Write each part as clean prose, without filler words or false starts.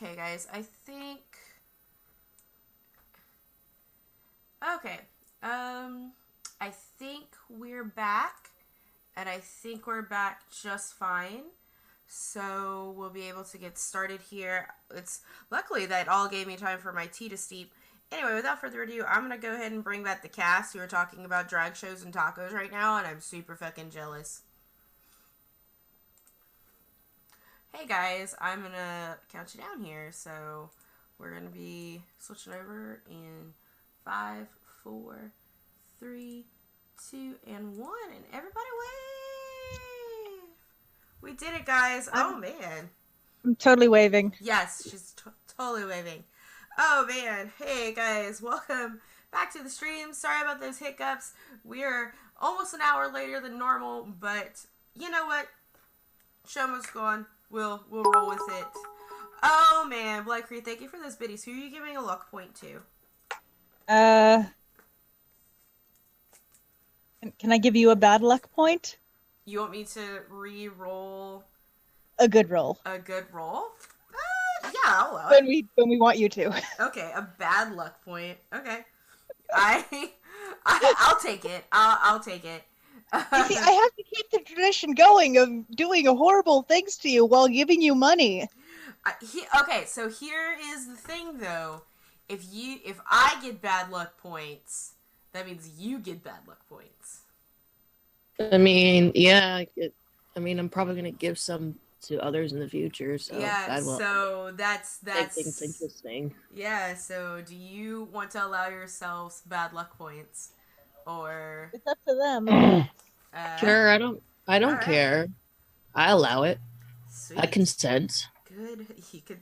Okay, guys, I think... Okay. I think we're back, and I think we're back just fine. So we'll be able to get started here. It's luckily that all gave me time for my tea to steep. Anyway, without further ado, I'm gonna go ahead and bring back the cast who are talking about drag shows and tacos right now, and I'm super fucking jealous. Hey guys, I'm gonna count you down here. So we're gonna be switching over in 5, 4, 3, 2, and 1, and everybody wave! We did it, guys. Oh man. I'm totally waving. Yes, she's totally waving. Oh man. Hey guys, welcome back to the stream. Sorry about those hiccups. We're almost an hour later than normal, but you know what? Show must go on. We'll roll with it. Oh man, Blood Creek, thank you for those biddies. Who are you giving a luck point to? Can I give you a bad luck point? You want me to re-roll A good roll. a good roll? Yeah, I'll allow it. When we want you to. Okay, a bad luck point. Okay, I'll take it. I'll take it. You see, I have to keep the tradition going of doing horrible things to you while giving you money. Okay, so here is the thing, though. If I get bad luck points, that means you get bad luck points. I mean, yeah. I'm probably gonna give some to others in the future. So Yeah. So that's things interesting. Yeah. So do you want to allow yourselves bad luck points, or It's up to them. Sure, I don't Alright. care. I allow it. Sweet. I consent. Good. He could.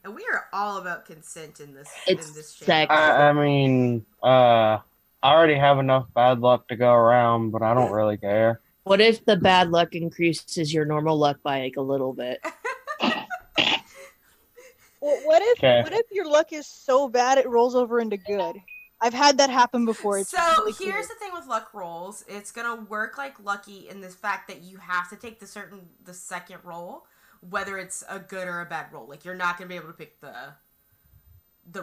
And we are all about consent in this. It's in this sex. channel. I already have enough bad luck to go around, but I don't really care. What if the bad luck increases your normal luck by like a little bit? Well, what if your luck is so bad it rolls over into good? I've had that happen before. It's So really here's cool. the thing with luck rolls. It's gonna work like lucky in the fact that you have to take the second roll, whether it's a good or a bad roll. Like you're not gonna be able to pick the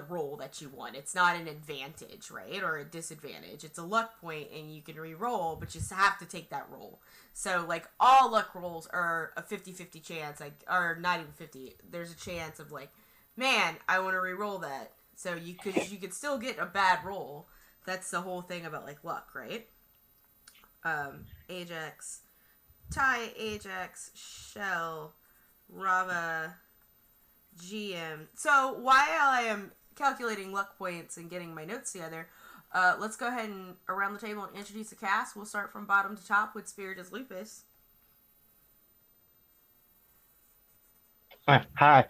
roll that you want. It's not an advantage, right? Or a disadvantage. It's a luck point and you can re-roll, but you have to take that roll. So like all luck rolls are a 50-50 chance, like, or not even 50. There's a chance of like, man, I want to re-roll that. So you could still get a bad roll. That's the whole thing about like luck, right? Ajax, Ty, Ajax, Shell, Rava, GM. So while I am calculating luck points and getting my notes together, let's go ahead and around the table and introduce the cast. We'll start from bottom to top with Spiritus Lupus. Hi.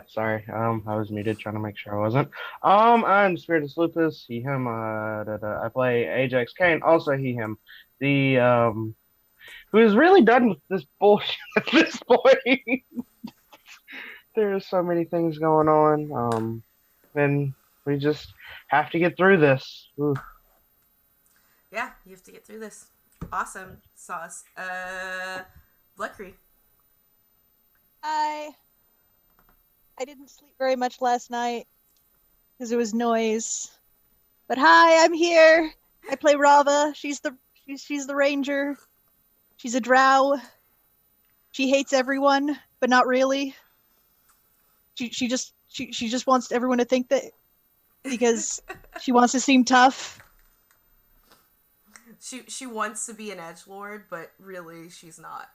Sorry. I was muted trying to make sure I wasn't. I'm Spiritus Lupus, he, him, I play Ajax Kane, also he, him. Who is really done with this bullshit at this point. There's so many things going on. And we just have to get through this. Ooh. Yeah, you have to get through this. Awesome sauce. Bleckery. I didn't sleep very much last night because there was noise. But hi, I'm here. I play Rava. She's the ranger. She's a drow. She hates everyone, but not really. She just wants everyone to think that because she wants to seem tough. She wants to be an edgelord, but really she's not.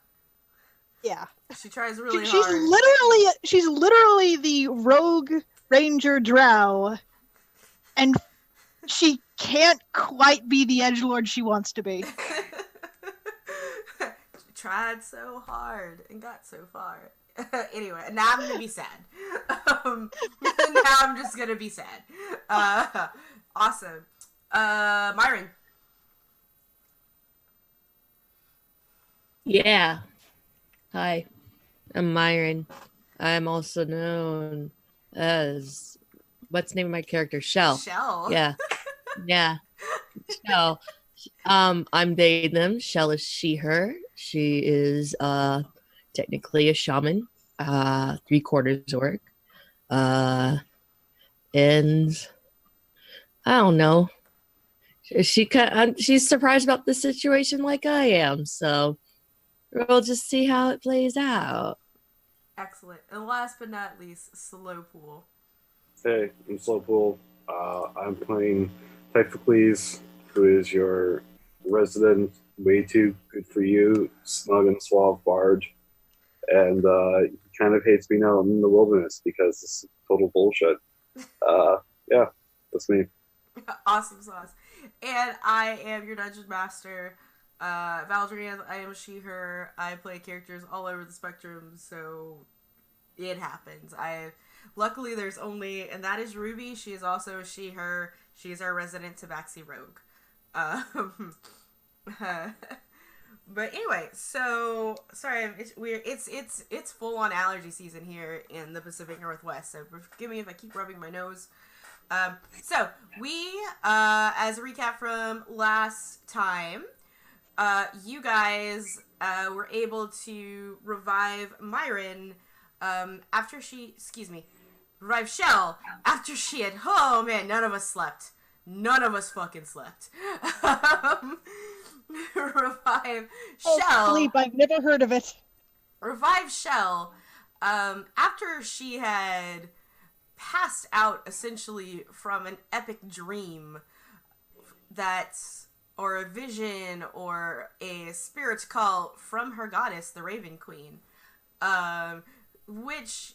Yeah. She tries really She's hard. She's literally the rogue ranger drow, and she can't quite be the edgelord she wants to be. She tried so hard and got so far. Anyway, now I'm gonna be sad. Now I'm just gonna be sad. Awesome. Myron. Yeah. Hi, I'm Myron. I'm also known as what's the name of my character? Shell. Shell. Yeah. Shell. I'm they them. Shell is she her. She is technically a shaman, 3/4 orc. And I don't know. She's surprised about the situation like I am, so we'll just see how it plays out. Excellent. And last but not least, Slow Pool. Hey, I'm Slowpool. I'm playing Typhocles, who is your resident, way too good for you, snug and suave barge. And he kind of hates being out in the wilderness because this is total bullshit. Yeah, that's me. Awesome sauce. And I am your dungeon master, Valdrian. I am she, her. I play characters all over the spectrum, so it happens. Luckily there's only, and that is Ruby. She is also she, her. She is our resident Tabaxi rogue. But anyway, so sorry, it's full on allergy season here in the Pacific Northwest. So forgive me if I keep rubbing my nose. So we, as a recap from last time, you guys were able to revive Myron after revive Shell after she had. Oh man, none of us slept. None of us fucking slept. Revive Shell. Sleep, I've never heard of it. Revive Shell after she had passed out essentially from an epic dream or a vision or a spirit call from her goddess, the Raven Queen. Which,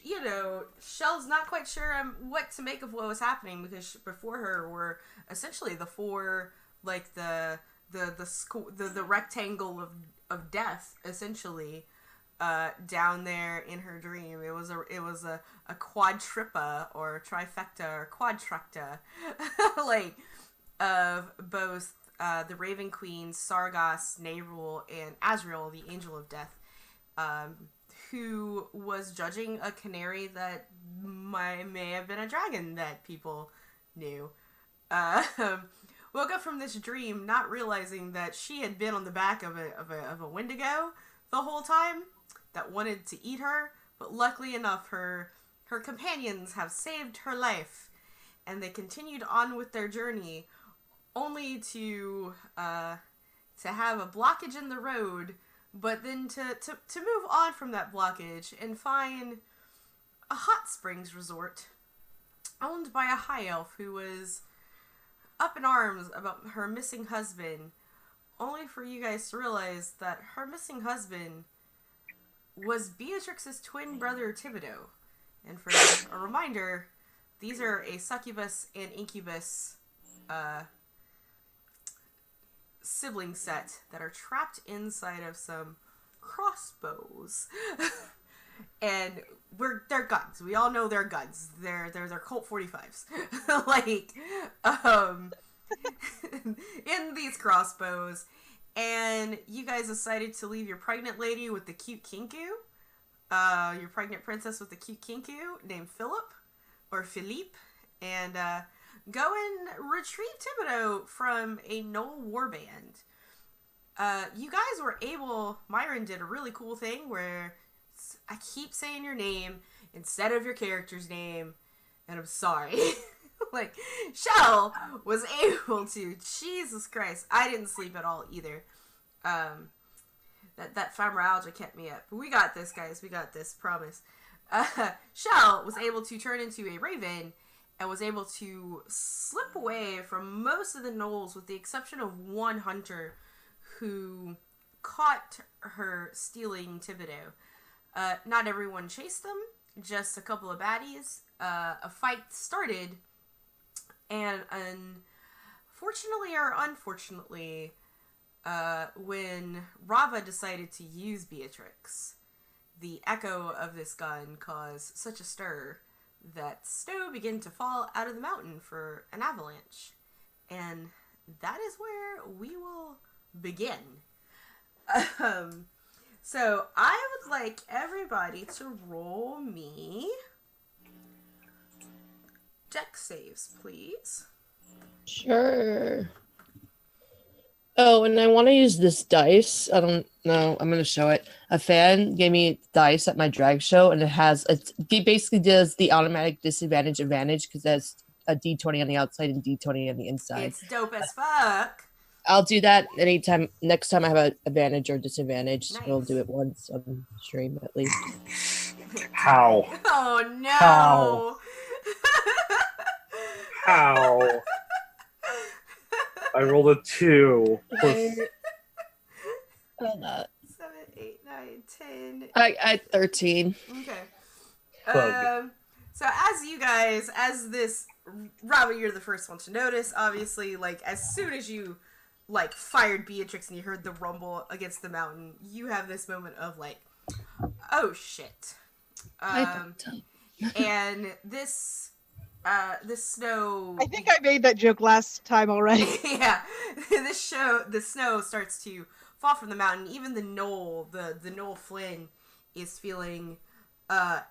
Shell's not quite sure what to make of what was happening, because before her were essentially the four, like the rectangle of death, essentially, down there in her dream. It was a quadripa or trifecta or quadtrecta, like, of both the Raven Queen, Sargas, Nerul, and Azrael, the Angel of Death, who was judging a canary that may have been a dragon that people knew. Woke up from this dream not realizing that she had been on the back of a Wendigo the whole time that wanted to eat her, but luckily enough her companions have saved her life, and they continued on with their journey, only to have a blockage in the road, but then to move on from that blockage and find a hot springs resort owned by a high elf who was up in arms about her missing husband, only for you guys to realize that her missing husband was Beatrix's twin brother Thibodeau. And for a reminder, these are a succubus and incubus sibling set that are trapped inside of some crossbows. And they're guns. We all know they're guns. They're Colt 45s. Like, in these crossbows. And you guys decided to leave your pregnant lady with the cute kinku. Your pregnant princess with the cute kinku named Philippe. And go and retrieve Thibodeau from a Knoll warband. You guys were able... Myron did a really cool thing where I keep saying your name instead of your character's name, and I'm sorry. Like, Shell was able to... Jesus Christ. I didn't sleep at all either. That fibromyalgia kept me up. But we got this, guys. We got this. Promise. Shell was able to turn into a raven and was able to slip away from most of the gnolls with the exception of one hunter who caught her stealing Thibodeau. Not everyone chased them, just a couple of baddies. A fight started, and fortunately or unfortunately, when Rava decided to use Beatrix, the echo of this gun caused such a stir that snow began to fall out of the mountain for an avalanche. And that is where we will begin. So I would like everybody to roll me deck saves, please. Sure. Oh, and I want to use this dice. I don't know. I'm going to show it. A fan gave me dice at my drag show, and it basically does the automatic disadvantage advantage because that's a d20 on the outside and d20 on the inside. It's dope as fuck. I'll do that anytime. Next time I have an advantage or disadvantage, Nice. we'll do it once on stream at least. How? Oh no. How? How? I rolled a 2. Plus, Hold up. 7, 8, 9, 10. I 13. Okay. Bug. So as this, Robert, you're the first one to notice, obviously, like, as soon as you, like, fired Beatrix and you heard the rumble against the mountain, you have this moment of, like, oh, shit. And this snow... I think I made that joke last time already. Yeah. The snow starts to fall from the mountain. Even the Knoll, the Knoll Flynn is feeling...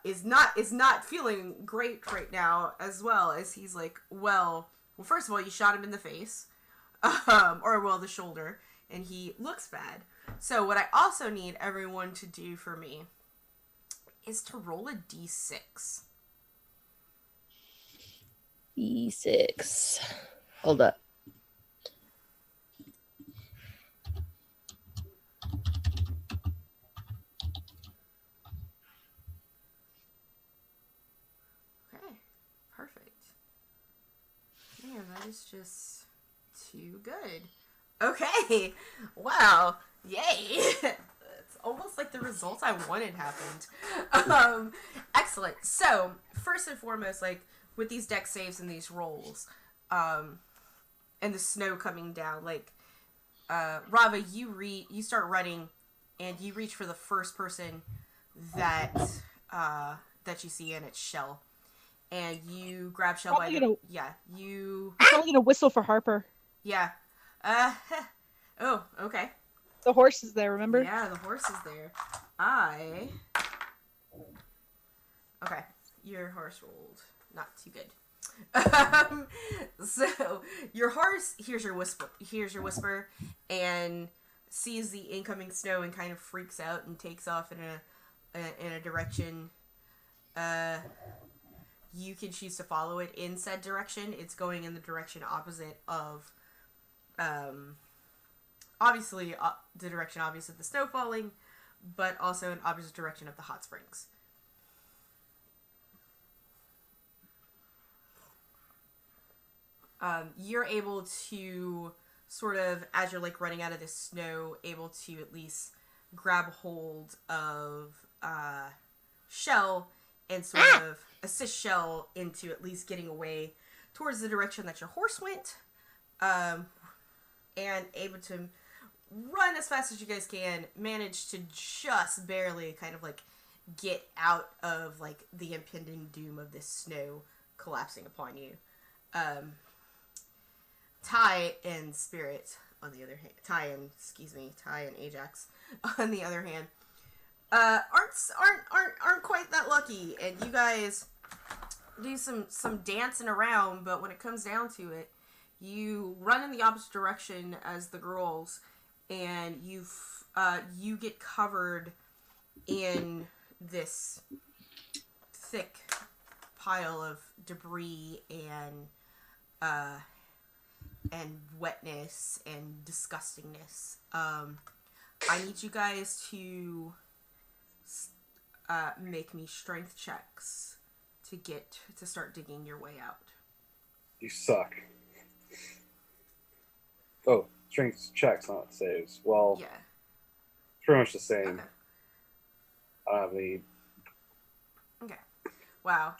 is not feeling great right now, as well as he's like, well, first of all, you shot him in the face, the shoulder, and he looks bad. So what I also need everyone to do for me is to roll a d6. E6. Hold up. Okay, perfect. Man, that is just too good. Okay, wow, yay! It's almost like the result I wanted happened. Excellent. So, first and foremost, like, with these deck saves and these rolls, and the snow coming down, like, Rava, you start running, and you reach for the first person that you see, and it's Shell. And you grab Shell by the... Yeah, you... I'm probably gonna whistle for Harper. Yeah. Oh, okay. The horse is there, remember? Yeah, the horse is there. Okay, your horse rolled not too good. So your horse hears your whisper, and sees the incoming snow and kind of freaks out and takes off in a direction. You can choose to follow it in said direction. It's going in the direction opposite of, obviously, the direction obvious of the snow falling, but also in opposite direction of the hot springs. You're able to sort of, as you're like running out of this snow, able to at least grab hold of Shell and sort of assist Shell into at least getting away towards the direction that your horse went, and able to run as fast as you guys can, manage to just barely kind of like get out of like the impending doom of this snow collapsing upon you. Ty and Spirit, on the other hand, Ty and Ajax, on the other hand, aren't quite that lucky, and you guys do some dancing around, but when it comes down to it, you run in the opposite direction as the girls, and you get covered in this thick pile of debris and wetness and disgustingness. I need you guys to make me strength checks to start digging your way out. you suck. Oh, strength checks, not saves. Well, Yeah. it's pretty much the same. Okay. I don't have any. Okay. Wow.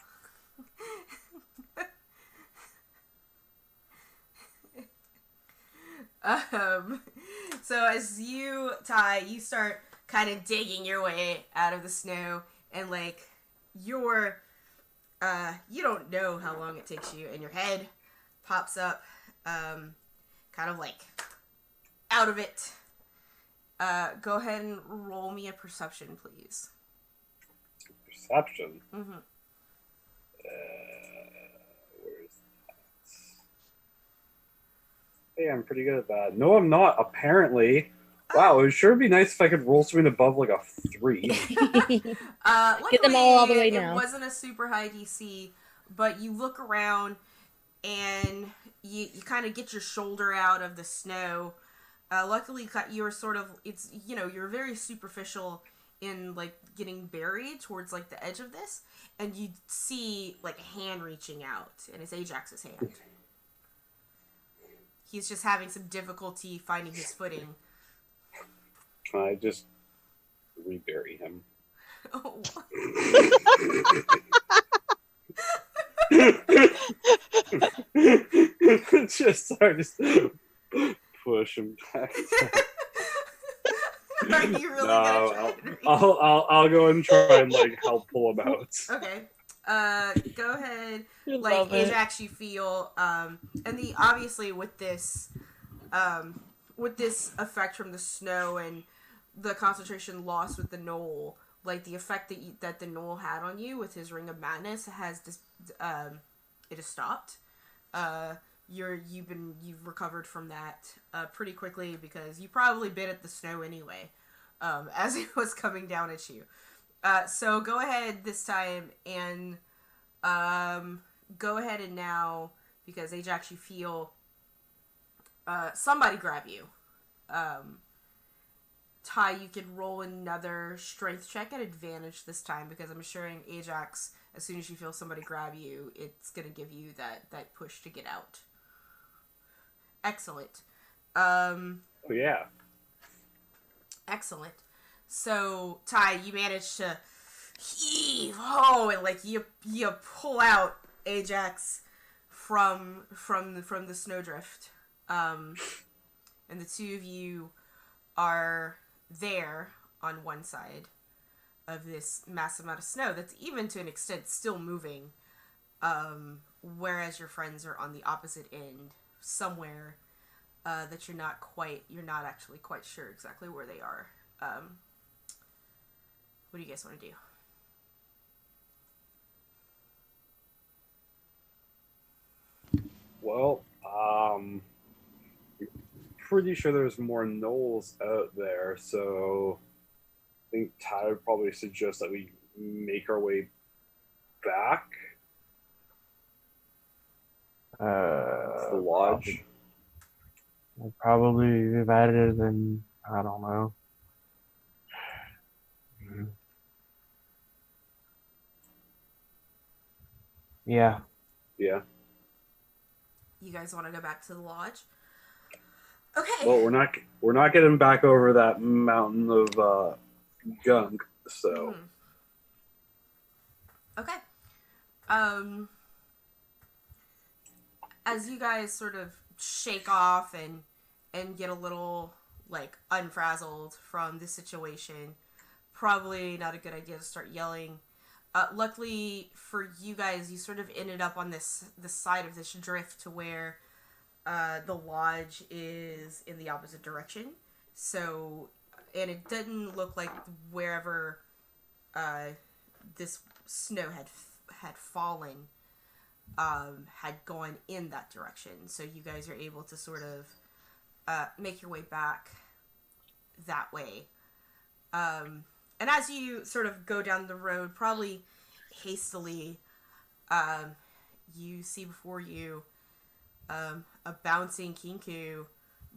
So as you, Ty, you start kind of digging your way out of the snow, and like you don't know how long it takes you, and your head pops up, kind of like out of it. Go ahead and roll me a perception, please. Perception? Mm-hmm. Where is Hey, I'm pretty good at that. No, I'm not, apparently. Wow, it would sure be nice if I could roll something above like a 3. Get them all the way Luckily, now. It wasn't a super high DC, but you look around and you kind of get your shoulder out of the snow. Luckily, you're sort of, you're very superficial in, like, getting buried towards, like, the edge of this, and you see, like, a hand reaching out, and it's Ajax's hand. He's just having some difficulty finding his footing. I just rebury him. Oh. Just push him back. Are you really gonna try to I'll go and try and like help pull him out. Okay. Go ahead. Like Love it. Ajax, you feel, and obviously with this effect from the snow and the concentration lost with the knoll, like the effect that the knoll had on you with his ring of madness has just it has stopped. You've recovered from that pretty quickly because you probably bit at the snow anyway, as it was coming down at you. So go ahead this time and go ahead and now, because Ajax, you feel somebody grab you. Ty, you could roll another strength check at advantage this time because I'm assuring Ajax, as soon as you feel somebody grab you, it's going to give you that push to get out. Excellent. Oh, yeah. Excellent. So, Ty, you managed to heave ho and like you pull out Ajax from the snowdrift. And the two of you are there on one side of this massive amount of snow that's even to an extent still moving, whereas your friends are on the opposite end somewhere that you're not actually quite sure exactly where they are. What do you guys want to do? Well, pretty sure there's more gnolls out there, so I think Ty would probably suggest that we make our way back to the lodge. Probably be better than, I don't know. Yeah. Yeah. You guys want to go back to the lodge? Okay. Well, we're not getting back over that mountain of gunk, so. Okay. As you guys sort of shake off and get a little like unfrazzled from this situation, probably not a good idea to start yelling. Luckily for you guys, you sort of ended up on the side of this drift to where the lodge is in the opposite direction. So, and it didn't look like wherever this snow had fallen had gone in that direction. So you guys are able to sort of make your way back that way. And as you sort of go down the road, probably hastily, you see before you a bouncing Kinku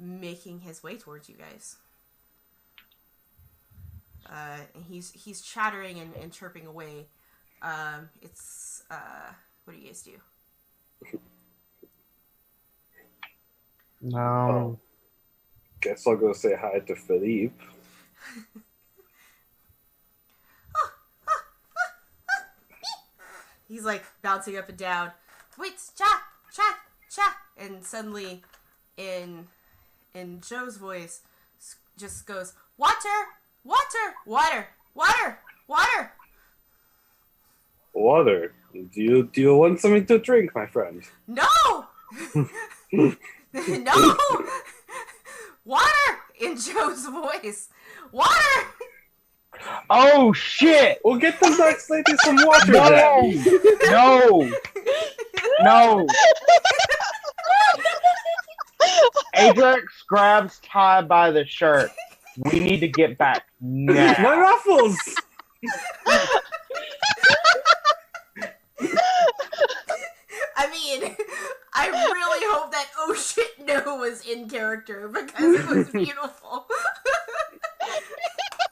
making his way towards you guys. And he's chattering and chirping away. What do you guys do? No. Oh. Guess I'll go say hi to Philippe. He's like bouncing up and down. Wait, chat. And suddenly, in Joe's voice, just goes, water. Water. Do you want something to drink, my friend? No! No! Water! In Joe's voice. Water! Oh shit! We'll get the next lady some water then. No! Ajax grabs Ty by the shirt. We need to get back now. My ruffles! I mean, I really hope that oh shit no was in character because it was beautiful.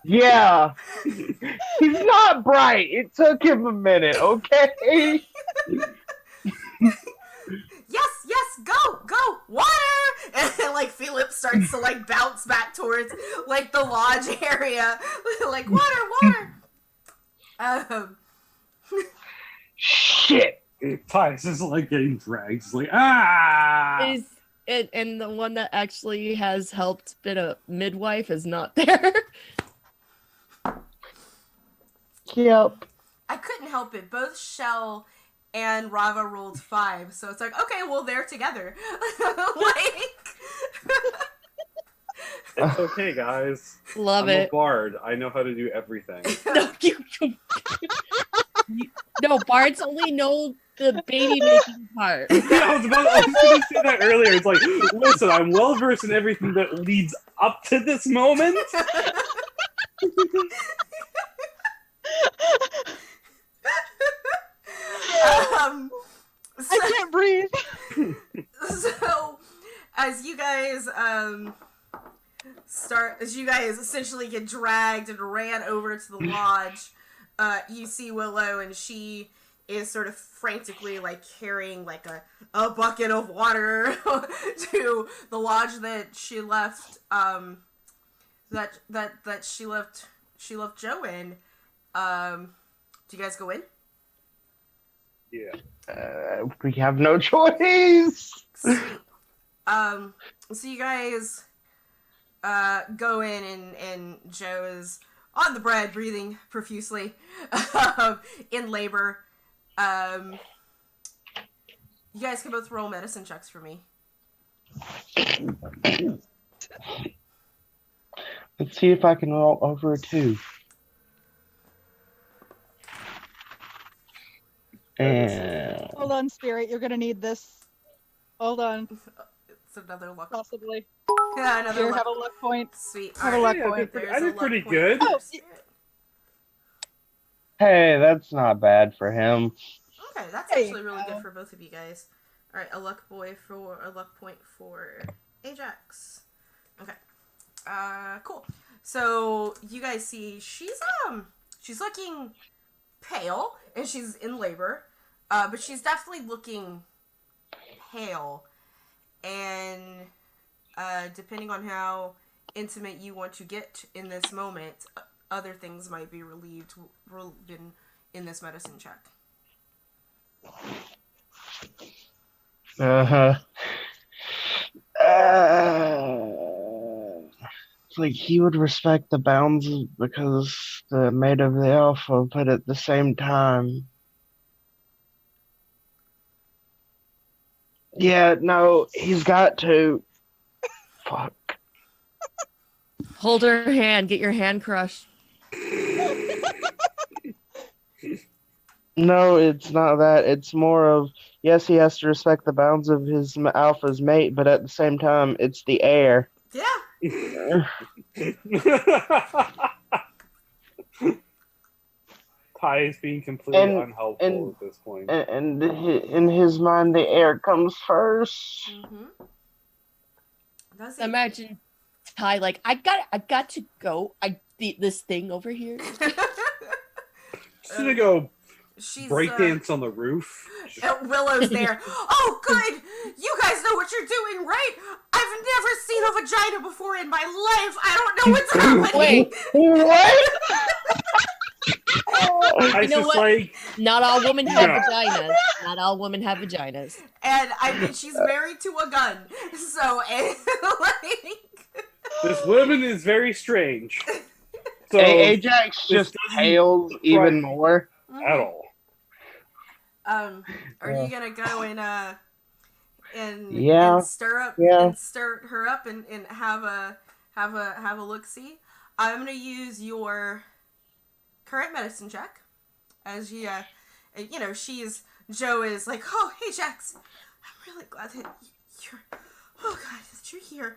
Yeah. He's not bright. It took him a minute, okay? Yes, go, water! And then, like, Philip starts to, like, bounce back towards, like, the lodge area. Like, water! Shit. Ty's is like getting dragged. He's like, ah! Is it, and the one that actually has helped been a midwife is not there. Yep. I couldn't help it. Both Shell and Rava rolled 5, so it's like, okay, well, they're together. Like... It's okay, guys. Love I'm it. a bard. I know how to do everything. No, bards only know the baby making part. I was going to say that earlier. It's like, listen, I'm well versed in everything that leads up to this moment. I can't breathe. So, as you guys essentially get dragged and ran over to the lodge, you see Willow, and she is sort of frantically like carrying like a bucket of water to the lodge that she left that she left Joe in. Do you guys go in? Yeah. We have no choice. Sweet. So you guys go in, and Joe is on the bread, breathing profusely, in labor. You guys can both roll medicine checks for me. Let's see if I can roll over a 2. And Hold on, Spirit. You're gonna need this. Hold on. It's another luck. Possibly. Yeah, another Here, luck. have a luck point. Sweet. have a Alright, luck point. there's I a did luck pretty point good. for Oh, Spirit. hey, that's not bad for him. Okay, that's There you actually really go. good for both of you guys. All right, a luck point for Ajax. Okay, cool. So you guys see she's looking pale, and she's in labor, but she's definitely looking pale, and depending on how intimate you want to get in this moment, other things might be relieved in this medicine check. Uh-huh. It's like he would respect the bounds because the Maid of the Alpha, but at the same time. Yeah, no, he's got to. Fuck. Hold her hand. Get your hand crushed. No, it's not that. It's more of, yes, he has to respect the bounds of his alpha's mate, but at the same time, it's the heir. Yeah. Ty is being completely unhelpful and- at this point. And in his mind, the heir comes first. Mm-hmm. Does it? Imagine Ty like, I got to go. This thing over here. Just gonna go She's breakdance on the roof. Willow's there. Oh, good! You guys know what you're doing, right? I've never seen a vagina before in my life. I don't know what's happening. Wait, What? I You know just what? like, not all women have Yeah. vaginas. Not all women have vaginas. And I mean, she's married to a gun, so like. this woman is very strange. So, Ajax this just doesn't hails even more. at all. Are Yeah. you gonna go and Yeah. and stir her up and have a look see? I'm gonna use your current medicine check as Joe is like, oh, hey Jax, I'm really glad that you're Oh god, did you hear?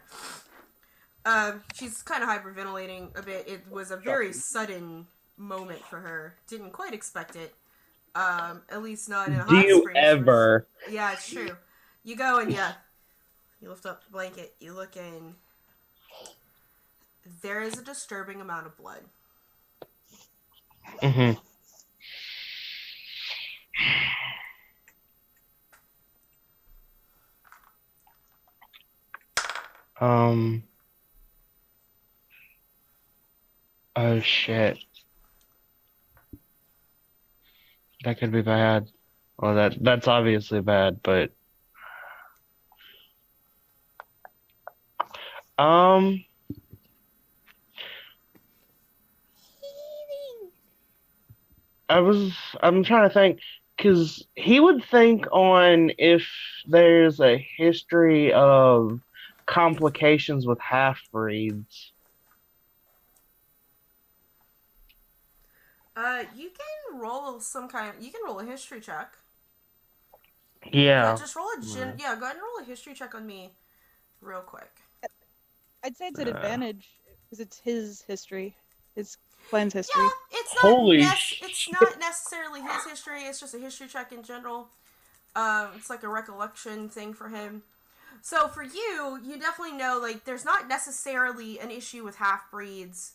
She's kind of hyperventilating a bit. It was a very sudden moment for her. Didn't quite expect it. At least not in a Do hot you springs. ever? Yeah, it's true. You go and you lift up the blanket. You look in. There is a disturbing amount of blood. Mm-hmm. Oh shit. That could be bad. Well, that's obviously bad, but um, I'm trying to think, because he would think on if there's a history of complications with half-breeds. You can roll some kind. You can roll a history check. Yeah. Just roll a go ahead and roll a history check on me, real quick. I'd say it's an advantage because it's his history, his clan's history. Yeah, it's not necessarily his history. It's just a history check in general. It's like a recollection thing for him. So for you, you definitely know like there's not necessarily an issue with half breeds.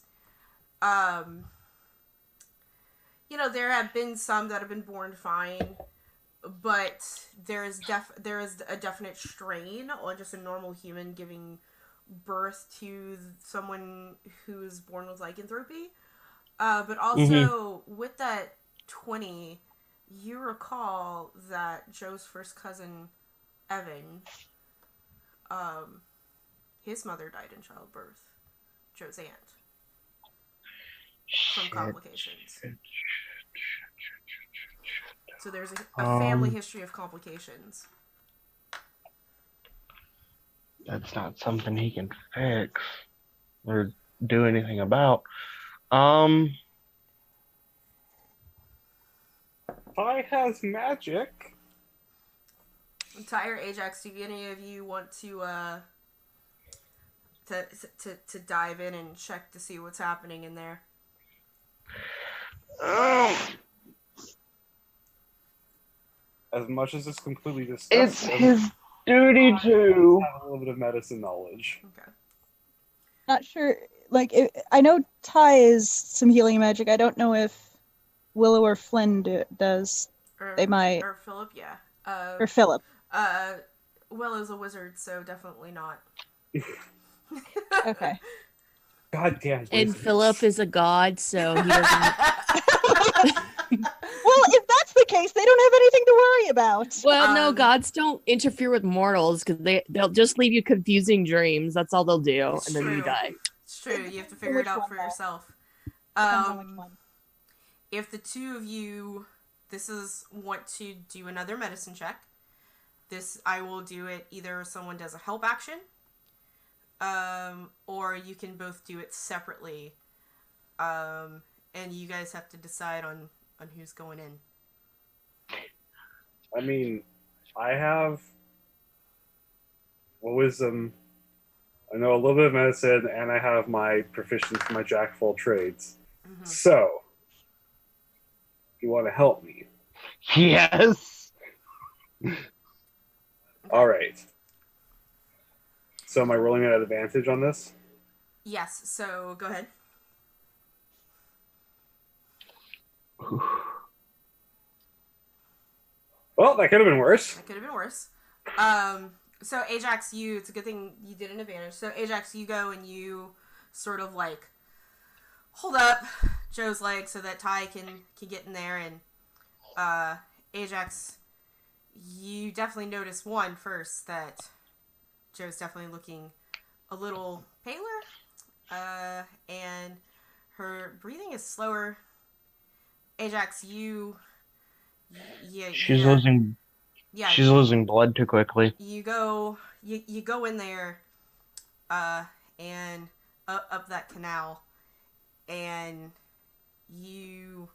There have been some that have been born fine, but there is a definite strain on just a normal human giving birth to someone who's born with lycanthropy. But also with that 20, you recall that Joe's first cousin, Evan, his mother died in childbirth. Joe's aunt. From complications. So there's a family history of complications. That's not something he can fix or do anything about. I has magic. Entire Ajax, do any of you want to dive in and check to see what's happening in there? As much as it's completely disgusting, It's his duty to have a little bit of medicine knowledge. Okay. Not sure. Like, I know Ty is some healing magic. I don't know if Willow or Flynn does. They might. Or Philip, yeah. Or Philip. Willow's a wizard, so definitely not. Okay. Goddamn. And Philip is a god, so he doesn't. Well, if that's the case, they don't have anything to worry about. Well, no, gods don't interfere with mortals because they'll just leave you confusing dreams. That's all they'll do, and then you die. It's true. You have to figure it out for yourself. If the two of you, want to do another medicine check, I will do it either someone does a help action, or you can both do it separately, and you guys have to decide on who's going in. I mean, I have wisdom. I know a little bit of medicine, and I have my proficiency, my jack of all trades. Mm-hmm. So, if you want to help me. Yes. All right. So am I rolling at advantage on this? Yes, so go ahead. Well, that could have been worse. So Ajax, it's a good thing you did an advantage. So Ajax, you go and you sort of like hold up Joe's leg so that Ty can get in there, and Ajax, you definitely notice first that Joe's definitely looking a little paler, and her breathing is slower. Ajax, she's losing. Yeah, she's losing blood too quickly. You go in there, and up that canal, and you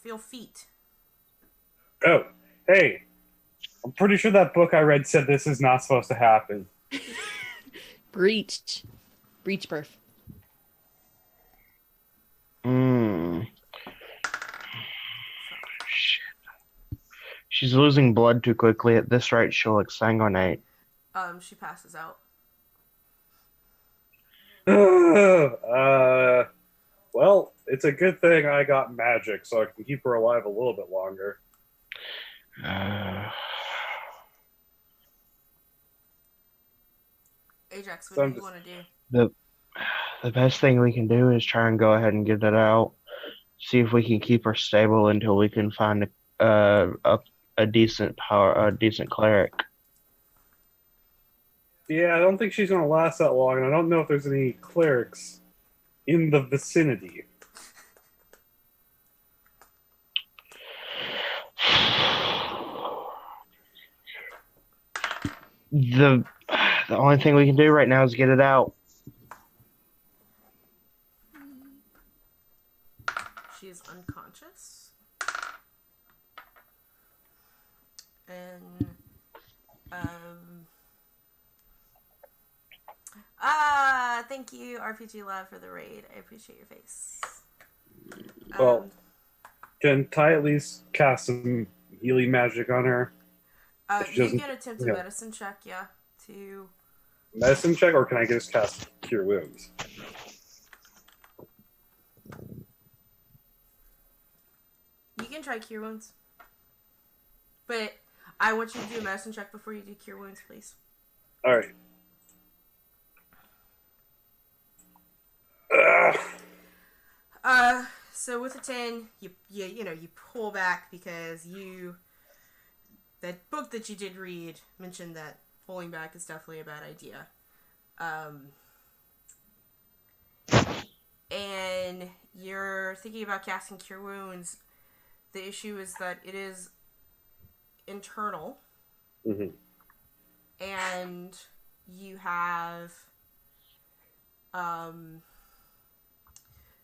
feel feet. Oh, hey, I'm pretty sure that book I read said this is not supposed to happen. Breach birth. Shit. She's losing blood too quickly. At this rate, she'll exsanguinate. She passes out. Well, it's a good thing I got magic, so I can keep her alive a little bit longer. Ajax, So what I'm do you just- want to do? The best thing we can do is try and go ahead and get it out. See if we can keep her stable until we can find a decent cleric. Yeah, I don't think she's going to last that long, and I don't know if there's any clerics in the vicinity. The only thing we can do right now is get it out. She is unconscious. And thank you, RPG Lab, for the raid. I appreciate your face. Well, can Ty at least cast some healing magic on her? She You doesn't- can attempt a yeah. medicine check, yeah, to... Medicine check, or can I just cast Cure Wounds? You can try Cure Wounds. But I want you to do a medicine check before you do Cure Wounds, please. Alright. So with a 10, you pull back because that book that you did read mentioned that pulling back is definitely a bad idea. And you're thinking about casting Cure Wounds. The issue is that it is internal, Mm-hmm. and you have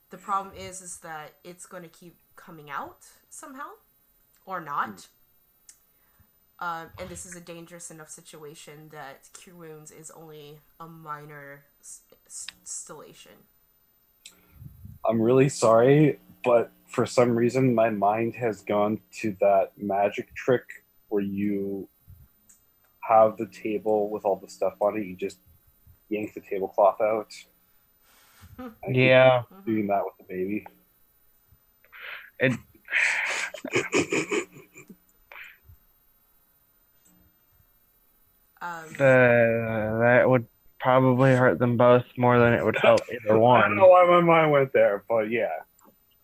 the problem is that it's going to keep coming out somehow or not. And this is a dangerous enough situation that Cure Wounds is only a minor installation. I'm really sorry, but for some reason my mind has gone to that magic trick where you have the table with all the stuff on it, you just yank the tablecloth out. I keep Yeah. doing that with the baby. It, that would probably hurt them both more than it would help either I don't one. know why my mind went there, but yeah.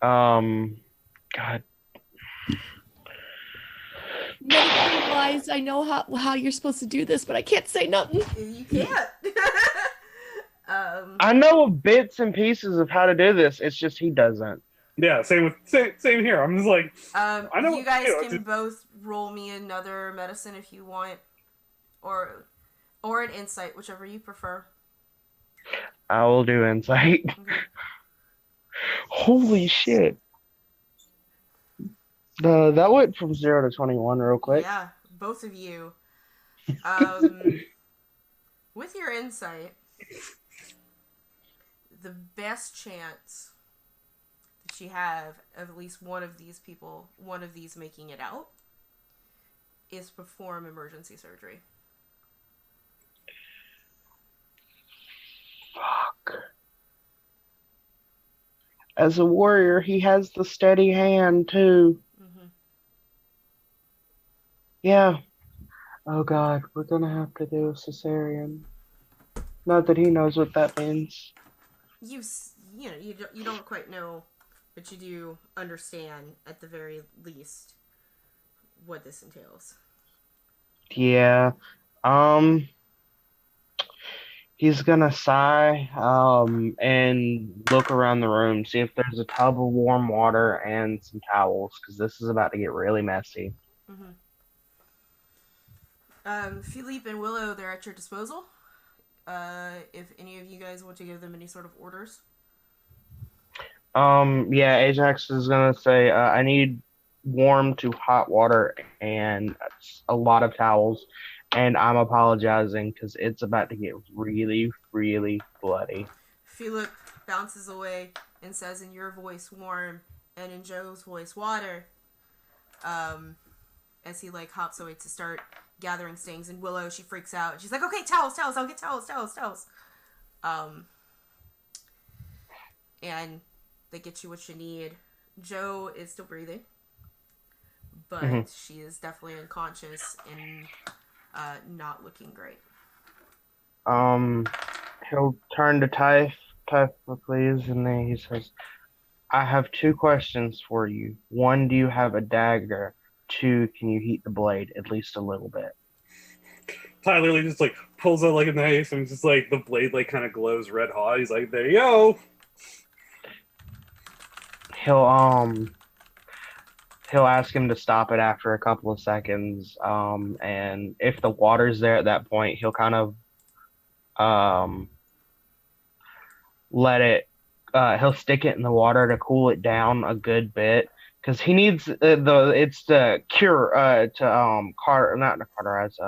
God. Medically wise, I know how you're supposed to do this, but I can't say nothing. You can't. I know bits and pieces of how to do this. It's just he doesn't. Yeah, same here. I'm just like, I know you guys what to do. can both roll me another medicine if you want, or an insight, whichever you prefer. I will do insight. Okay. Holy shit. That went from 0 to 21 real quick. Yeah, both of you. With your insight, the best chance that you have of at least one of these making it out is perform emergency surgery. Fuck. As a warrior, he has the steady hand too. Mm-hmm. Yeah. Oh god, we're gonna have to do a cesarean. Not that he knows what that means. You don't quite know, but you do understand at the very least what this entails. Yeah. He's gonna sigh, and look around the room, see if there's a tub of warm water and some towels, because this is about to get really messy. Mm-hmm. Philippe and Willow, they're at your disposal. If any of you guys want to give them any sort of orders. Yeah, Ajax is gonna say, I need warm to hot water and a lot of towels. And I'm apologizing because it's about to get really, really bloody. Philip bounces away and says in your voice, warm, and in Joe's voice, water. As he like hops away to start gathering things, and Willow, she freaks out. She's like, okay, towels, I'll get towels. And they get you what you need. Joe is still breathing, but she is definitely unconscious and not looking great. He'll turn to Typha, please, and then he says, I have 2 questions for you. 1, do you have a dagger? 2, can you heat the blade at least a little bit? Ty literally just like pulls out like a knife and just like the blade like kind of glows red hot. He's like, there you go. He'll ask him to stop it after a couple of seconds. And if the water's there at that point, he'll kind of let it. He'll stick it in the water to cool it down a good bit because he needs it's to cure not to cauterize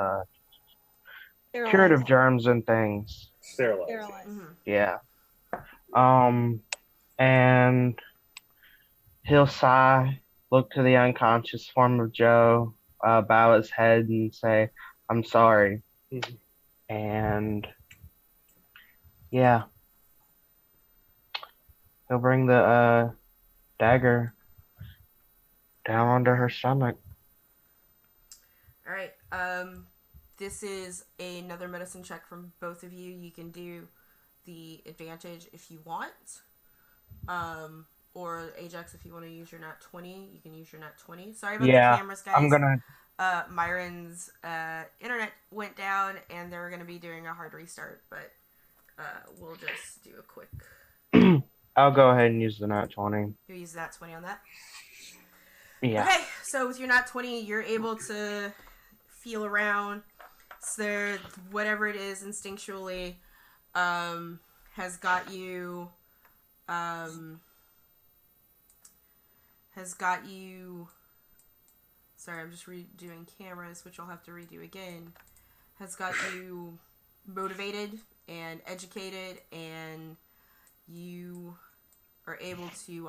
curative germs and things. Sterilize. Yeah. And he'll sigh, look to the unconscious form of Joe, bow his head and say, I'm sorry. And yeah. He'll bring the dagger down under her stomach. Alright, this is another medicine check from both of you. You can do the advantage if you want. Or Ajax, if you want to use your nat 20, you can use your nat 20. Sorry about the cameras, guys. I'm gonna... Myron's internet went down, and they're going to be doing a hard restart, but we'll just do a quick... I'll go ahead and use the nat 20. You'll use nat 20 on that? Yeah. Okay, so with your nat 20, you're able to feel around. So whatever it is instinctually has got you... Sorry, I'm just redoing cameras, which I'll have to redo again. Has got you motivated and educated, and you are able to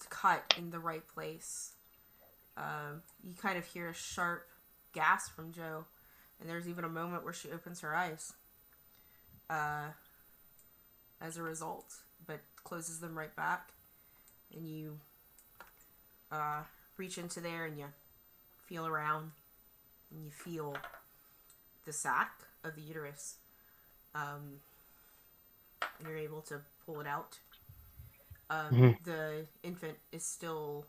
cut in the right place. You kind of hear a sharp gasp from Joe, and there's even a moment where she opens her eyes as a result, but closes them right back, and you reach into there and you feel around, and you feel the sac of the uterus, and you're able to pull it out. The infant is still...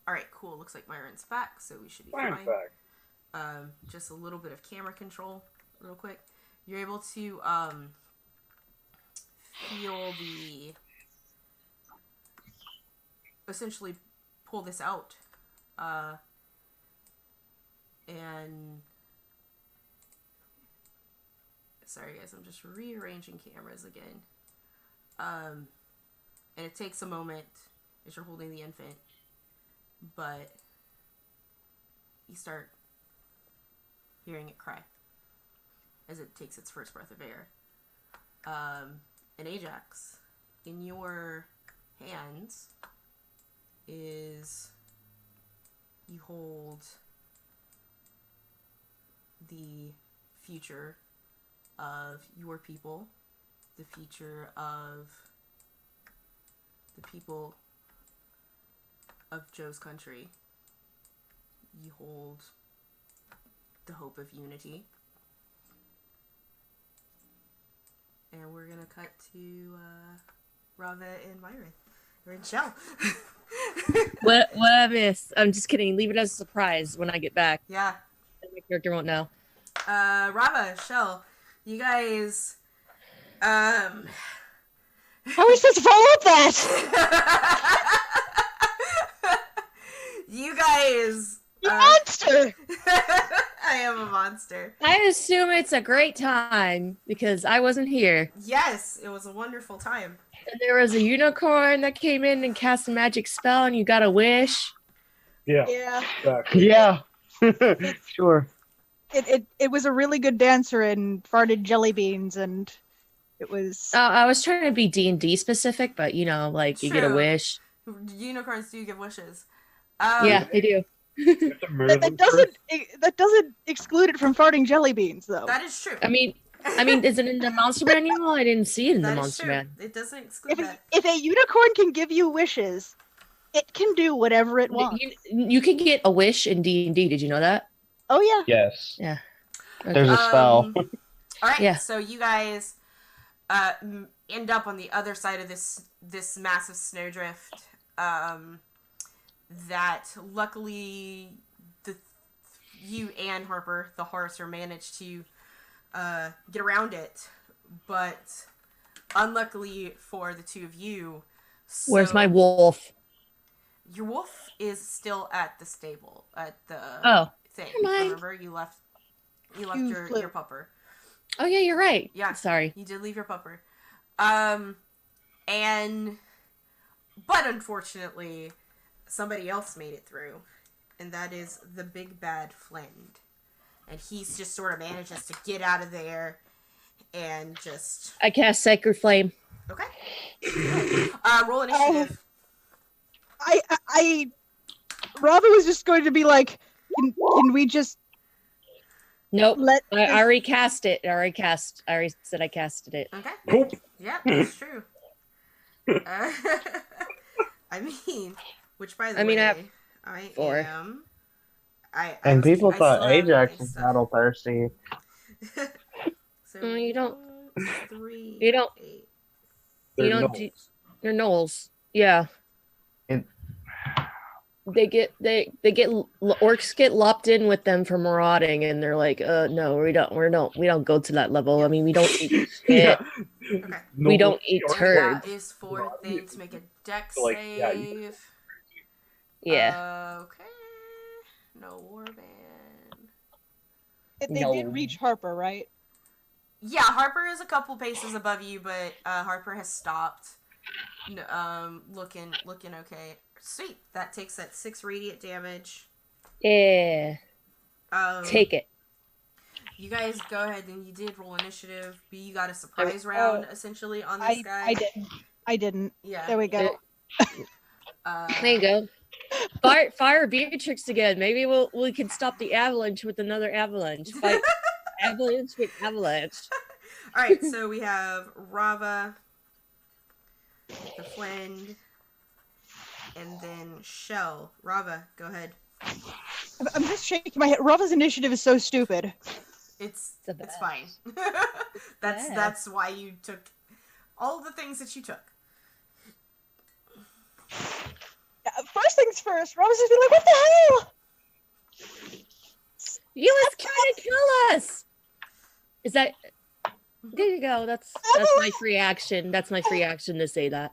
Alright, cool. Looks like Myron's back, so we should be fine. Just a little bit of camera control, real quick. You're able to feel the... essentially pull this out. And... Sorry, guys. I'm just rearranging cameras again. And it takes a moment as you're holding the infant. But you start hearing it cry as it takes its first breath of air. And Ajax, in your hands is... you hold the future of your people, the future of the people of Joe's country. You hold the hope of unity. And we're gonna cut to Rava and Myron. We're in Shell. What I missed? I'm just kidding. Leave it as a surprise when I get back. Yeah. My character won't know. Rava, Shell, you guys, How are we supposed to follow up that? you guys, You monster! I am a monster. I assume it's a great time because I wasn't here. Yes, it was a wonderful time. And there was a unicorn that came in and cast a magic spell, and you got a wish. Yeah, Yeah. exactly. Yeah. Sure. It was a really good dancer and farted jelly beans, and it was. I was trying to be D&D specific, but you know, like you get a True. wish. Unicorns do give wishes. Yeah, they do. You have to murder them first. That doesn't exclude it from farting jelly beans, though. That is true. I mean, is it in the monster manual? I didn't see it in the That is monster true. manual. It doesn't exclude that. If a unicorn can give you wishes, it can do whatever it wants. You can get a wish in D&D. Did you know that? Oh yeah. Yes. Yeah. There's a spell. All right. Yeah. So you guys end up on the other side of this massive snowdrift. That luckily you and Harper, the horser, managed to get around it, but unluckily for the two of you. Where's my wolf? Your wolf is still at the stable at the thing. never mind. Remember, you left your pupper. Oh yeah, you're right. Yeah. Sorry. You did leave your pupper. But unfortunately, somebody else made it through, and that is the big bad Flend. And he's just sort of manages to get out of there and just... I cast Sacred Flame. Okay. Roll initiative. Rava was just going to be like, can we just Nope. let I already cast it. I already said I casted it. Okay. Nope. Yeah, that's true. I mean, which by the way, I have I 4. am. And people I thought still have Ajax my was stuff. battle thirsty. So You don't- 3, you don't- 8. They're You don't gnolls. do. They're gnolls. Yeah. It- They get orcs get lopped in with them for marauding, and they're like, no, we don't go to that level. I mean, we don't eat shit. Yeah. Okay. We don't eat Gnolls- turds. That is 4 things to make a deck So, like, save. yeah, you- Yeah. Okay. No warband. They No. did reach Harper, right? Yeah, Harper is a couple paces above you, but Harper has stopped. Looking okay. Sweet. That takes that 6 radiant damage. Yeah. Take it. You guys go ahead and you did roll initiative. B, you got a surprise round essentially on this guy. I didn't. Yeah. There we go. There you go. Fire Beatrix again. Maybe we can stop the avalanche with another avalanche. Fight avalanche with avalanche. All right, so we have Rava, the Flend, and then Shell. Rava, go ahead. I'm just shaking my head. Rava's initiative is so stupid. It's The best. fine. That's why you took all the things that you took. First things first, Rava's just be like, what the hell? You was trying to kill us. Is that? There you go. That's my free action. That's my free action to say that.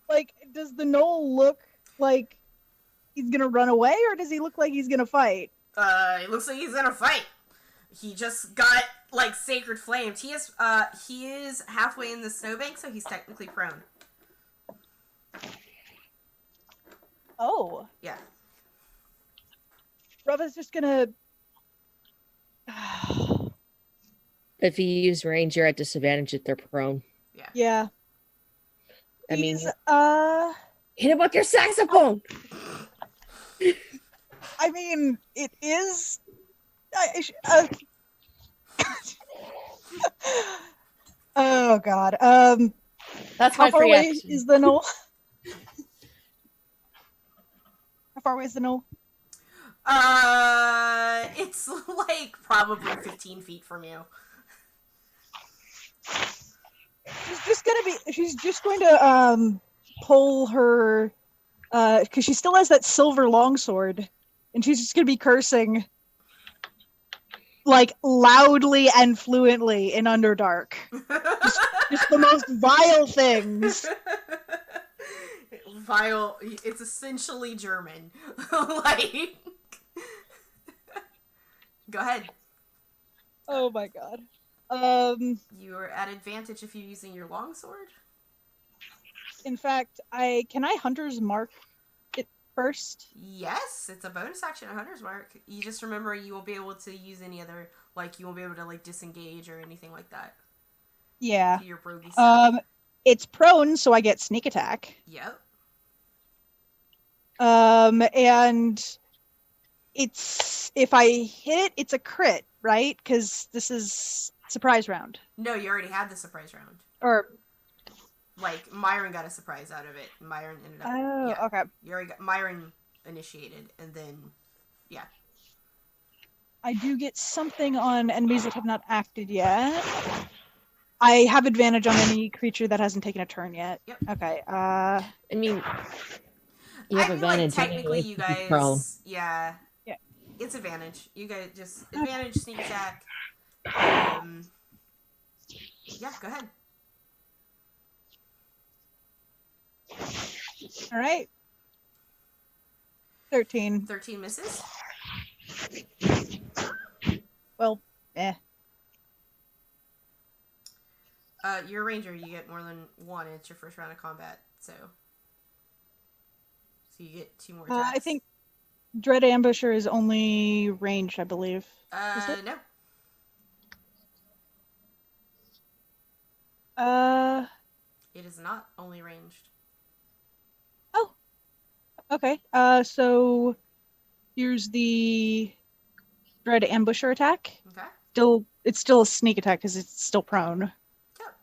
Like, does the Knoll look like he's gonna run away, or does he look like he's gonna fight? It looks like he's gonna fight. He just got like sacred flames. He is halfway in the snowbank, so he's technically prone. Oh, Yeah. Rava's just gonna. If you use range, you're at disadvantage if they're prone. Yeah. I mean, He's, hit him with your saxophone. I mean, it is. Oh God. That's How my far free away action. is the Knoll? How far away is the Knoll? It's like probably 15 feet from you. She's just going to pull her because she still has that silver longsword, and she's just gonna be cursing like loudly and fluently in Underdark. Just the most vile things. vile. It's essentially German. Like, go ahead. Oh my god. You are at advantage if you're using your longsword. In fact, can I Hunter's Mark it first? Yes, it's a bonus action at Hunter's Mark. You just remember you won't be able to use any other, like, you won't be able to, like, disengage or anything like that. Yeah. To your roguey stuff. It's prone, so I get sneak attack. Yep. And it's if I hit it, it's a crit, right? Because this is surprise round. No, you already had the surprise round. Or Like, Myron got a surprise out of it. Myron ended up. oh, yeah. okay. You already got Myron initiated, and then yeah. I do get something on enemies that have not acted yet. I have advantage on any creature that hasn't taken a turn yet. Yep. Okay. I mean, you have I feel advantage. like technically anyway, you if you're prone. guys, yeah, it's advantage. You guys just advantage sneak attack. Yeah, go ahead. All right. 13. 13 misses. Well, You're a ranger. You get more than one. It's your first round of combat, so you get 2 more attacks. I think Dread Ambusher is only ranged, I believe. Is it? No. It is not only ranged. Oh. Okay. So here's the Dread Ambusher attack. Okay. It's still a sneak attack because it's still prone. Yep.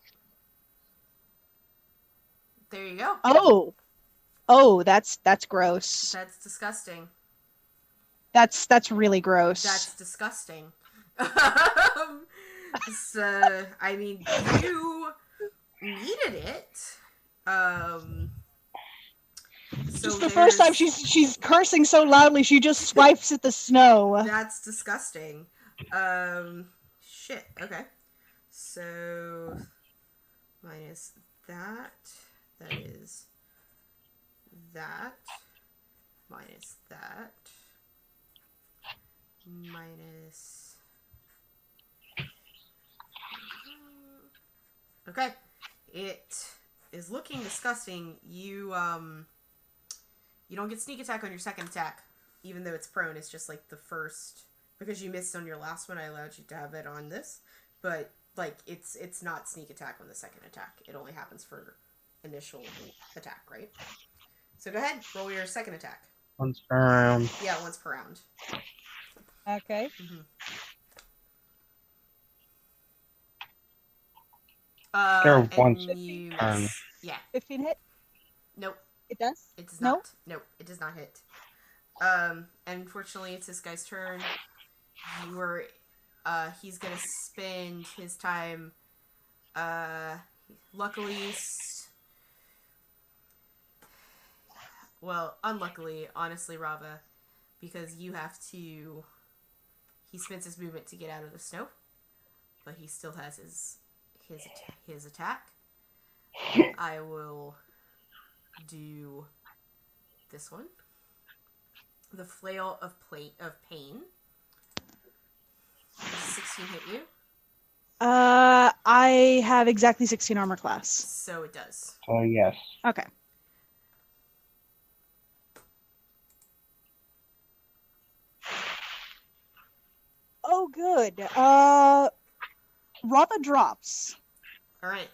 There you go. Oh, that's gross. That's disgusting. That's really gross. That's disgusting. So, I mean, you needed it. So just the first time she's cursing so loudly, she just swipes at the snow. That's disgusting. Shit. Okay. So minus that. That is that. Minus that. Minus. Okay. It is looking disgusting. You don't get sneak attack on your second attack, even though it's prone. It's just like the first, because you missed on your last one. I allowed you to have it on this, but like it's not sneak attack on the second attack. It only happens for initial attack, right? So go ahead, roll your second attack. Once per round. Yeah, once per round. Okay. Or once you turn. yeah. 15 hit? Nope. It does? It does No? not. Nope, it does not hit. And unfortunately, it's this guy's turn. He's gonna spend his time, luckily, well, unluckily, honestly, Rava, because you have to, he spends his movement to get out of the snow, but he still has his attack. I will do this one. The Flail of Pain. Does 16 hit you? I have exactly 16 armor class. So it does. So yes. Okay. Oh, good. Rava drops. All right.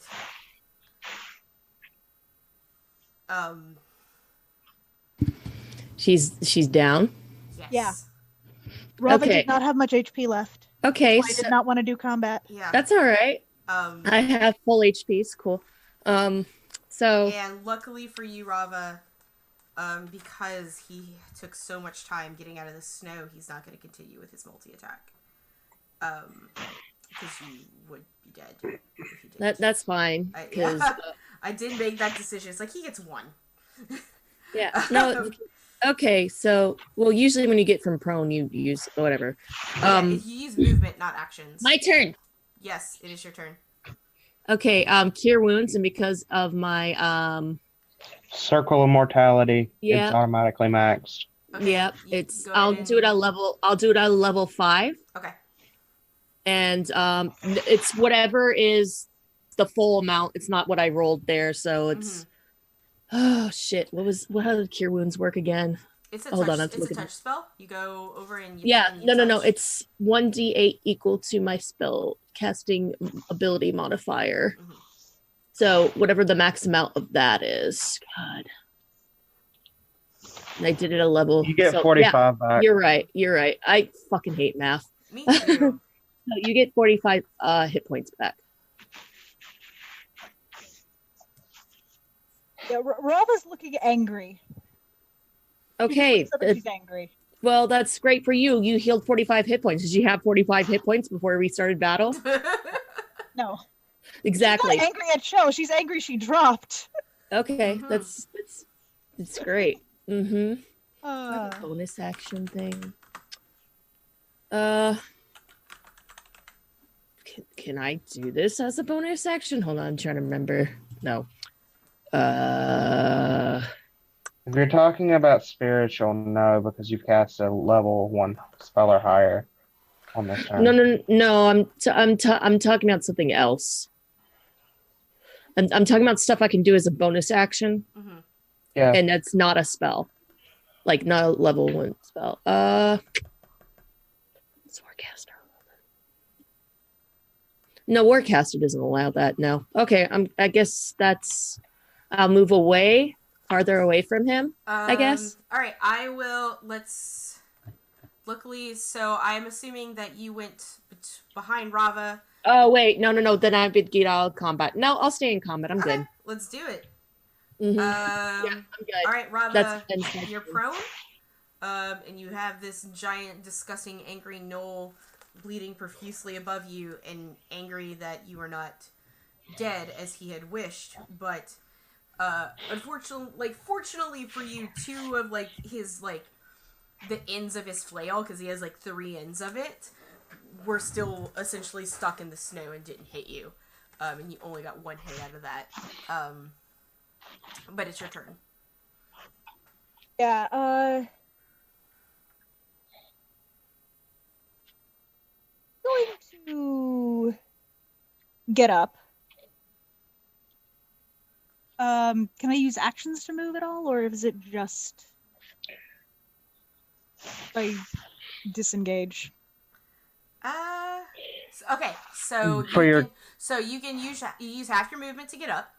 She's down. Yes. Yeah. Rava Okay. did not have much HP left. Okay, I did not want to do combat. Yeah. that's all right. I have full HP. It's cool. So And luckily for you, Rava, because he took so much time getting out of the snow, he's not going to continue with his multi-attack. Because you would be dead if you did. that's fine. Because I did make that decision. It's like he gets one. yeah, no. Okay, so usually when you get from prone, you use whatever. You use movement, not actions. My turn. Yes, it is your turn. Okay, cure wounds, and because of my Circle of Mortality. Yeah. It's automatically maxed. Okay, Yep. you It's go ahead I'll do it at and- level. I'll do it at level 5, Okay. and it's whatever is the full amount. It's not what I rolled there, so it's. Oh shit! How did Cure Wounds work again? It's a Hold touch. on, I have to It's a look at touch spell. You go over and you. Yeah, and you no. touch. It's 1d8 equal to my spell casting ability modifier. Mhm. So whatever the max amount of that is. God. And I did it a level. You get so, 45 back. You're right. I fucking hate math. Me too. So you get 45 hit points back. Yeah, Rava's looking angry. Okay. She's angry. Well, that's great for you. You healed 45 hit points. Did you have 45 hit points before we started battle? No. Exactly. She's not angry at Cho. She's angry she dropped. Okay, Mhm. that's great. Mm-hmm. Uh, Bonus action thing. Can I do this as a bonus action? Hold on, I'm trying to remember. No. If you're talking about spiritual, no, because you've cast a level 1 spell or higher on this turn. No. I'm talking about something else. I'm talking about stuff I can do as a bonus action, Mhm. Yeah. and that's not a spell, like not a level 1 spell. Warcaster. No, Warcaster doesn't allow that. No. Okay. I guess that's. I'll move away, farther away from him. I guess. All right. I will. Let's. Luckily, so I'm assuming that you went behind Rava. Oh wait, no. Then I would get out of combat. No, I'll stay in combat. I'm Okay, good. let's do it. Mhm. Yeah, I'm good. All right, Rava, That's you're prone. And you have this giant, disgusting, angry gnoll bleeding profusely above you, and angry that you are not dead as he had wished. But fortunately for you, 2 of his the ends of his flail, because he has 3 ends of it, were still essentially stuck in the snow and didn't hit you. And you only got 1 hit out of that. But it's your turn. yeah, going to get up. Can I use actions to move at all, or is it just by disengage? Okay, so For your- you can use half your movement to get up.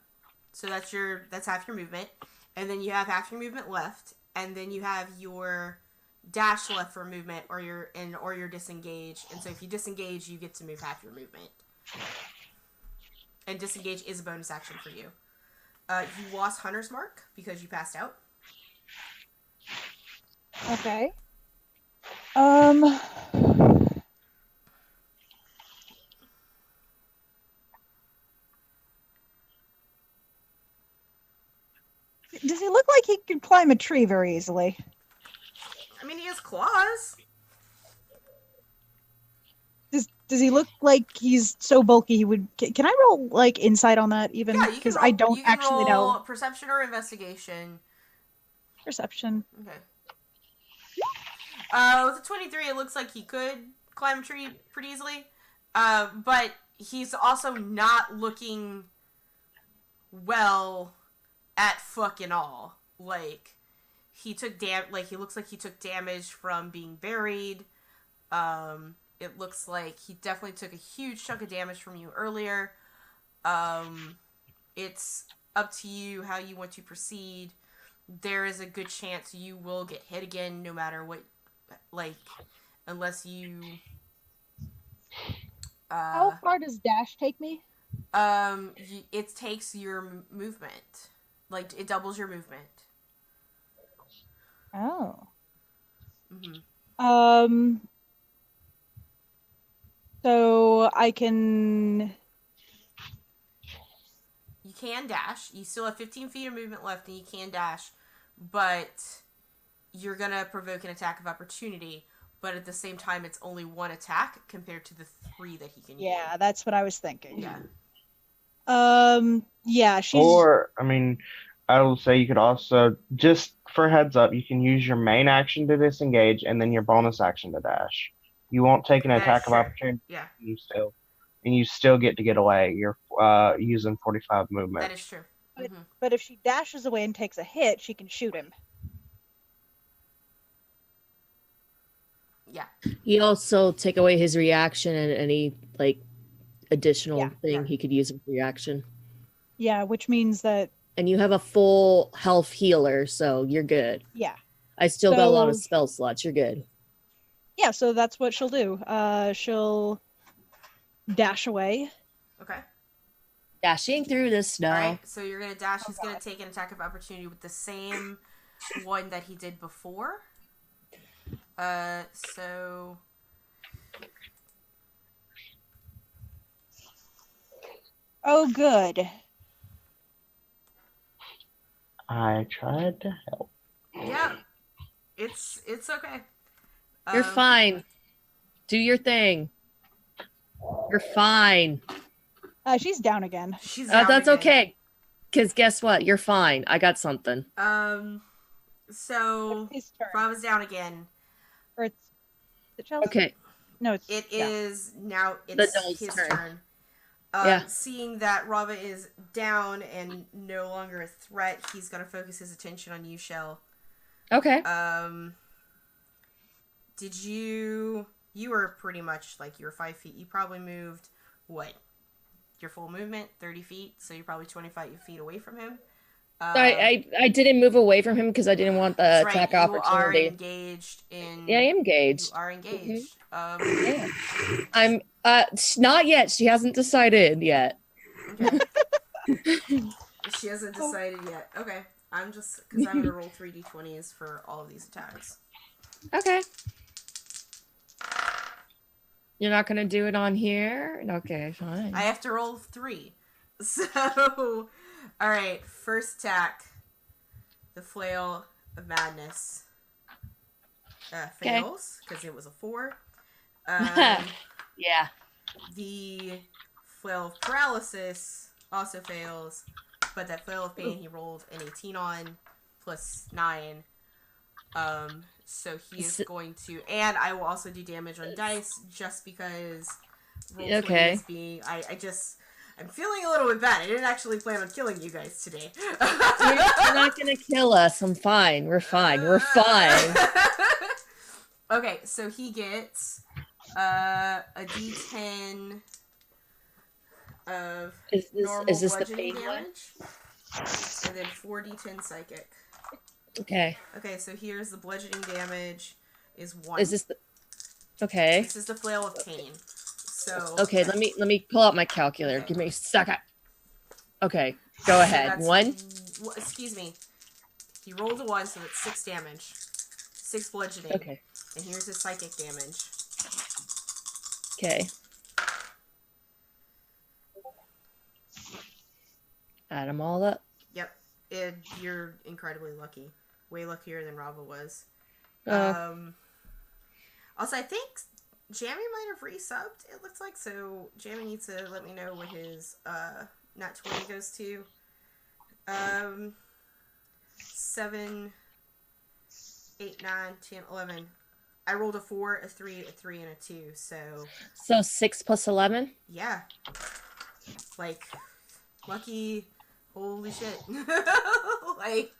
So that's half your movement, and then you have half your movement left, and then you have your dash left for movement, or your disengage. And so if you disengage, you get to move half your movement. And disengage is a bonus action for you. You lost Hunter's Mark because you passed out. Okay. Does he look like he could climb a tree very easily? I mean, he has claws. Does he look like he's so bulky he would? Can I roll insight on that even? Yeah, you can Because roll. I don't you can actually roll know. perception or investigation. Perception. Okay. With a 23, it looks like he could climb a tree pretty easily. But he's also not looking well at fucking all. He took he looks like he took damage from being buried. It looks like he definitely took a huge chunk of damage from you earlier. It's up to you how you want to proceed. There is a good chance you will get hit again, no matter what, unless you... How far does dash take me? It takes your movement. It doubles your movement. Oh. Mm-hmm. So I can... You can dash. You still have 15 feet of movement left, and you can dash, but you're gonna provoke an attack of opportunity. But at the same time, it's only 1 attack compared to the 3 that he can Yeah, use. that's what I was thinking. Yeah. Yeah, she's... Or, I mean, I will say you could also, just for heads up, you can use your main action to disengage and then your bonus action to dash. You won't take an That is attack of true. opportunity. Yeah, You still get to get away. You're using 45 movement. that is true. But, Mhm. but if she dashes away and takes a hit, she can shoot him. Yeah. You also take away his reaction and any like additional Yeah. thing Yeah. he could use in reaction. Yeah, which means that, And you have a full health healer, so you're good. yeah. I still got a lot of So- spell slots. You're good. Yeah, so that's what she'll do. She'll dash away. Okay. Dashing through the snow. All right. So you're gonna dash. He's gonna take an attack of opportunity with the same one that he did before. So Oh, good. I tried to help. yeah, it's okay. You're fine. Do your thing. You're fine. She's down again. She's down That's again. okay. Because guess what? You're fine. I got something. So It's his turn. Rob's down again. Or it's, is it Chelsea? Okay. No, it's It yeah. is now. It's Noel's his turn. turn. Yeah. Seeing that Rava is down and no longer a threat, he's gonna focus his attention on you, Shell. Okay. Did you? You were pretty much like you were 5 feet. You probably moved what? Your full movement, 30 feet. So you're probably 25 feet away from him. I didn't move away from him because I didn't want the that's attack right, opportunity. You are engaged in. Yeah, I am engaged. You are engaged. Yeah. I'm not yet. She hasn't decided yet. Okay. She hasn't decided yet. Okay. I'm just because I'm gonna roll 3d20s for all of these attacks. Okay. You're not gonna do it on here? Okay, fine. I have to roll 3. So, all right. First attack, the flail of madness fails because it was a 4. Yeah. The flail of paralysis also fails, but that flail of pain he rolled an 18 on plus 9. So he is going to, and I will also do damage on dice just because roll 20 is being. I'm feeling a little bit bad. I didn't actually plan on killing you guys today. You're not gonna kill us. I'm fine. We're fine. We're fine. Okay, so he gets a d10 of normal is this the bludgeoning pain one? damage, and then 4d10 psychic. Okay. Okay, so here's the bludgeoning damage is 1. Is this the okay? This is the flail of pain. So Okay, let me pull out my calculator. Give me a second. Okay, go ahead. that's 1. Excuse me. He rolled a 1, so that's 6 damage. 6 bludgeoning. Okay. And here's his psychic damage. Okay. Add them all up. Yep. You're incredibly lucky. Way luckier than Rava was. Oh. Also, I think Jamie might have resubbed, it looks like, so Jamie needs to let me know what his nat 20 goes to. 7, 8, 9, 10, 11. I rolled a 4, a 3, a 3, and a 2, so... So 6 plus 11? Yeah. Like, lucky... Holy shit. Like...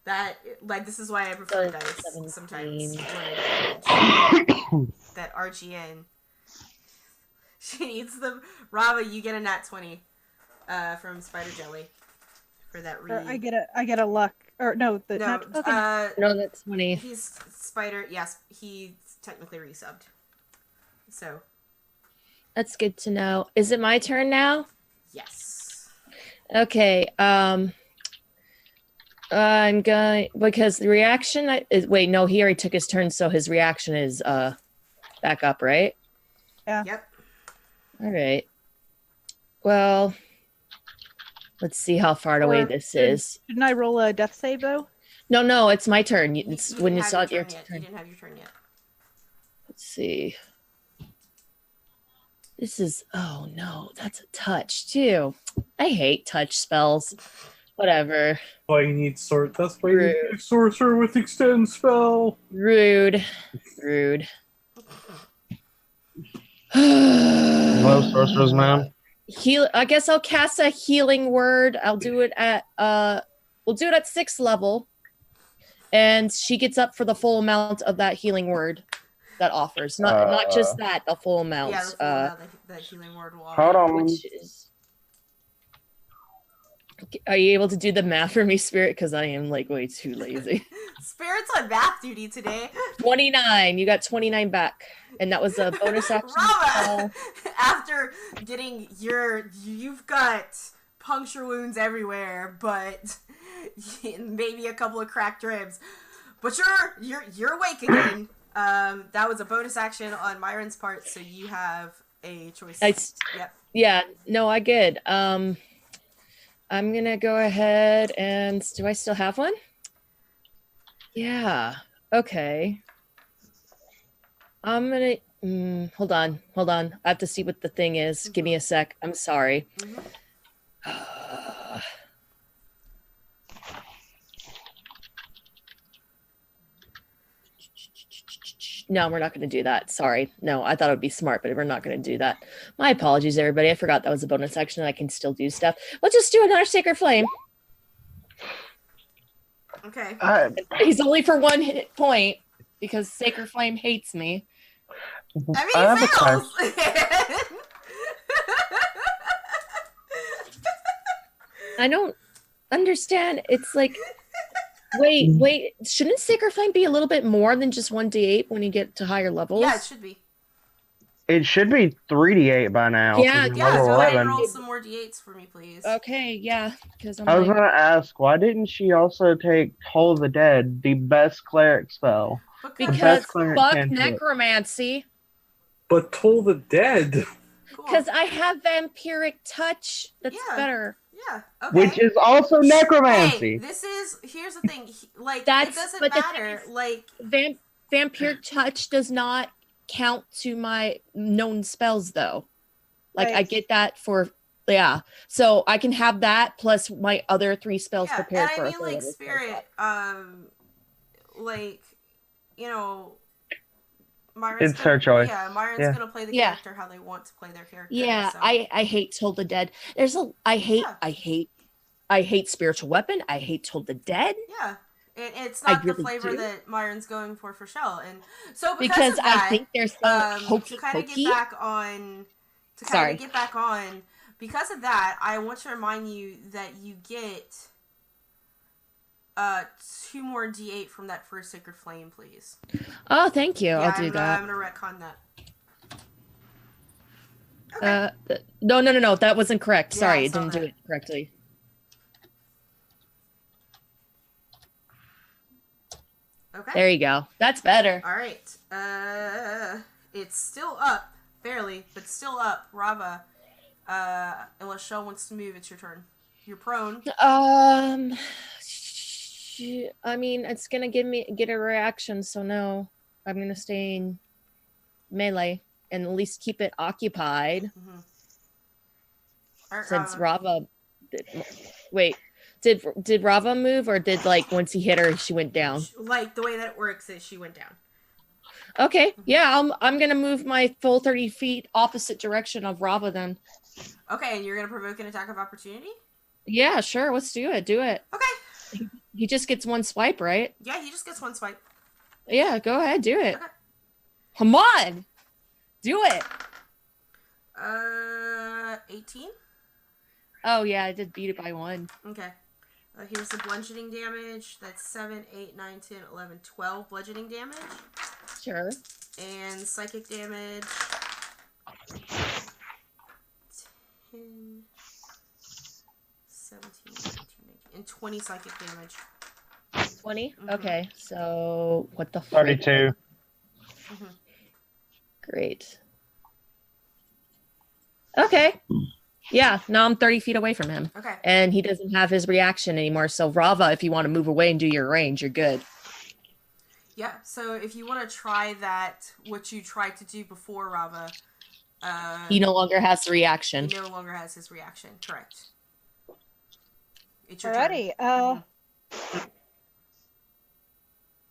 That, this is why I prefer dice 17. sometimes. That RGN. She needs them. Rava, you get a nat 20 from Spider Jelly for that Or I get a luck. Or no, the No, okay. No, that's 20. he's Spider. Yes, he's technically resubbed. So, That's good to know. Is it my turn now? yes. Okay. I'm going because the reaction wait, no, he already took his turn, so his reaction is back up, right? Yeah. Yep. All right. Well, let's see how far away this is. Didn't I roll a death save though? No, it's my turn. It's You when didn't it's have not your turn yet. You turn. didn't have your turn yet. Let's see. This is, oh no, that's a touch too. I hate touch spells. Whatever. Why you need sword? That's why you Rude. need a sorcerer with extend spell. Rude. Hello, sorcerer's man. I guess I'll cast a healing word. I'll do it at we'll do it at 6th level. And she gets up for the full amount of that healing word that offers. Not just that, the full amount. Yeah, the full amount that healing word will offer. Hold on. Which is... Are you able to do the math for me, Spirit? Because I am like way too lazy. Spirit's on math duty today. 29. You got 29 back. And that was a bonus action. Rava, after getting you've got puncture wounds everywhere, but maybe a couple of cracked ribs. But you're awake again. That was a bonus action on Myron's part, so you have a choice. Yep. Yeah, no, I get. I'm gonna go ahead and do I still have one? Yeah. Okay. I'm gonna hold on. I have to see what the thing is. Give me a sec. I'm sorry. No, we're not going to do that. Sorry. No, I thought it would be smart, but we're not going to do that. My apologies, everybody. I forgot that was a bonus action and I can still do stuff. Let's just do another Sacred Flame. Okay. He's only for 1 hit point because Sacred Flame hates me. I mean, he fails. I don't understand. It's like, wait. Shouldn't Sacred Flame be a little bit more than just 1d8 when you get to higher levels? Yeah, it should be. It should be 3d8 by now. Yeah, Yeah, go ahead and roll some more d8s for me, please. Okay, yeah. Because I was gonna ask, why didn't she also take Toll the Dead, the best cleric spell? Because cleric fuck cantrip. necromancy. But Toll the Dead. Because I have vampiric touch. That's better. Yeah. Okay. Which is also necromancy. Hey, here's the thing. It That's- doesn't but the matter. thing is, vampiric touch does not count to my known spells, though. Like, Right. I get that for... Yeah. So I can have that plus my other 3 spells prepared for and I a mean, third like, level spell Spirit, slot. Myron's It's her choice. Yeah, Myron's Yeah. gonna play the Yeah. character how they want to play their character. Yeah, so. I hate Toll the Dead. I hate Spiritual Weapon. I hate Toll the Dead. Yeah. It's I not the really flavor do. that Myron's going for Shell. And so Because of that, I think there's some hokey to kind of pokey. get back on because of that, I want to remind you that you get 2 more d8 from that first Sacred Flame, please. Oh, thank you. I'll do I'm that. gonna retcon that. Okay. No. That wasn't correct. Yeah, Sorry, I it saw didn't do that. it correctly. Okay. There you go. That's better. All right. It's still up, barely, but still up. Rava. Unless Shell wants to move, it's your turn. You're prone. I mean, it's gonna get a reaction, so no. I'm gonna stay in melee and at least keep it occupied. Since Rava did Rava move, or did, like, once he hit her she went down? Like, the way that it works is she went down. Okay, yeah, I'm gonna move my full 30 feet opposite direction of Rava then. Okay, and you're gonna provoke an attack of opportunity? Yeah, sure, let's do it. Okay. He just gets 1 swipe, right? Yeah, he just gets 1 swipe. Yeah, go ahead, do it. Okay. Come on! Do it! 18? Oh yeah, I did beat it by 1. Okay. Here's the bludgeoning damage. That's 7, 8, 9, 10, 11, 12 bludgeoning damage. Sure. And psychic damage. 10, 17, 18, 19, and 20 psychic damage. 20? Mhm. Okay, so what the frick? 32. Great. Okay. Yeah, now I'm 30 feet away from him. Okay. And he doesn't have his reaction anymore. So Rava, if you want to move away and do your range, you're good. Yeah, so if you want to try that, what you tried to do before Rava, He no longer has the reaction. he no longer has his reaction. Correct. It's your Alrighty. turn.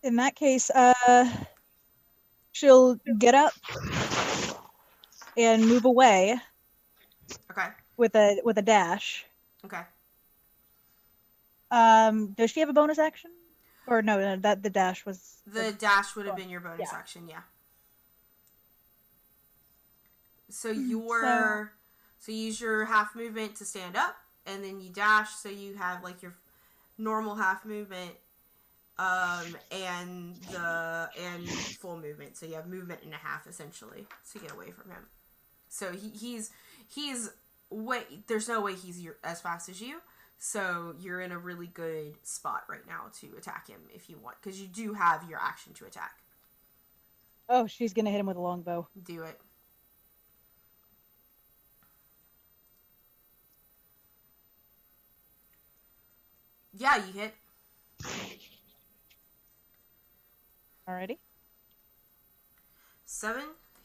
In that case, she'll get up and move away Okay. with a dash. Okay. Does she have a bonus action? Or no, that the dash was The dash would have been your bonus yeah. action, yeah. So so you use your half movement to stand up, and then you dash, so you have like your normal half movement, and full movement. So you have movement and a half essentially to get away from him. So he's there's no way he's as fast as you. So you're in a really good spot right now to attack him if you want, because you do have your action to attack. Oh, she's gonna hit him with a longbow. Do it. Yeah, you hit. Alrighty. 7.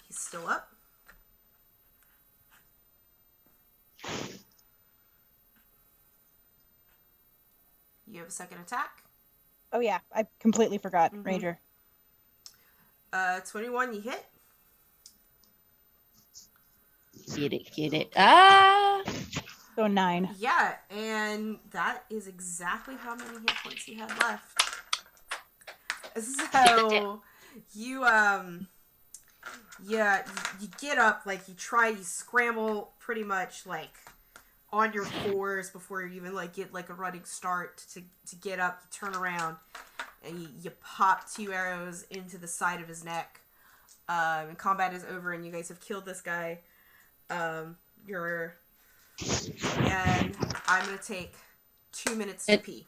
He's still up. You have a second attack. Oh yeah, I completely forgot. Mhm. Ranger. 21, you hit. Get it. Ah! So 9. Yeah, and that is exactly how many hit points you had left. So you you get up, like you scramble pretty much like on your fours before you even like get like a running start to get up. You turn around and you pop 2 arrows into the side of his neck. And combat is over, and you guys have killed this guy. And I'm gonna take 2 minutes to pee.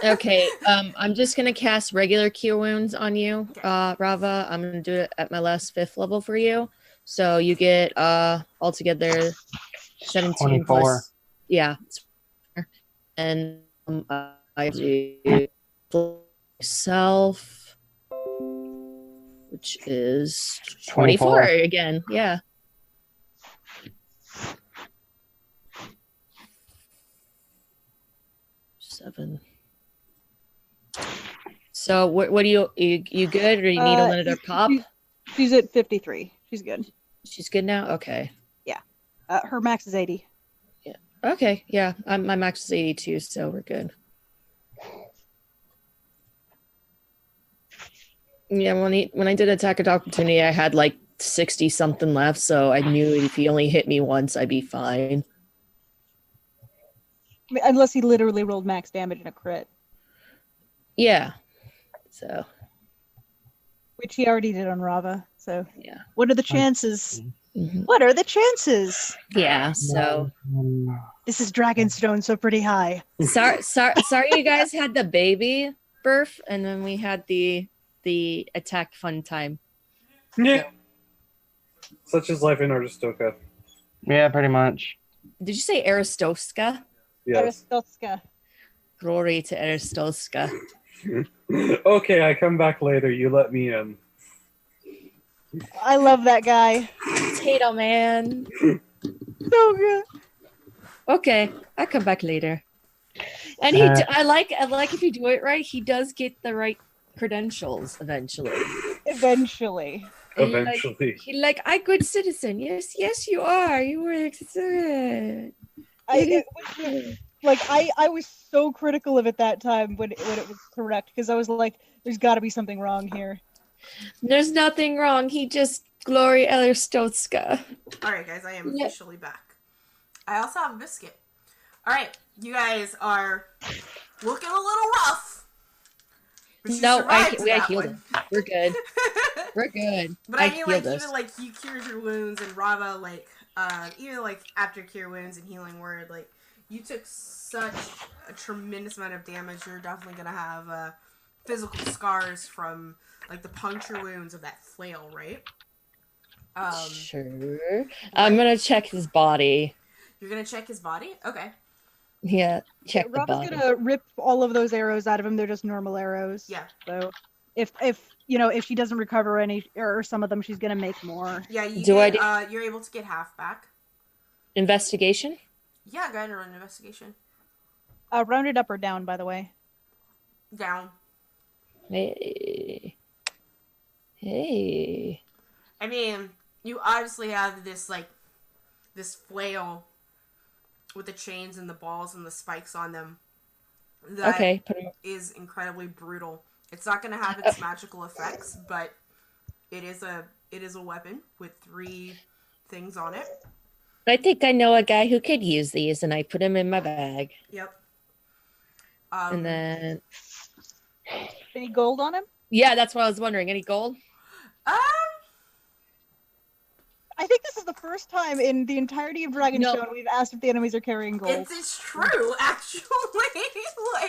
Okay, I'm just gonna cast regular cure wounds on you, Okay. Rava. I'm gonna do it at my last 5th level for you. So you get altogether 17 24. plus, yeah, and I do myself, which is 24 again. Yeah. Seven. So what do you good, or you need another pop? She's at 53. She's good. She's good now. Okay. Yeah. Her max is 80. Yeah. Okay. Yeah. My max is 82, so we're good. Yeah. When I did attack of opportunity, I had like 60 something left, so I knew if he only hit me once, I'd be fine. I mean, unless he literally rolled max damage in a crit. Yeah. So. Which he already did on Rava. So. Yeah. What are the chances? Mm-hmm. What are the chances? Yeah. So. This is Dragonstone, so pretty high. Sorry, you guys had the baby birth, and then we had the attack fun time. Yeah. Such is life in Aristoka. Yeah, pretty much. Did you say Aristotska? Yes. Aristotska. Glory to Aristotska. Okay, I come back later. You let me in. I love that guy. Potato man. So good. Okay, I come back later. And I like if you do it right, he does get the right credentials eventually. Eventually. Eventually. He like, I good citizen. Yes, you are. You were excellent. I was so critical of it that time when it was correct, because I was like, there's got to be something wrong here. There's nothing wrong. He just Glory Aristotska. All right, guys, I am officially back. I also have a biscuit. All right, you guys are looking a little rough. No, we healed him. We're good. We're good. But I mean, like, even like you cured your wounds, and Rava, like, even like after cure wounds and healing word, like you took such a tremendous amount of damage. You're definitely gonna have physical scars from like the puncture wounds of that flail, right? Sure. I'm gonna check his body. You're gonna check his body? Okay. Yeah, check the Robin's body. gonna rip all of those arrows out of him. They're just normal arrows. Yeah. So if she doesn't recover any or some of them, she's gonna make more. Yeah. You're able to get half back. Investigation? Yeah, go ahead and run an investigation. Rounded up or down, by the way. Down. Hey. Hey. I mean, you obviously have this flail with the chains and the balls and the spikes on them. That Okay. is incredibly brutal. It's not going to have its magical effects, but it is a weapon with 3 things on it. I think I know a guy who could use these, and I put him in my bag. Yep. And then, Any gold on him? yeah, that's what I was wondering. Any gold? I think this is the first time in the entirety of Dragonstone we've asked if the enemies are carrying gold. It's true, actually.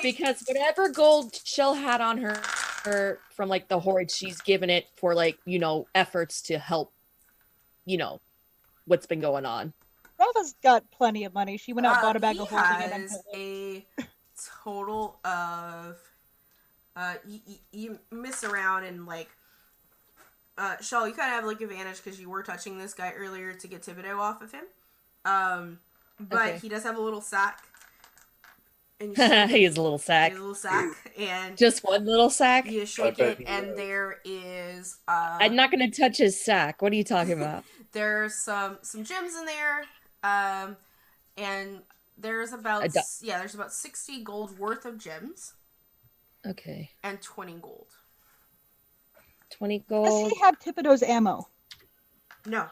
Because whatever gold Shell had on her from like the horde, she's given it for like, efforts to help, what's been going on. Rava's got plenty of money. She went out and bought a bag of holding and has a total of you miss around and Shell, you kind of have advantage because you were touching this guy earlier to get Thibodeau off of him. But he does have a little sack. And He has a little sack. And just one little sack. You shake it, and there is. I'm not going to touch his sack. What are you talking about? There's some gems in there, and there's about there's about 60 gold worth of gems. Okay. And 20 gold. 20 gold. Does he have Thibodeau's ammo? No.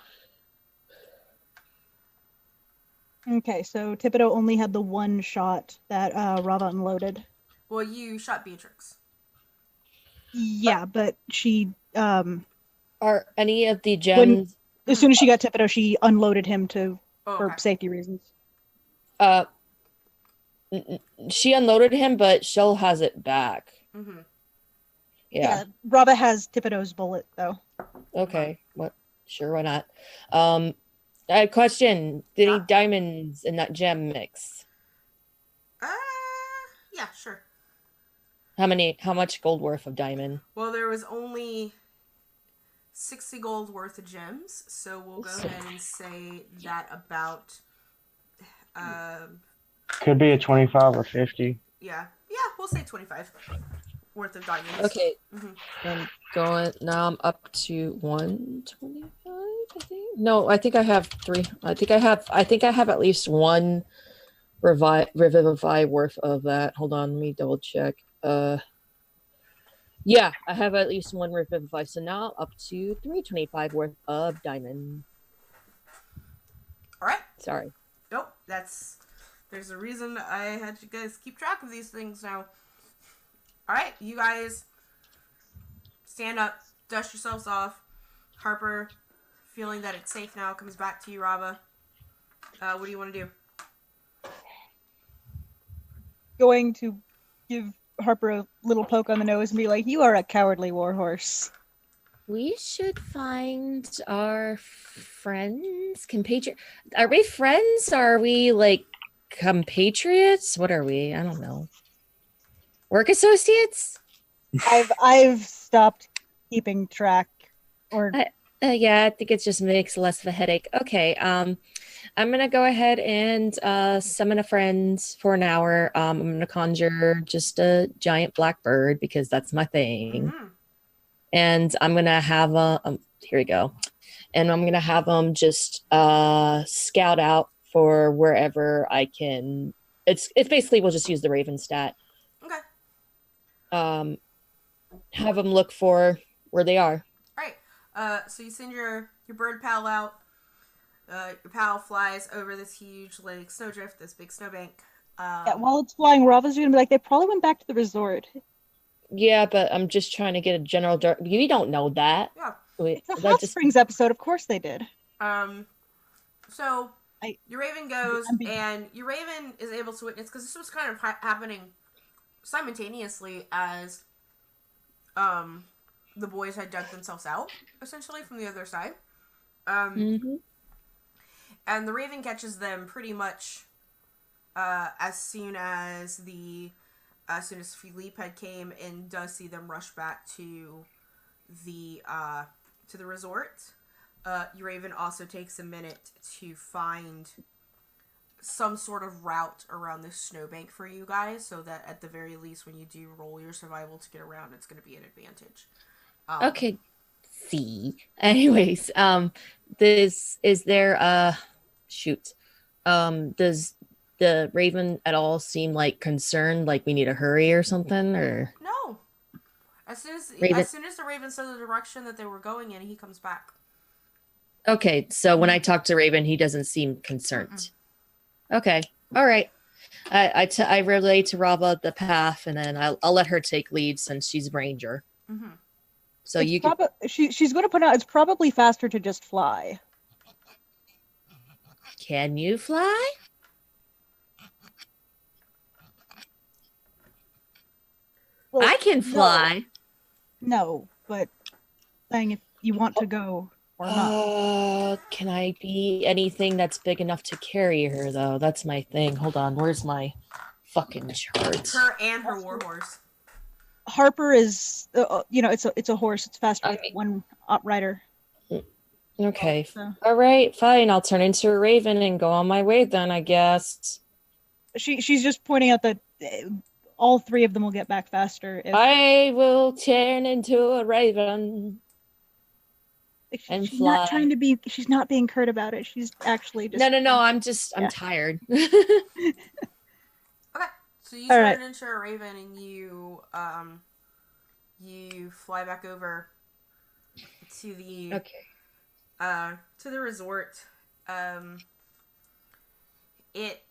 Okay, so Thibodeau only had the one shot that Rava unloaded. Well, you shot Beatrix. Yeah, but she... Are any of the gems... as soon as she got Thibodeau, she unloaded him for safety reasons. She unloaded him, but Shell has it back. Mm-hmm. Yeah. Rava has Thibodeau's bullet, though. Okay. What? Sure, why not? I question, did any diamonds in that gem mix? Yeah, sure. How much gold worth of diamond? Well, there was only 60 gold worth of gems, so we'll go ahead and say that about could be a 25 or 50. Yeah, we'll say 25 worth of diamonds. Okay. I'm up to 125, I think. No, I think I have 3. I think I have at least 1 revivify worth of that. Hold on, let me double check. Yeah, I have at least 1 revivify. So now up to 325 worth of diamond. All right. Sorry. Nope, there's a reason I had you guys keep track of these things now. All right, you guys stand up, dust yourselves off. Harper, feeling that it's safe now, comes back to you, Rava. What do you want to do? Going to give Harper a little poke on the nose and be like, "You are a cowardly warhorse." We should find our friends, compatriots. Are we friends? Are we compatriots? What are we? I don't know. Work associates? I've stopped keeping track. Yeah, I think it just makes less of a headache. Okay, I'm gonna go ahead and summon a friend for an hour. I'm gonna conjure just a giant black bird because that's my thing. Mm-hmm. And I'm gonna have here we go. And I'm gonna have them just scout out for wherever I can. It's basically we'll just use the Raven stat. Okay. Have them look for where they are. All right. So you send your bird pal out. Your pal flies over this huge snowdrift, this big snowbank. While it's flying, Rava's gonna be like, they probably went back to the resort. Yeah, but I'm just trying to get a general. You don't know that. Yeah. It's a Hot Springs episode. Of course they did. So your Raven goes, and your Raven is able to witness because this was kind of happening simultaneously as the boys had dug themselves out, essentially from the other side. Mm-hmm. And the Raven catches them pretty much as soon as Philippe had came and does see them rush back to the resort. Your Raven also takes a minute to find some sort of route around this snowbank for you guys, so that at the very least, when you do roll your survival to get around, it's going to be an advantage. Okay. See. Anyways, this is there shoot. Does the Raven at all seem like concerned, like we need to hurry or something, or No. As soon Raven- as the Raven said the direction that they were going in, he comes back. okay, so when I talk to Raven, he doesn't seem concerned. Okay. All right. I relay to Rava the path, and then I'll let her take lead since she's ranger. Mm-hmm. So It's you can. she's going to put out. It's probably faster to just fly. Can you fly? Well, I can fly. No, but saying if you want to go or not. Can I be anything that's big enough to carry her though? That's my thing. Hold on. Where's my fucking chart? Her and her warhorse. Harper is, it's a horse. It's faster I than mean- one rider. Okay. So All right. Fine. I'll turn into a raven and go on my way then, I guess. she's just pointing out that all three of them will get back faster if I will turn into a raven. and she's not fly. trying to be. She's not being curt about it. She's actually just. No. I'm Yeah. tired. Okay, so you All turn right. into a raven and you fly back over to the Okay. to the resort. It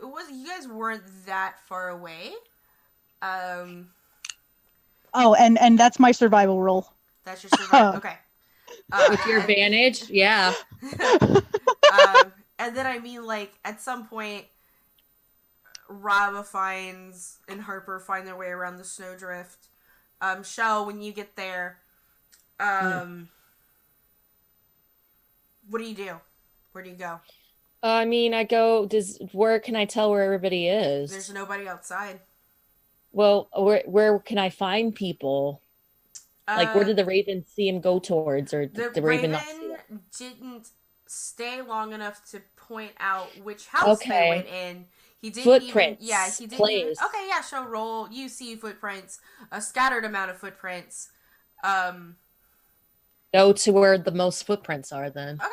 was, you guys weren't that far away. Oh, and that's my survival roll. That's your survival. Okay. With your advantage, yeah. And then I mean, like, at some point, Rava finds and Harper find their way around the snowdrift. Shell, when you get there, what do you do? Where do you go? I mean, I go. Where can I tell where everybody is? There's nobody outside. Well, where can I find people? Like, where did the Raven see him go towards, or the the Raven not see Raven him? didn't stay long enough to point out which house they Okay. went in. He didn't Footprints, even. Yeah, he didn't. place. Okay, yeah. So roll. You see footprints, a scattered amount of footprints. Go to where the most footprints are, then. Okay.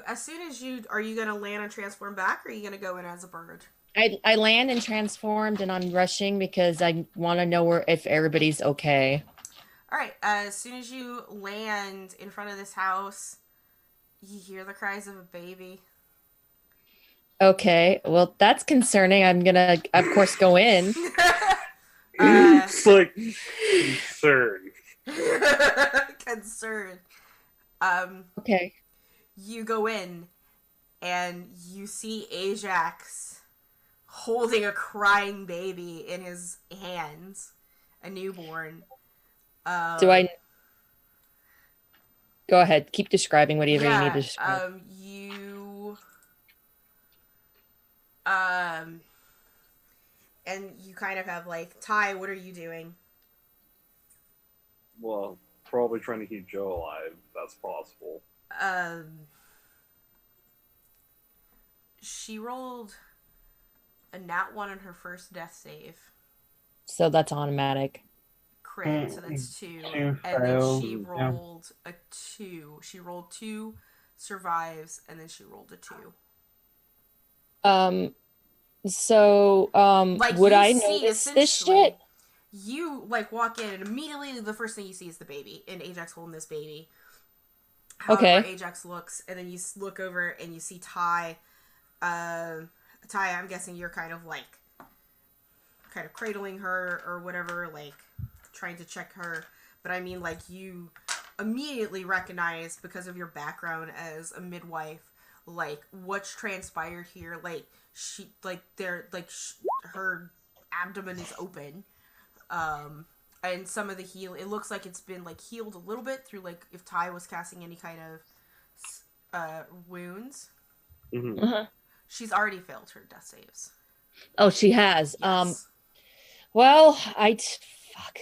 As soon as are you gonna land and transform back, or are you gonna go in as a bird? I land and transformed, and I'm rushing because I want to know if everybody's okay. All right. As soon as you land in front of this house, you hear the cries of a baby. Okay, well, that's concerning. I'm gonna, of course, go in. It's like concern. Concern. Okay. You go in, and you see Ajax holding a crying baby in his hands, a newborn. Do I? Go ahead. Keep describing whatever you need to describe. And you kind of have like, Ty, what are you doing? Well, probably trying to keep Joe alive. If that's possible. She rolled a nat 1 on her first death save. So that's automatic. Crit, so that's 2. Two And then failed, she yeah. rolled a 2. She rolled 2 survives, and then she rolled a 2. So, Like, would you I see, notice this essentially, shit? You, like, walk in, and immediately the first thing you see is the baby, and Ajax holding this baby. However, Okay. Ajax looks, and then you look over, and you see Ty. Ty, I'm guessing you're kind of cradling her, or whatever, like, trying to check her. But I mean, like, you immediately recognize, because of your background as a midwife, like, what's transpired here. Like, she, like, her abdomen is open. And some of the it looks like it's been, like, healed a little bit through, like, if Ty was casting any kind of wounds. Mm-hmm. Uh-huh. She's already failed her death saves. Oh, she has. Yes. Well, fuck.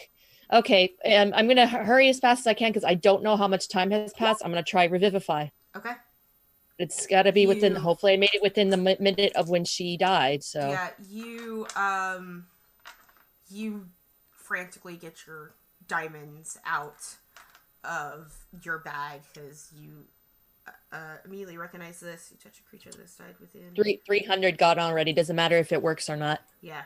Okay, I'm gonna hurry as fast as I can because I don't know how much time has passed. I'm gonna try Revivify. Okay. It's got to be within. You- Hopefully, I made it within the minute of when she died. So Yeah, you frantically get your diamonds out of your bag because you immediately recognize this. You touch a creature that's died within 300 got already. Doesn't matter if it works or not. Yeah.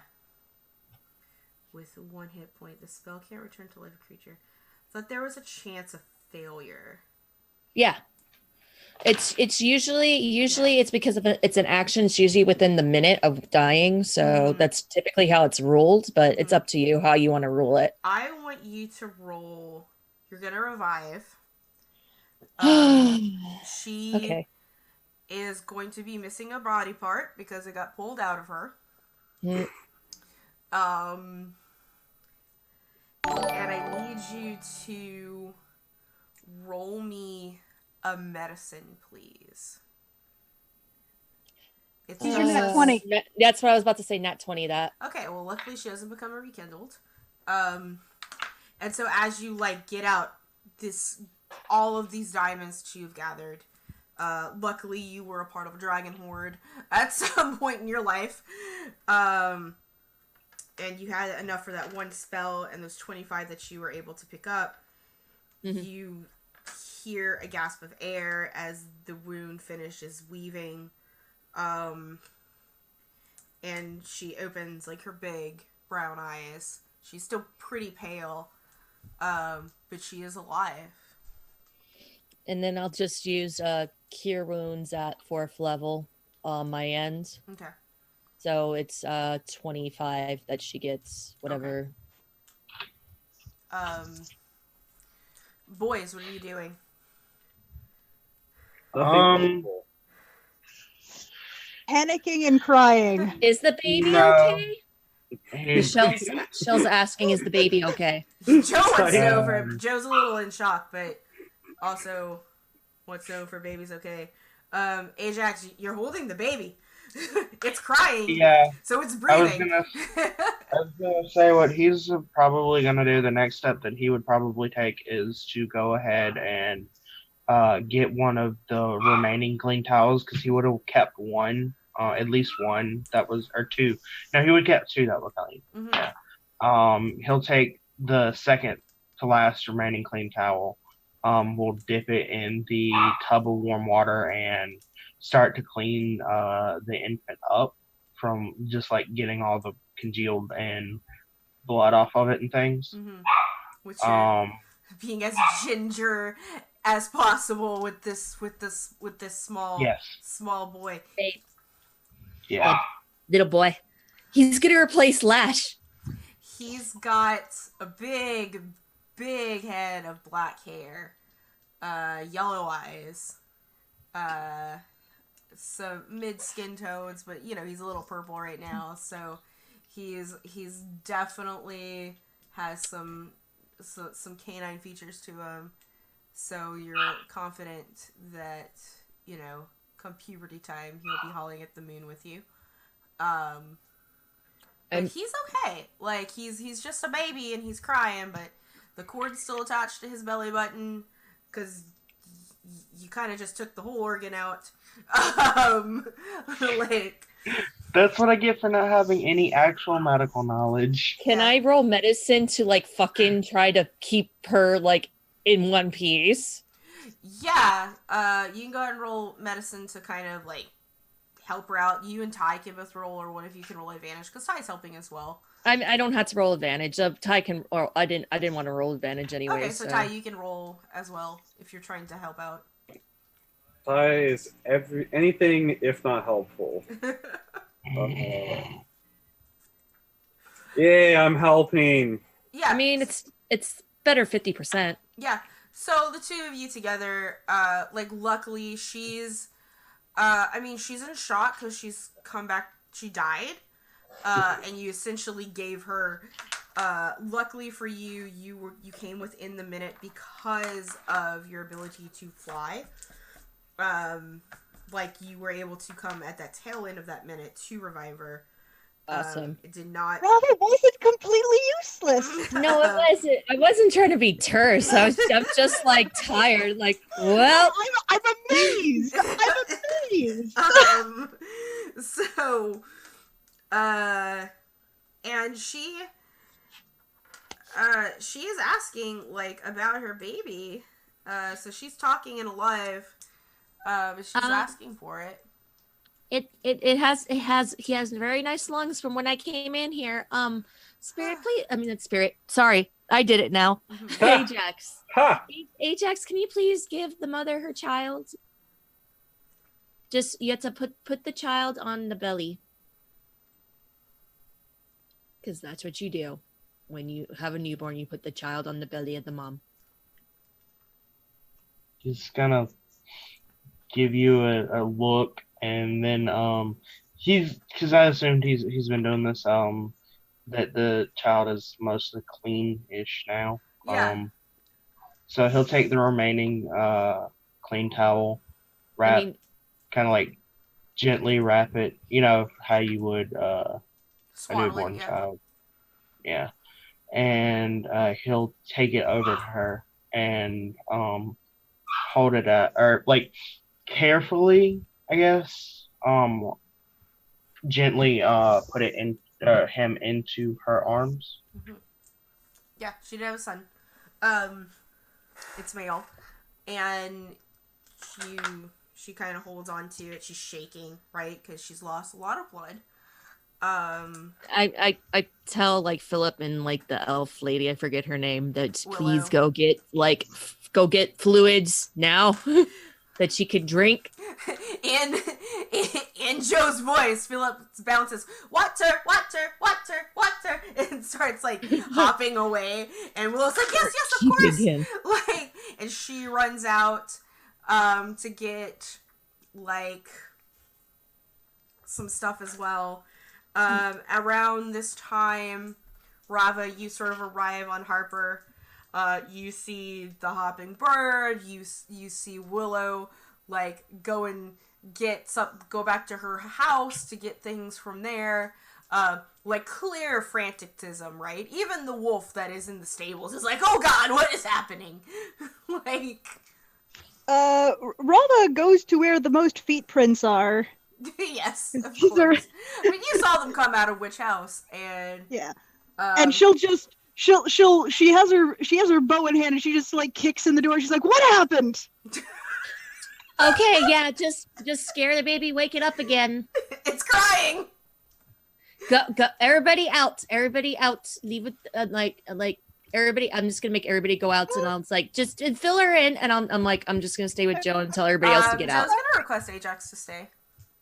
With 1 hit point, the spell can't return to life a creature. Thought there was a chance of failure. Yeah. It's usually it's because of it's an action. It's usually within the minute of dying, so that's typically how it's ruled. But it's up to you how you want to rule it. I want you to roll. You're gonna revive. She Okay. is going to be missing a body part because it got pulled out of her. Mm. And I need you to roll me a medicine, please. It's She's just nat 20. That's what I was about to say. Nat 20. That. Okay, well, luckily she doesn't become a rekindled. And so as you get out all of these diamonds that you've gathered, luckily you were a part of a dragon horde at some point in your life, and you had enough for that one spell and those 25 that you were able to pick up. You hear a gasp of air as the wound finishes weaving, and she opens her big brown eyes. She's still pretty pale, but she is alive. And then I'll just use cure wounds at 4th level on my end. Okay. So it's 25 that she gets, whatever. Boys, what are you doing? Nothing Panicking and crying. Is the baby No. okay? Michelle's asking, is the baby okay? Joe wants to know for Joe's a little in shock, but also wants to know for baby's okay. Ajax, you're holding the baby. It's crying. Yeah. So it's I was breathing. gonna say what he's probably gonna do. The next step that he would probably take is to go ahead and get one of the remaining clean towels because he would have kept one, at least one that was, or two. No, he would kept two that were clean. Mm-hmm. He'll take the second to last remaining clean towel. We'll dip it in the tub of warm water and start to clean the infant up from just getting all the congealed and blood off of it and things. Mm-hmm. Which you're being as ginger as possible with this small small boy. Yeah. Little boy. He's gonna replace Lash. He's got a big head of black hair, yellow eyes, some mid skin tones, but he's a little purple right now, so he's definitely has some canine features to him. So you're confident that come puberty time he'll be hauling at the moon with you. And he's okay. He's just a baby and he's crying, but the cord's still attached to his belly button because you kind of just took the whole organ out. That's what I get for not having any actual medical knowledge. Can I roll medicine to fucking try to keep her in one piece? Yeah, you can go ahead and roll medicine to kind of help her out. You and Ty can both roll, or one of you can roll advantage because Ty's helping as well. I don't have to roll advantage. Ty can, or I didn't want to roll advantage anyway. Okay, so Ty, you can roll as well if you're trying to help out. Ty is anything if not helpful. Yay, I'm helping. Yeah, I mean it's better 50%. Yeah. So the two of you together, luckily she's in shock because she's come back. She died, and you essentially gave her. Luckily for you, you came within the minute because of your ability to fly. You were able to come at that tail end of that minute to revive her. Awesome. It did not. Robert wasn't completely useless. No, it wasn't. I wasn't trying to be terse. I'm just tired. Well, I'm amazed. I'm Please. So, and she is asking, like, about her baby. So she's talking and alive. But she's asking for it. He has very nice lungs from when I came in here. Spirit, please. I mean, it's Spirit. Sorry, I did it now. Ajax. Ha! Ajax, can you please give the mother her child? Just, you have to put the child on the belly. Because that's what you do. When you have a newborn, you put the child on the belly of the mom. He's gonna give you a look, and then because I assumed he's been doing this that the child is mostly clean-ish now. Yeah. So he'll take the remaining clean towel, kind of like gently wrap it, how you would a newborn child. Yeah. And he'll take it over to her and hold it or like carefully, I guess, gently put it in him into her arms. Mm-hmm. Yeah, she did have a son. It's male, and she kind of holds on to it. She's shaking, right, because she's lost a lot of blood. I tell like Philip and like the elf lady, I forget her name, that Willow. please go get fluids now that she could drink. And in Joe's voice, Philip bounces, water, water, water, water, and starts like hopping away. And Willow's like, yes, of course. Like, and she runs out to get like some stuff as well. Around this time, Rava, you sort of arrive on Harper. You see the hopping bird. You see Willow like go back to her house to get things from there. Like clear franticism, right? Even the wolf that is in the stables is like, "Oh God, what is happening?" Like, Rava goes to where the most feet prints are. Yes, of course. I mean, you saw them come out of Witch House, and yeah, and she has her bow in hand, and she just like kicks in the door. She's like, "What happened?" Okay, yeah, just scare the baby, wake it up again. It's crying. Go, everybody out, leave it, like everybody. I'm just gonna make everybody go out, and I'm like, just fill her in, and I'm just gonna stay with Joe and tell everybody else to get out. I was gonna request Ajax to stay.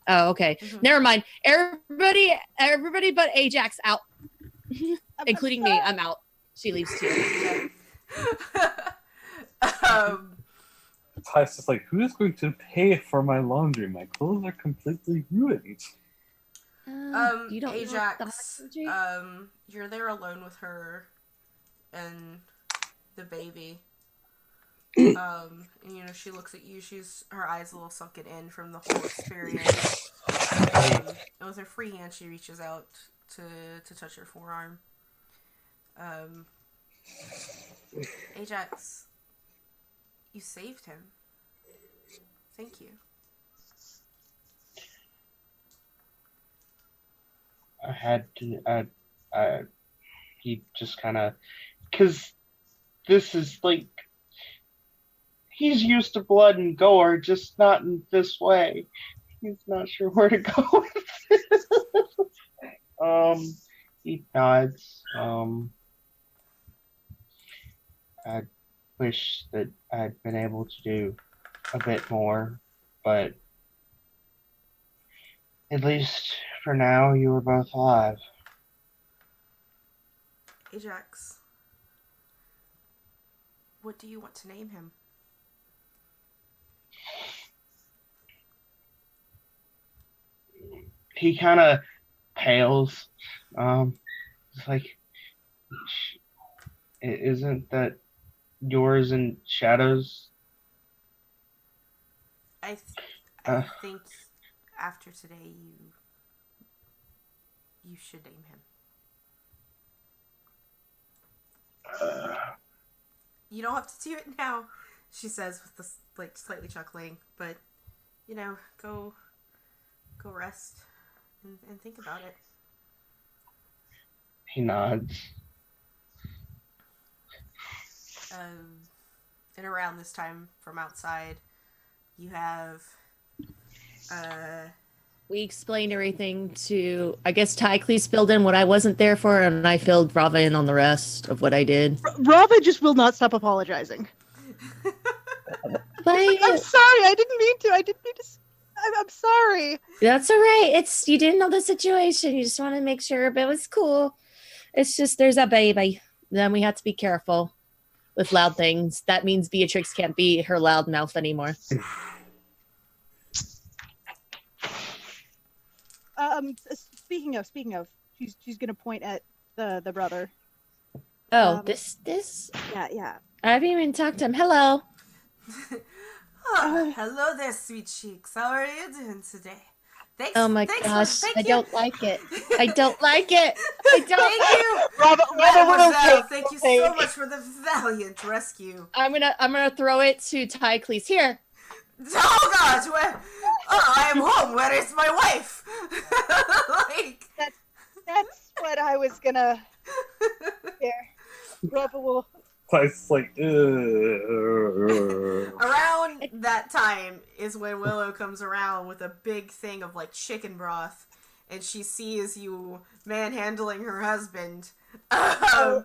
Oh, okay. Mm-hmm. Never mind. Everybody but Ajax out. Including me. I'm out. She leaves too. Ty's just like, who is going to pay for my laundry? My clothes are completely ruined. You don't Ajax, you're there alone with her and the baby. And she looks at you. Her eyes a little sunken in from the whole experience. And with her free hand, she reaches out to touch her forearm. Ajax, you saved him. Thank you. I had to. He just kind of, because this is like. He's used to blood and gore, just not in this way. He's not sure where to go with it. He nods. I wish that I'd been able to do a bit more, but at least for now, you were both alive. Ajax, what do you want to name him? He kind of pales. It's like, isn't that yours and Shadow's? I think after today, you should name him. You don't have to do it now, she says with this like slightly chuckling, but go rest and think about it. He nods. And around this time from outside, you have We explained everything to, I guess Tycles filled in what I wasn't there for, and I filled Rava in on the rest of what I did. Rava just will not stop apologizing. I'm sorry. I didn't mean to. I'm sorry. That's all right. You didn't know the situation. You just want to make sure, but it was cool. It's just there's a baby. Then we have to be careful with loud things. That means Beatrix can't be her loud mouth anymore. Speaking of, she's gonna point at the brother. Oh, this. Yeah. I haven't even talked to him. Hello. Hello there, sweet cheeks. How are you doing today? Thanks. Oh my gosh, I don't like it. I don't like it. Thank you, Mademoiselle. Thank you so much for the valiant rescue. I'm gonna throw it to Tycles. Here. Oh gosh, I am home. Where is my wife? That's what I was gonna. There, Rava will. It's like, Around that time is when Willow comes around with a big thing of chicken broth, and she sees you manhandling her husband, and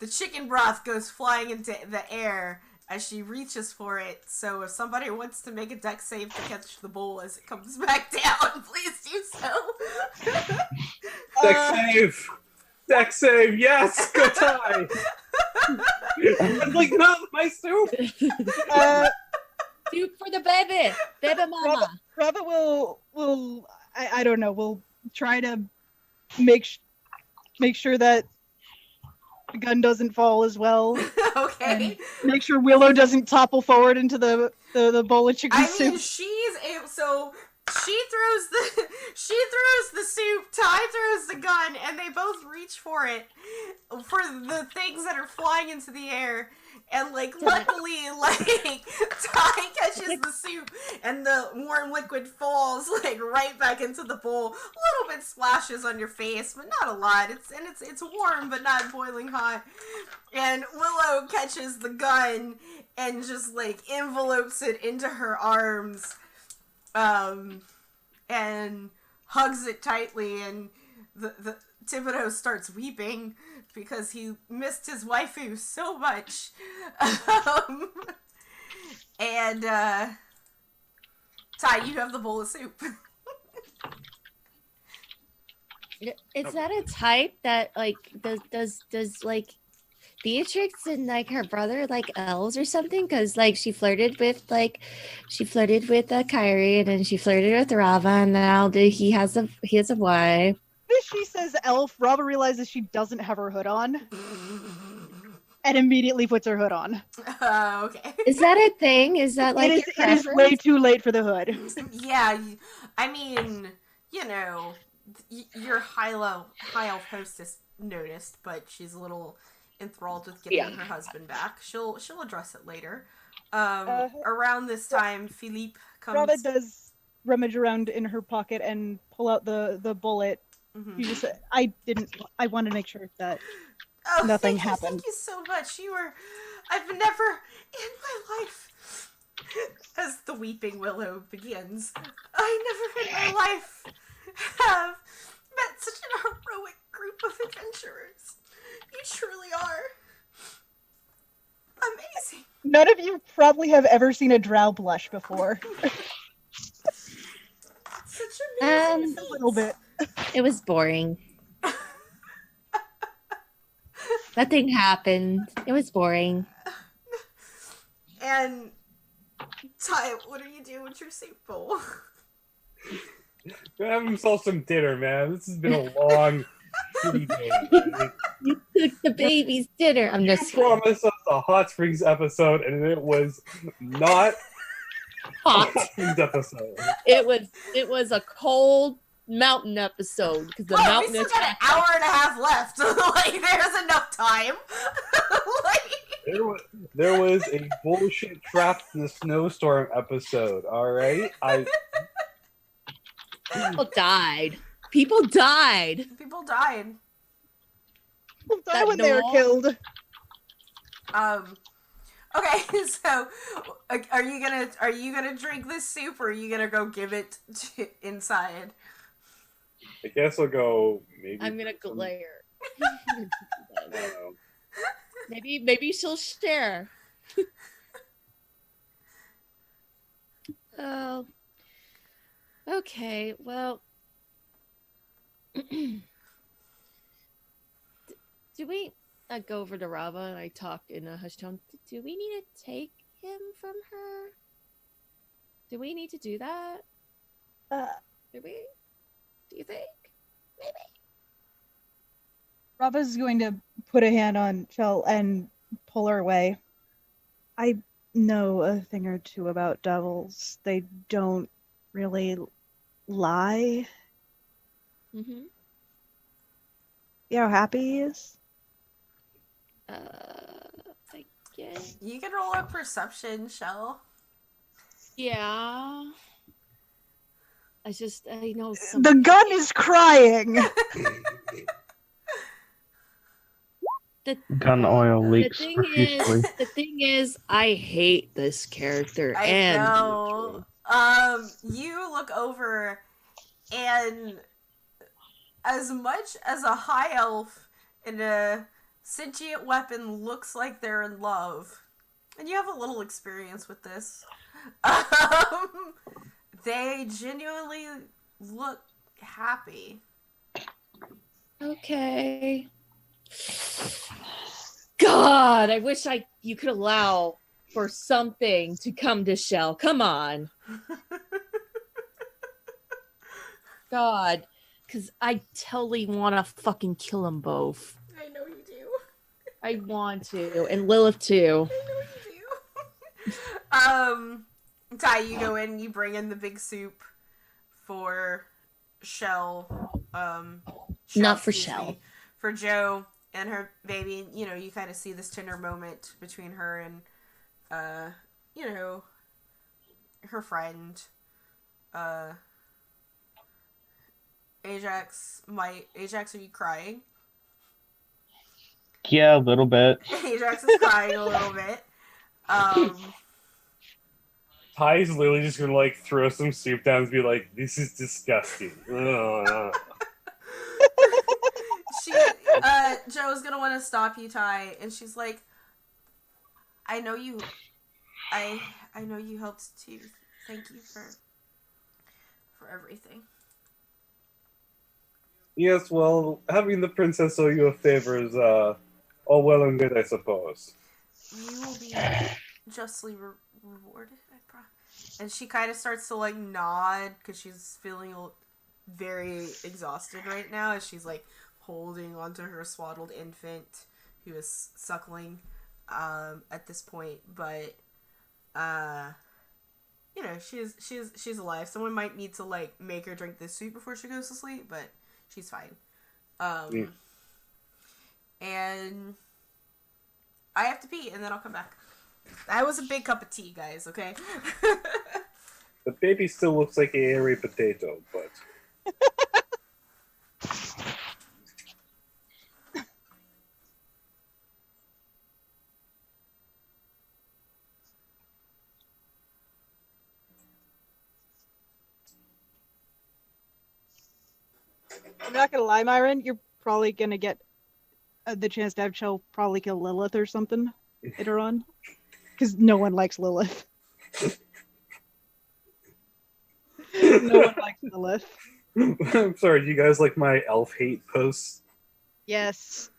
the chicken broth goes flying into the air as she reaches for it. So if somebody wants to make a dex save to catch the bowl as it comes back down, please do so. Dex save, yes, good time. I'm like, no, my soup. Soup for the baby mama. Rava will I don't know. We'll try to make sure that the gun doesn't fall as well. Okay. Make sure Willow doesn't topple forward into the bowl of chicken soup. I mean, she throws the soup, Ty throws the gun, and they both reach for it, for the things that are flying into the air. And luckily, Ty catches the soup, and the warm liquid falls right back into the bowl. A little bit splashes on your face, but not a lot. It's warm, but not boiling hot. And Willow catches the gun and just envelopes it into her arms, and hugs it tightly. And the Thibodeau starts weeping because he missed his waifu so much. And Ty, you have the bowl of soup. Is that a type that does Beatrix and her brother elves or something? Because she flirted with Kyrie, and then she flirted with Rava, and now he has a wife. She says elf, Rava realizes she doesn't have her hood on and immediately puts her hood on. Okay. Is that a thing? Is that it is way too late for the hood. Yeah, I mean, your high elf hostess noticed, but she's a little enthralled with getting her husband back. She'll address it later. Around this time, Philippe comes. Rava does rummage around in her pocket and pull out the bullet. Mm-hmm. You just, I wanted to make sure that nothing happened. Thank you so much. I've never in my life, as the weeping Willow begins, I never in my life have met such an heroic group of adventurers. You truly are amazing. None of you probably have ever seen a drow blush before. Such amazing a little bit. It was boring. Nothing happened. It was boring. And Ty, what are you doing with your soup bowl? Have himself some dinner, man. This has been a long, shitty day. You took the baby's dinner. I'm just promised us a Hot Springs episode, and it was not hot. Hot Springs episode. It was a cold mountain episode because the mountain we still got an hour and a half left. There's enough time. There was a bullshit trapped in the snowstorm episode. All right, People died. People died. People died. People die That when they were doll? killed. Okay, so are you gonna drink this soup, or are you gonna go give it inside? I guess I'll go. Maybe I'm gonna some- glare. I don't know. Maybe she'll share. Oh. Okay. Well. Do we go over to Rava and I talk in a hushed tone? Do we need to take him from her? Do we need to do that? Do we? Do you think? Maybe. Rava's going to put a hand on Shell and pull her away. I know a thing or two about devils. They don't really lie. Mm-hmm. You know how happy he is? I guess. You can roll a perception, Shell. Yeah. I know The gun is crying! Gun oil leaks the profusely. thing is, I hate this character. I and know. You look over, and as much as a high elf and a sentient weapon looks like they're in love, and you have a little experience with this, they genuinely look happy. Okay. God, I wish you could allow for something to come to Shell. Come on. God, because I totally want to fucking kill them both. I know you do. I want to, and Lilith too. I know you do. Ty, you go in, you bring in the big soup for Shell. Not for excuse Shell. me, for Joe and her baby. You know, you kind of see this tender moment between her and, you know, her friend. Ajax, are you crying? Yeah, a little bit. Ajax is crying a little bit. Ty's literally just gonna like throw some soup down and be like, "This is disgusting." She, Joe's gonna want to stop you, Ty, and she's like, I know you helped too. Thank you for everything. Yes, well, having the princess owe you a favor is all well and good, I suppose. You will be justly rewarded, I promise. And she kind of starts to like nod because she's feeling very exhausted right now as she's like holding onto her swaddled infant who is suckling at this point. But you know, she's alive. Someone might need to like make her drink this soup before she goes to sleep, but she's fine. And I have to pee, and then I'll come back. That was a big cup of tea, guys, okay? The baby still looks like a hairy potato, but I'm not gonna lie, Myron, you're probably gonna get the chance to have Shell probably kill Lilith or something later on. Because no one likes Lilith. No one likes Lilith. I'm sorry, do you guys like my elf hate posts? Yes.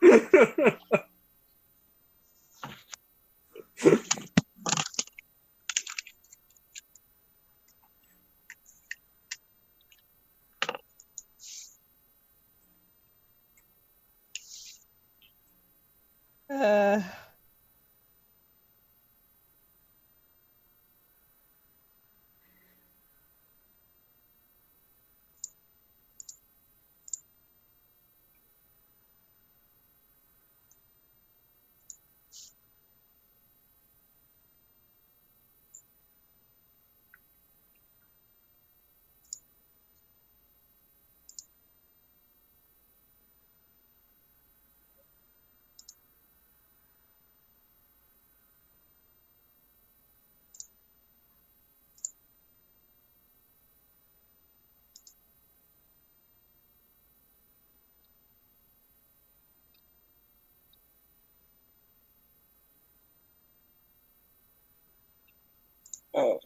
Oh.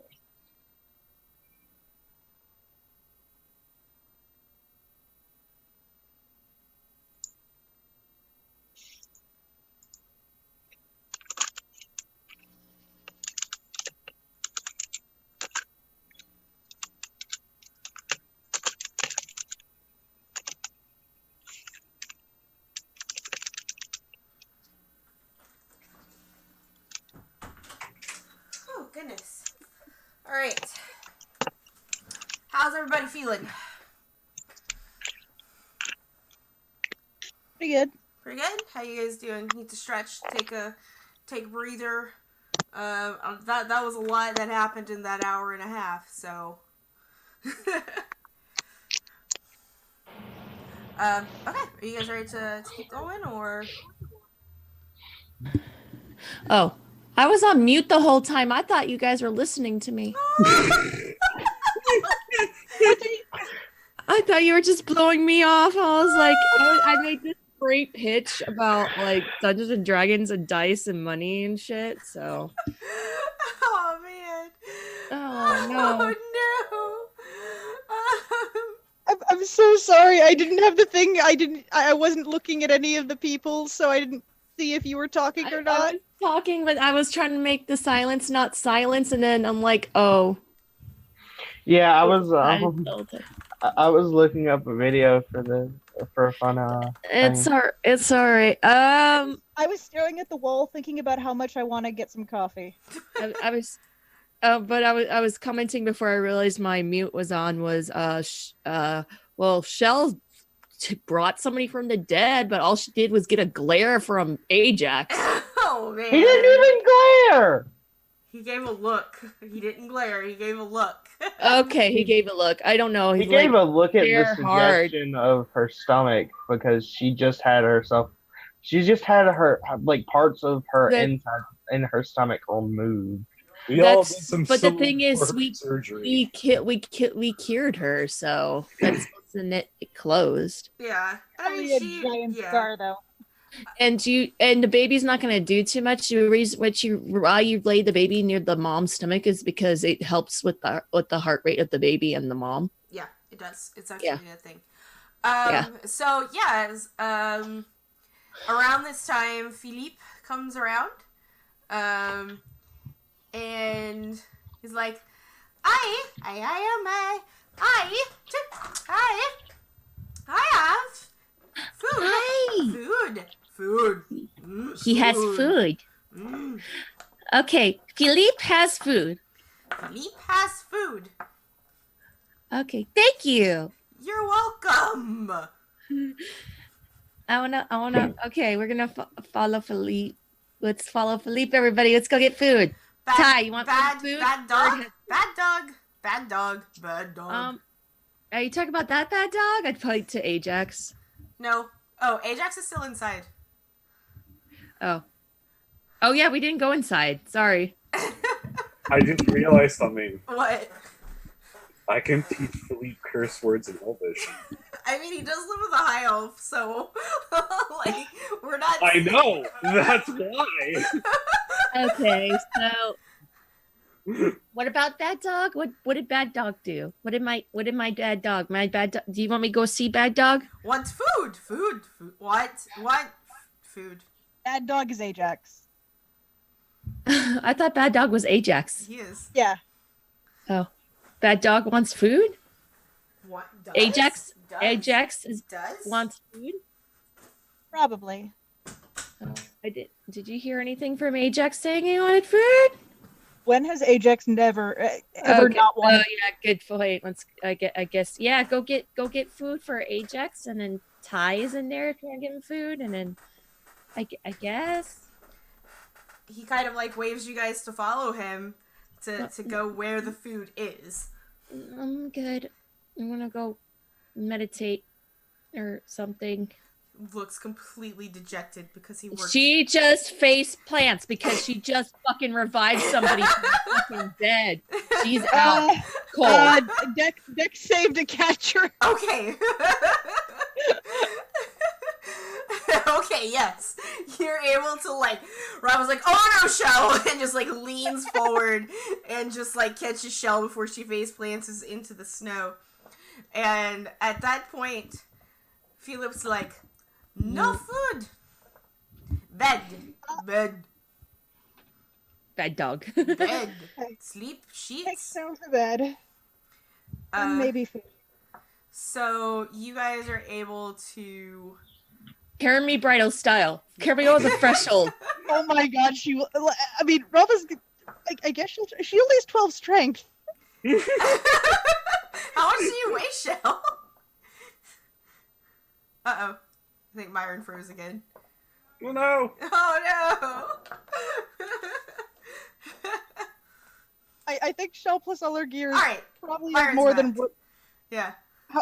Oh, goodness. All right. How's everybody feeling? Pretty good. Pretty good? How you guys doing? Need to stretch, take a breather. That was a lot that happened in that hour and a half, so. Okay, are you guys ready to keep going, or? Oh, I was on mute the whole time. I thought you guys were listening to me. I thought you were just blowing me off. I was like, I made this great pitch about like Dungeons and Dragons and dice and money and shit. So. Oh man. Oh no. Oh no. I'm so sorry. I didn't have the thing. I wasn't looking at any of the people, so I didn't see if you were talking or not. I was talking, but I was trying to make the silence not silence, and then I'm like, oh. Yeah, I was looking up a video for a fun It's thing. it's all right. I was staring at the wall, thinking about how much I want to get some coffee. I was, but I was commenting before I realized my mute was on. Well, Shell brought somebody from the dead, but all she did was get a glare from Ajax. Oh man. He didn't even glare. He gave a look. He didn't glare. He gave a look. Okay, he gave a look. I don't know. He gave a look at the they're hard. suggestion of her stomach because she just had her like parts of her inside in her stomach removed. We all did some But the civil thing is, war we surgery. cured her, so that's and it closed. Yeah. I mean, Only a giant scar, though. And the baby's not going to do too much. The reason why you lay the baby near the mom's stomach is because it helps with the heart rate of the baby and the mom. Yeah, it does. It's actually a thing. So yeah, around this time, Philippe comes around, and he's like, I have food. Hi. Food. He has food. Mm. Okay, Philippe has food. Philippe has food. Okay, thank you. You're welcome. I wanna. Okay, we're gonna follow Philippe. Let's follow Philippe, everybody. Let's go get food. Ty, you want some food? Bad dog. Bad dog. Bad dog. Bad dog. Are you talking about that bad dog? I'd point to Ajax. No. Oh, Ajax is still inside. Oh yeah, we didn't go inside. Sorry. I just realized something. What? I can teach Philippe curse words in Elvish. I mean, he does live with a high elf, so like we're not. I know. That's why. Okay, so what about that dog? What did bad dog do? What did my bad dog? My bad dog. Do you want me to go see bad dog? Wants food. Food. What? Food. Bad dog is Ajax. I thought bad dog was Ajax. He is. Yeah. Oh, bad dog wants food. What? Does? Ajax. Does? Ajax Does? wants food. Probably. I did. Did you hear anything from Ajax saying he wanted food? When has Ajax never ever Okay. not wanted? Oh yeah, good point. I guess yeah. Go get food for Ajax, and then Ty is in there if you want to give him food, and then I guess He kind of like waves you guys to follow him to go where the food is. I'm good. I'm gonna go meditate or something. Looks completely dejected because he works. She just face plants because she just fucking revived somebody from the fucking dead. She's out cold. Dex saved a catcher. Okay. Okay, yes. you're able to, like, Rob was like, oh no, Shell, and just, like, leans forward and just, like, catches Shell before she face plants into the snow. And at that point, Philip's like, no food. Bed. Bad dog. Bed. Sleep. Takes Sheets. down to bed. And maybe food. So you guys are able to... Carry me bridal style. Carry me over the threshold. Oh my god, I mean, Roba's... I guess she only has 12 strength. How much do you weigh, Shell? Uh-oh. I think Myron froze again. Oh no! Oh no! I think Shell plus all her gear is Alright. probably Myron's more than back. what... Yeah.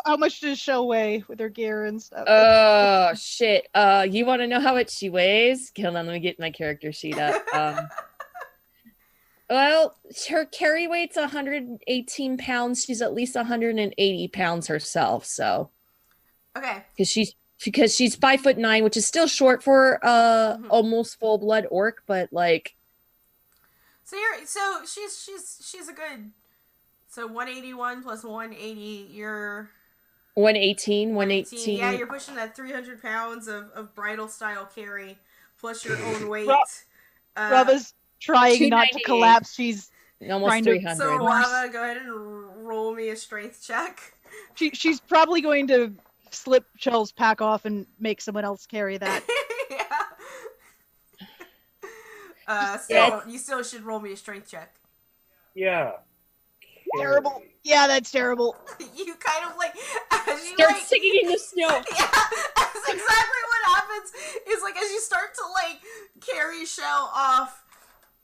How much does Shell weigh with her gear and stuff? Oh shit. You want to know how much she weighs? Hold on, let me get my character sheet up. Well, her carry weight's 118 pounds. She's at least 180 pounds herself. So, Okay. because she's 5'9", which is still short for almost full blood orc, but like. So she's a good. So 181 plus 180, you're 118. Yeah, you're pushing that 300 pounds of bridal style carry plus your own weight. Roba's trying not to 298. collapse. She's almost trying to- 300. So Rava, go ahead and roll me a strength check. she's probably going to slip Shell's pack off and make someone else carry that. Yeah. You still should roll me a strength check. Yeah. Terrible. Yeah, that's terrible. You kind of like as you Start like singing in the snow. yeah, that's exactly what happens. Is like as you start to like carry Shell off,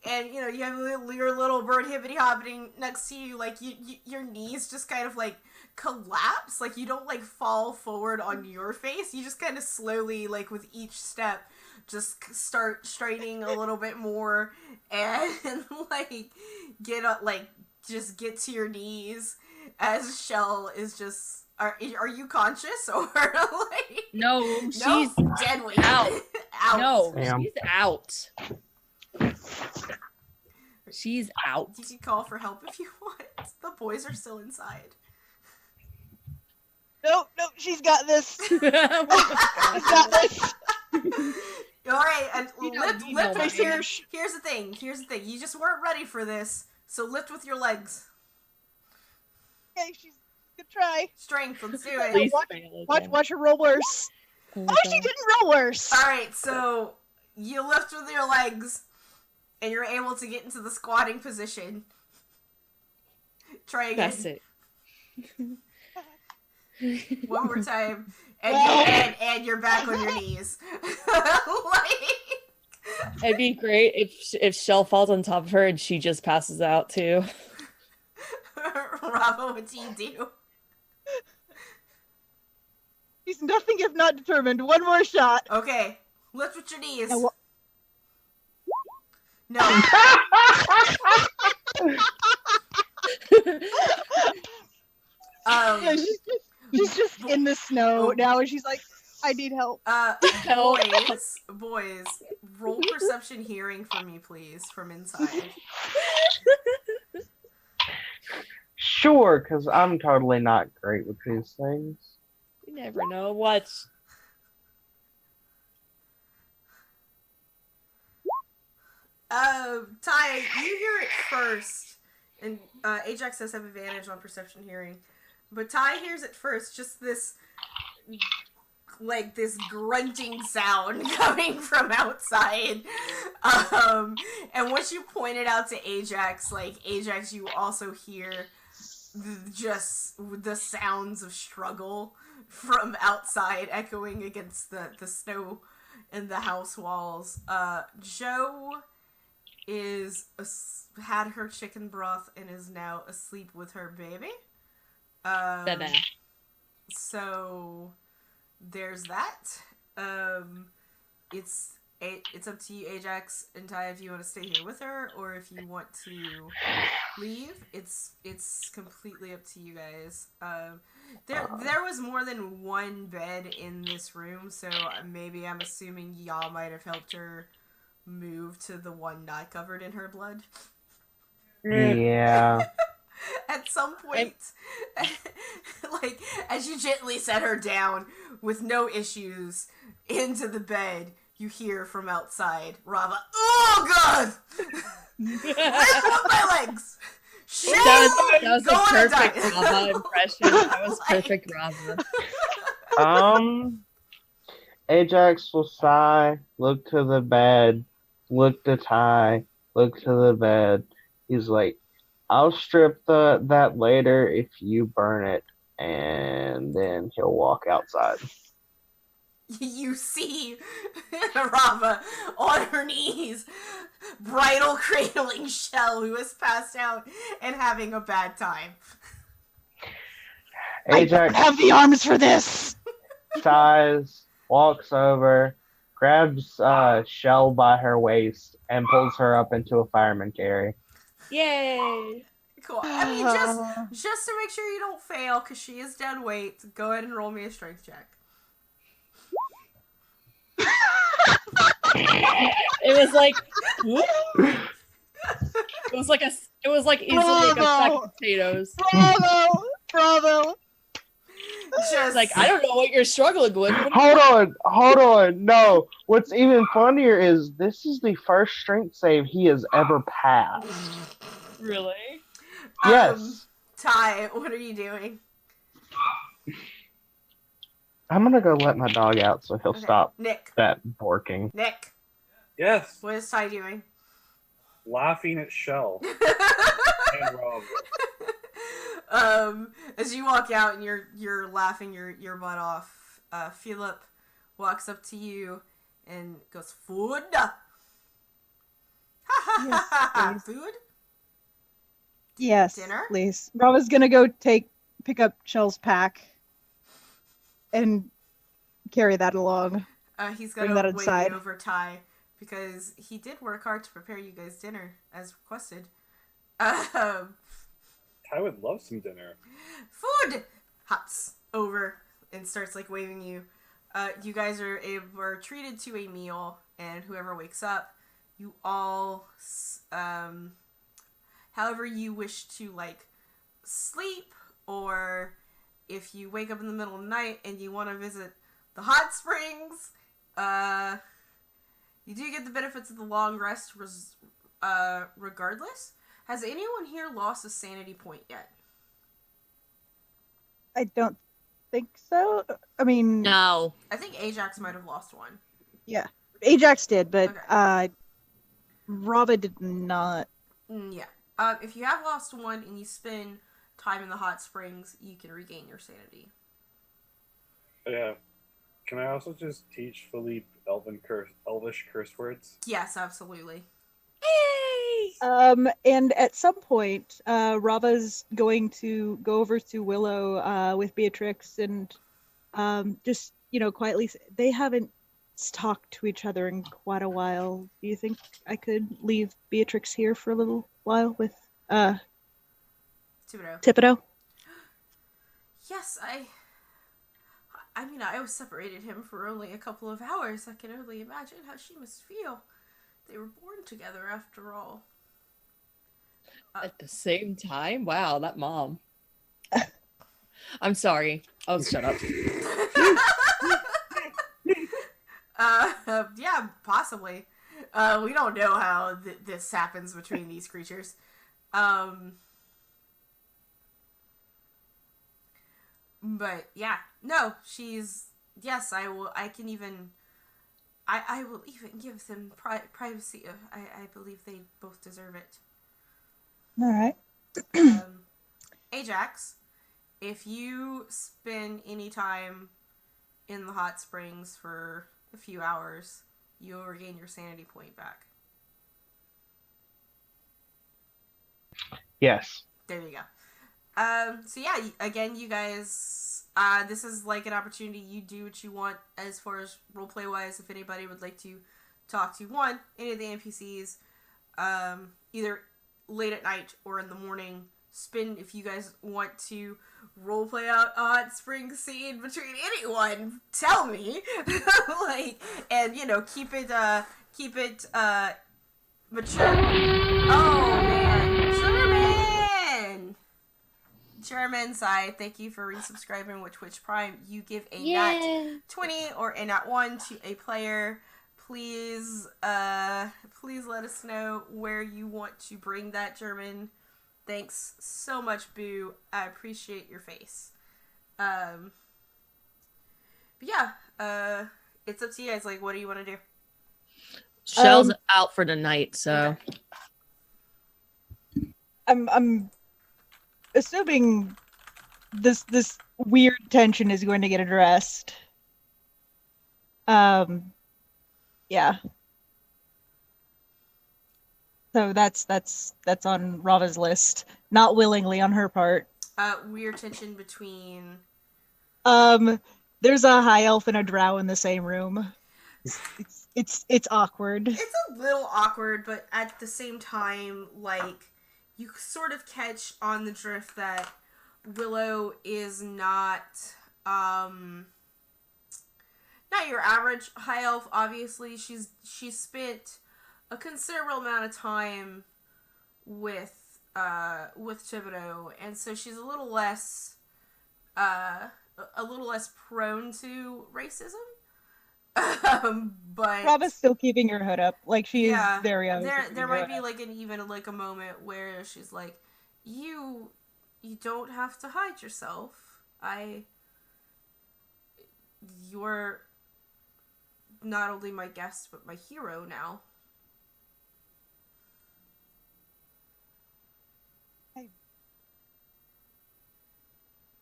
and you know you have your little bird hippity hopping next to you, like your knees just kind of like collapse. Like you don't like fall forward on your face. You just kind of slowly, like with each step, just start straightening a little bit more, and like get up, like just get to your knees as Shell is just. Are you conscious or like? No, she's dead weight. out. Out. No, Damn. she's out. She's out. You can call for help if you want. The boys are still inside. No, she's got this. She's got this. All right, and lift know with my your. Here's the thing. You just weren't ready for this, so lift with your legs. Okay, she's gonna try. Strength. Let's do it. Please watch- fail Watch again. her roll worse. Oh, Oh, she God. didn't roll worse. All right, so you lift with your legs, and you're able to get into the squatting position. Try again. That's it. One more time, and, Well. and you're back on your knees. Like, It'd be great if Shell falls on top of her and she just passes out too. Bravo, what do you do? She's nothing if not determined. One more shot. Okay, lift with your knees. Now, No. Yeah, she's just in the snow now, and she's like, I need help. Boys, roll perception hearing for me, please, from inside. Sure, because I'm totally not great with these things. You never know. Watch. Ty, you hear it first, and Ajax does have advantage on perception hearing, but Ty hears it first, just this, like, this grunting sound coming from outside, and once you point it out to Ajax, like, Ajax, you also hear just the sounds of struggle from outside echoing against the snow and the house walls. Joe had her chicken broth and is now asleep with her baby. Bebe. So there's that. It's up to you, Ajax and Ty, if you want to stay here with her or if you want to leave. It's completely up to you guys. There was more than one bed in this room, so maybe I'm assuming y'all might have helped her move to the one not covered in her blood. Yeah. At some point, like, as you gently set her down with no issues into the bed, you hear from outside, Rava, "Oh, God! Lift up my legs! Shit! That was a Go on and perfect die." Rava impression. That was perfect Rava. Ajax will sigh, look to the bed, look to Ty, look to the bed. He's like, I'll strip that later if you burn it, and then he'll walk outside. You see Rava on her knees, bridal cradling Shell, who has passed out and having a bad time. I don't Ajax have the arms for this. sighs, walks over, grabs Shell by her waist, and pulls her up into a fireman carry. Yay! Cool. I mean, just to make sure you don't fail, because she is dead weight, go ahead and roll me a strength check. It was like, whoop. It was like easily like a sack of potatoes. Bravo. Just Like, I don't know what you're struggling with. Hold on. No, what's even funnier is this is the first strength save he has ever passed. Really? Yes. Ty, what are you doing? I'm gonna go let my dog out so he'll Okay. stop Nick. that barking. Nick, Yes, what is Ty doing? laughing at Shell and Rob. As you walk out and you're laughing your butt off, Philip walks up to you and goes, "Food." Yes, Food? Yes, Dinner? please. Bravo's gonna go pick up Shell's pack and carry that along. He's Bring gonna that wait inside. over Ty because he did work hard to prepare you guys dinner as requested. I would love some dinner. Food hops over and starts like waving you. You guys are treated to a meal, and whoever wakes up, you all, however you wish to like sleep, or if you wake up in the middle of the night and you want to visit the hot springs, you do get the benefits of the long rest regardless. Has anyone here lost a sanity point yet? I don't think so. I mean, No. I think Ajax might have lost one. yeah, Ajax did, but Okay. Rava did not. Yeah. If you have lost one and you spend time in the hot springs, you can regain your sanity. Yeah. Can I also just teach Philippe Elvish curse words? Yes, absolutely. Yay! And at some point, Rava's going to go over to Willow with Beatrix and just, quietly. They haven't talked to each other in quite a while. Do you think I could leave Beatrix here for a little while with Thibodeau. Thibodeau? Yes, I mean, I separated him for only a couple of hours. I can only imagine how she must feel. They were born together, after all. At the same time? Wow, that mom. I'm sorry. I'll shut up. Yeah, possibly. We don't know how this happens between these creatures. But yeah, no, yes, I will even give them privacy. I believe they both deserve it. All right. Ajax, if you spend any time in the hot springs for a few hours, you'll regain your sanity point back. Yes. There you go. So yeah, again, you guys, this is like an opportunity. You do what you want as far as roleplay wise. If anybody would like to talk to any of the NPCs, either late at night or in the morning, spin if you guys want to roleplay out a hot spring scene between anyone. Tell me, like, and keep it mature. Oh man, German side, thank you for resubscribing with Twitch Prime. You give a nat 20 or a nat 1 to a player. Please let us know where you want to bring that, German. Thanks so much, Boo. I appreciate your face. But yeah, it's up to you guys. Like, what do you want to do? Shell's out for the night, so I'm assuming this weird tension is going to get addressed. Yeah. So that's on Rava's list. Not willingly on her part. Weird tension between. There's a high elf and a drow in the same room. It's awkward. It's a little awkward, but at the same time, like, you sort of catch on the drift that Willow is not your average high elf. Obviously, she's spent a considerable amount of time with Thibodeau, and so she's a little less prone to racism. But Rava's still keeping her hood up. Like, she is very there might be like a moment where she's like, you don't have to hide yourself. You're not only my guest but my hero now.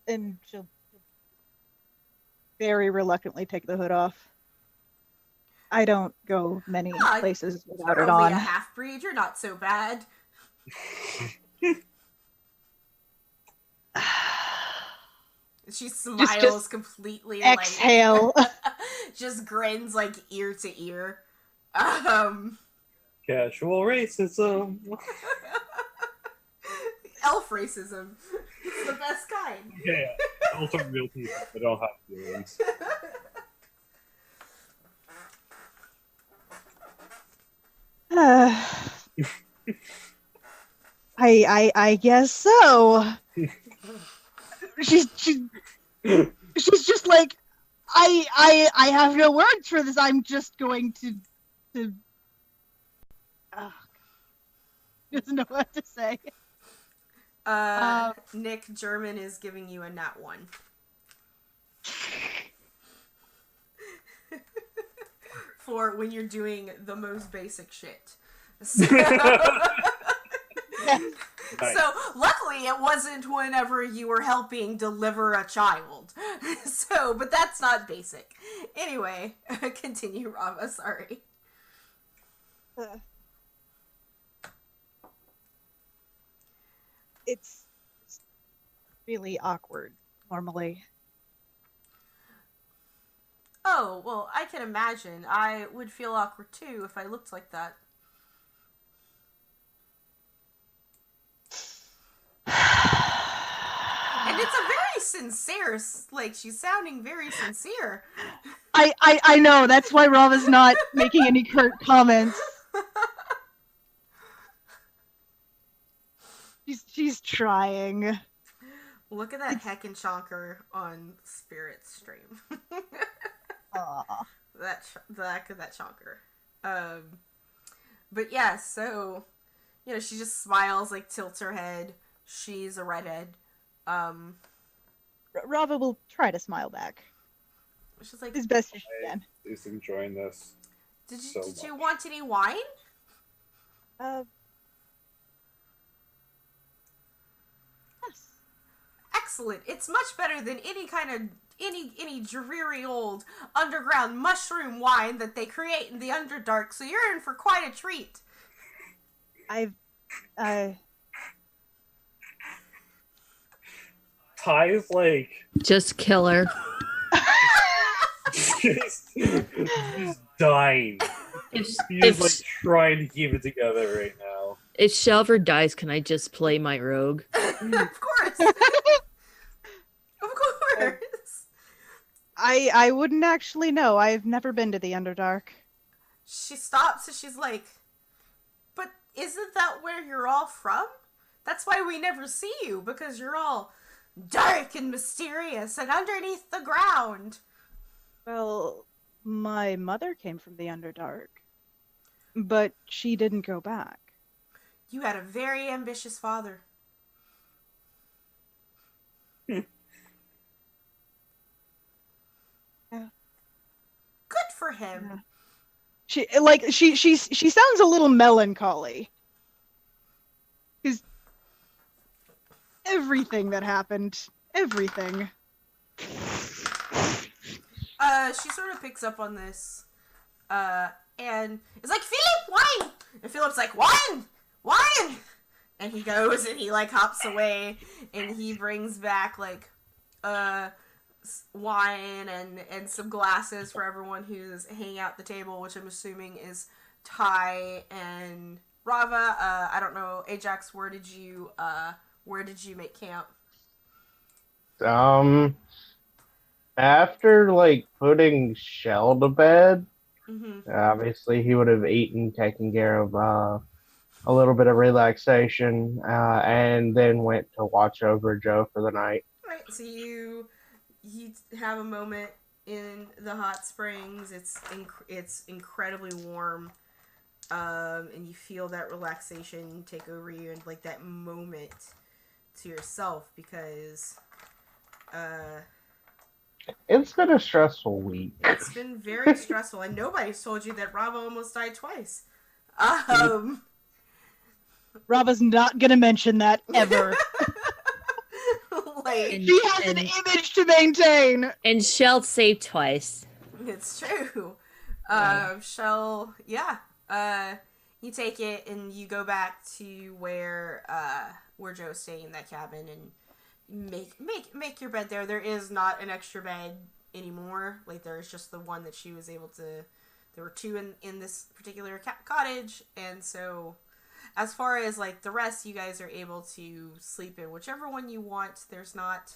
And she'll very reluctantly take the hood off. I don't go many places without you're it only on. a half-breed. You're not so bad. She smiles just completely. Exhale. Like, just grins like ear to ear. Casual racism. Elf racism. It's the best kind. Yeah, also real people. They don't have feelings. I guess so. She's just like, I have no words for this. I'm just going to doesn't know what to say. Nick German is giving you a nat 1. For when you're doing the most basic shit. So, Nice. so luckily it wasn't whenever you were helping deliver a child. But that's not basic. Anyway, continue, Rava, sorry. It's really awkward normally. Oh, well, I can imagine. I would feel awkward too if I looked like that. And it's a very sincere, like, she's sounding very sincere. I know, that's why Rava's not making any curt comments. She's trying. Look at that heckin' chonker on Spirit's stream. Aw. that chonker. But yeah, so, she just smiles, like, tilts her head. She's a redhead. Rava will try to smile back. She's like, As best as she can. Is enjoying this. Did so you much. want any wine? Yes. Excellent. It's much better than any kind of any dreary old underground mushroom wine that they create in the Underdark, so you're in for quite a treat. Ty's like just kill her. just dying. He's like trying to keep it together right now. If Shelver dies, can I just play my rogue? Of course. Of course. I wouldn't actually know. I've never been to the Underdark. She stops and she's like, but isn't that where you're all from? That's why we never see you, because you're all dark and mysterious and underneath the ground. Well, my mother came from the Underdark, but she didn't go back. You had a very ambitious father. Yeah. Good for him. Yeah. She sounds a little melancholy. Because everything that happened, everything. She sort of picks up on this, and is like, Philip, wine! And Philip's like, wine! Wine! And he goes and he, like, hops away, and he brings back, like, wine and some glasses for everyone who's hanging out at the table, which I'm assuming is Ty and Rava. I don't know, Ajax, where did you make camp? After like putting Shell to bed, Mm-hmm. obviously he would have eaten, taken care of a little bit of relaxation, and then went to watch over Joe for the night. Right, so you have a moment in the hot springs. It's incredibly warm, and you feel that relaxation take over you, and like that moment to yourself, because It's been a stressful week. it's been very stressful, and nobody's told you that Rava almost died twice. Rava's not gonna mention that ever. Like, And- She has an image to maintain. And Shell saved twice. it's true. Shell, yeah. You take it and you go back to where Joe's staying in that cabin and make your bed there. There is not an extra bed anymore. Like, there is just the one that she was able to. There were two in this particular cottage, and so as far as like the rest, you guys are able to sleep in whichever one you want. There's not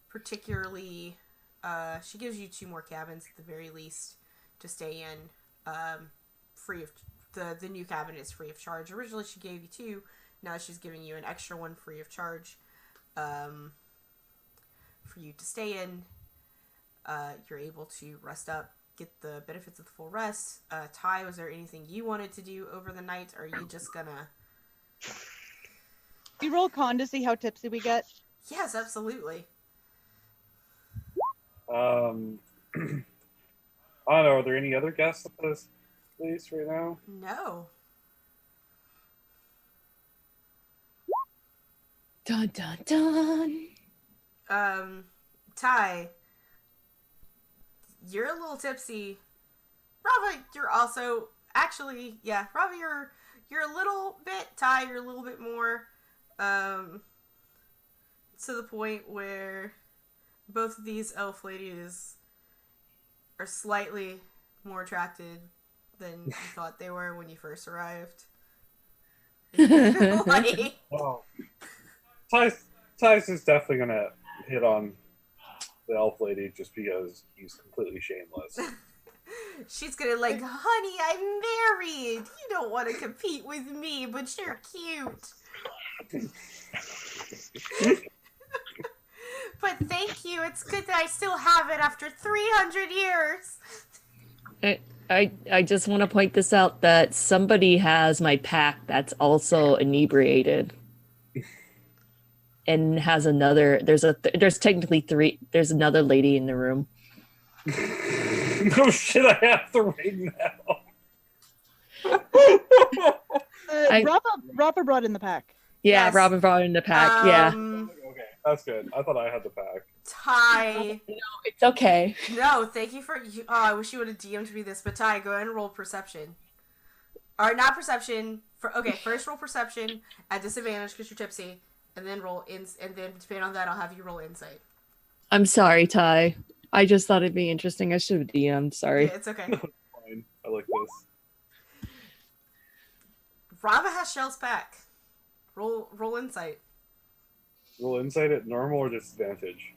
particularly. She gives you 2 more cabins at the very least to stay in, free of the new cabin is free of charge. Originally, she gave you 2. Now she's giving you an extra one free of charge, for you to stay in. You're able to rest up, get the benefits of the full rest. Ty, was there anything you wanted to do over the night, or are you just gonna? You roll con to see how tipsy we get. Yes, absolutely. I don't know. Are there any other guests at this place right now? No. Dun dun dun. Ty, you're a little tipsy. Rava, you're also actually, yeah. Rava, you're a little bit. Ty, you're a little bit more. To the point where both of these elf ladies are slightly more attracted than you thought they were when you first arrived. Like, Oh, Ty's is definitely gonna hit on the elf lady just because he's completely shameless. she's gonna like, honey, I'm married. You don't want to compete with me, but you're cute. But thank you. It's good that I still have it after 300 years. I just want to point this out that somebody has my pack that's also inebriated. And has another there's technically 3 there's another lady in the room. No shit, I have to read now. Rava brought in the pack. Yeah, Yes. Robin brought in the pack. Yeah. Okay, that's good. I thought I had the pack. Ty. It's okay. No, thank you for. Oh, I wish you would have DM'd me this, but Ty, go ahead and roll perception. Or not perception. Okay, first roll perception at disadvantage because you're tipsy, and then and then depending on that, I'll have you roll insight. I'm sorry, Ty. I just thought it'd be interesting. I should have DM'd. Sorry. Yeah, it's okay. Fine. I like this. Rava has Shell's pack. Roll insight. roll insight at normal or disadvantage?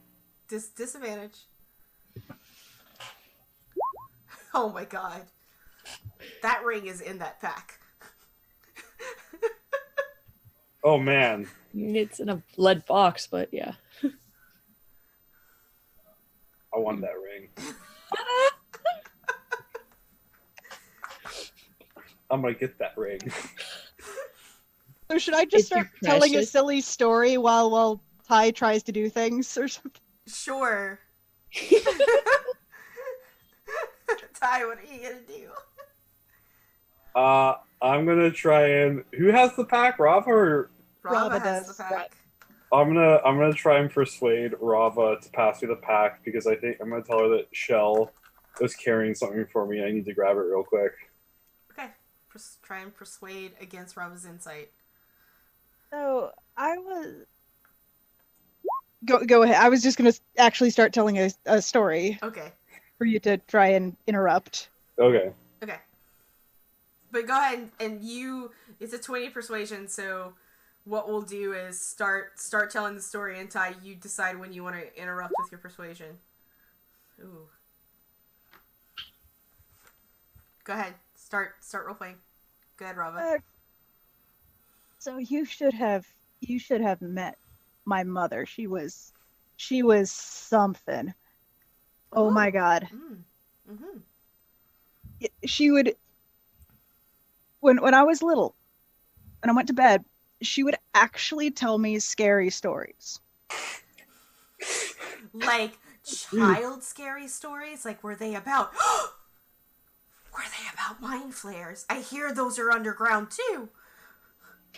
Disadvantage. Oh my god. That ring is in that pack. Oh man. It's in a blood box, but yeah. I want that ring. I'm gonna get that ring. So should I just If you're start telling a precious. silly story while Ty tries to do things or something? Sure. Ty, what are you gonna do? I'm gonna try and who has the pack, Rava or Rava Rava has does. the pack. I'm gonna try and persuade Rava to pass me the pack because I think I'm gonna tell her that Shell is carrying something for me. I need to grab it real quick. Okay. Try and persuade against Rava's insight. So I was go ahead. I was just gonna actually start telling a story Okay. for you to try and interrupt. Okay. Okay. But go ahead and it's a 20 persuasion, so what we'll do is start telling the story, and Ty, you decide when you want to interrupt with your persuasion. Ooh. Go ahead. Start role playing. Go ahead, Rava. So you should have met my mother. She was something. Oh my god. Mm-hmm. She would when I was little and I went to bed, she would actually tell me scary stories. Like child scary stories? Like were they about mind flayers? I hear those are underground too.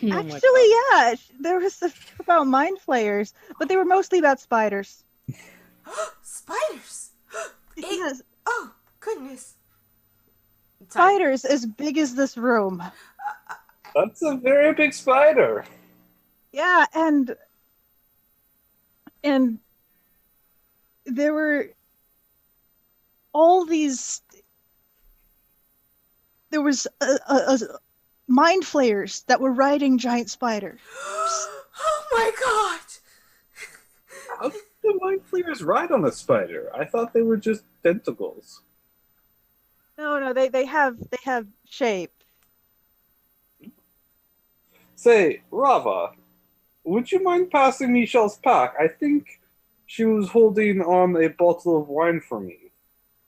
Oh my Actually, yeah, there was stuff about mind flayers, but they were mostly about spiders. Spiders. Yes, Oh goodness. spiders as big as this room. That's a very big spider. Yeah, and there were all these. There was a mind flayers that were riding giant spiders. Oh my god. How did the mind flayers ride on a spider? I thought they were just tentacles. No, they have shape. Say, Rava, would you mind passing me Shell's pack? I think she was holding on a bottle of wine for me.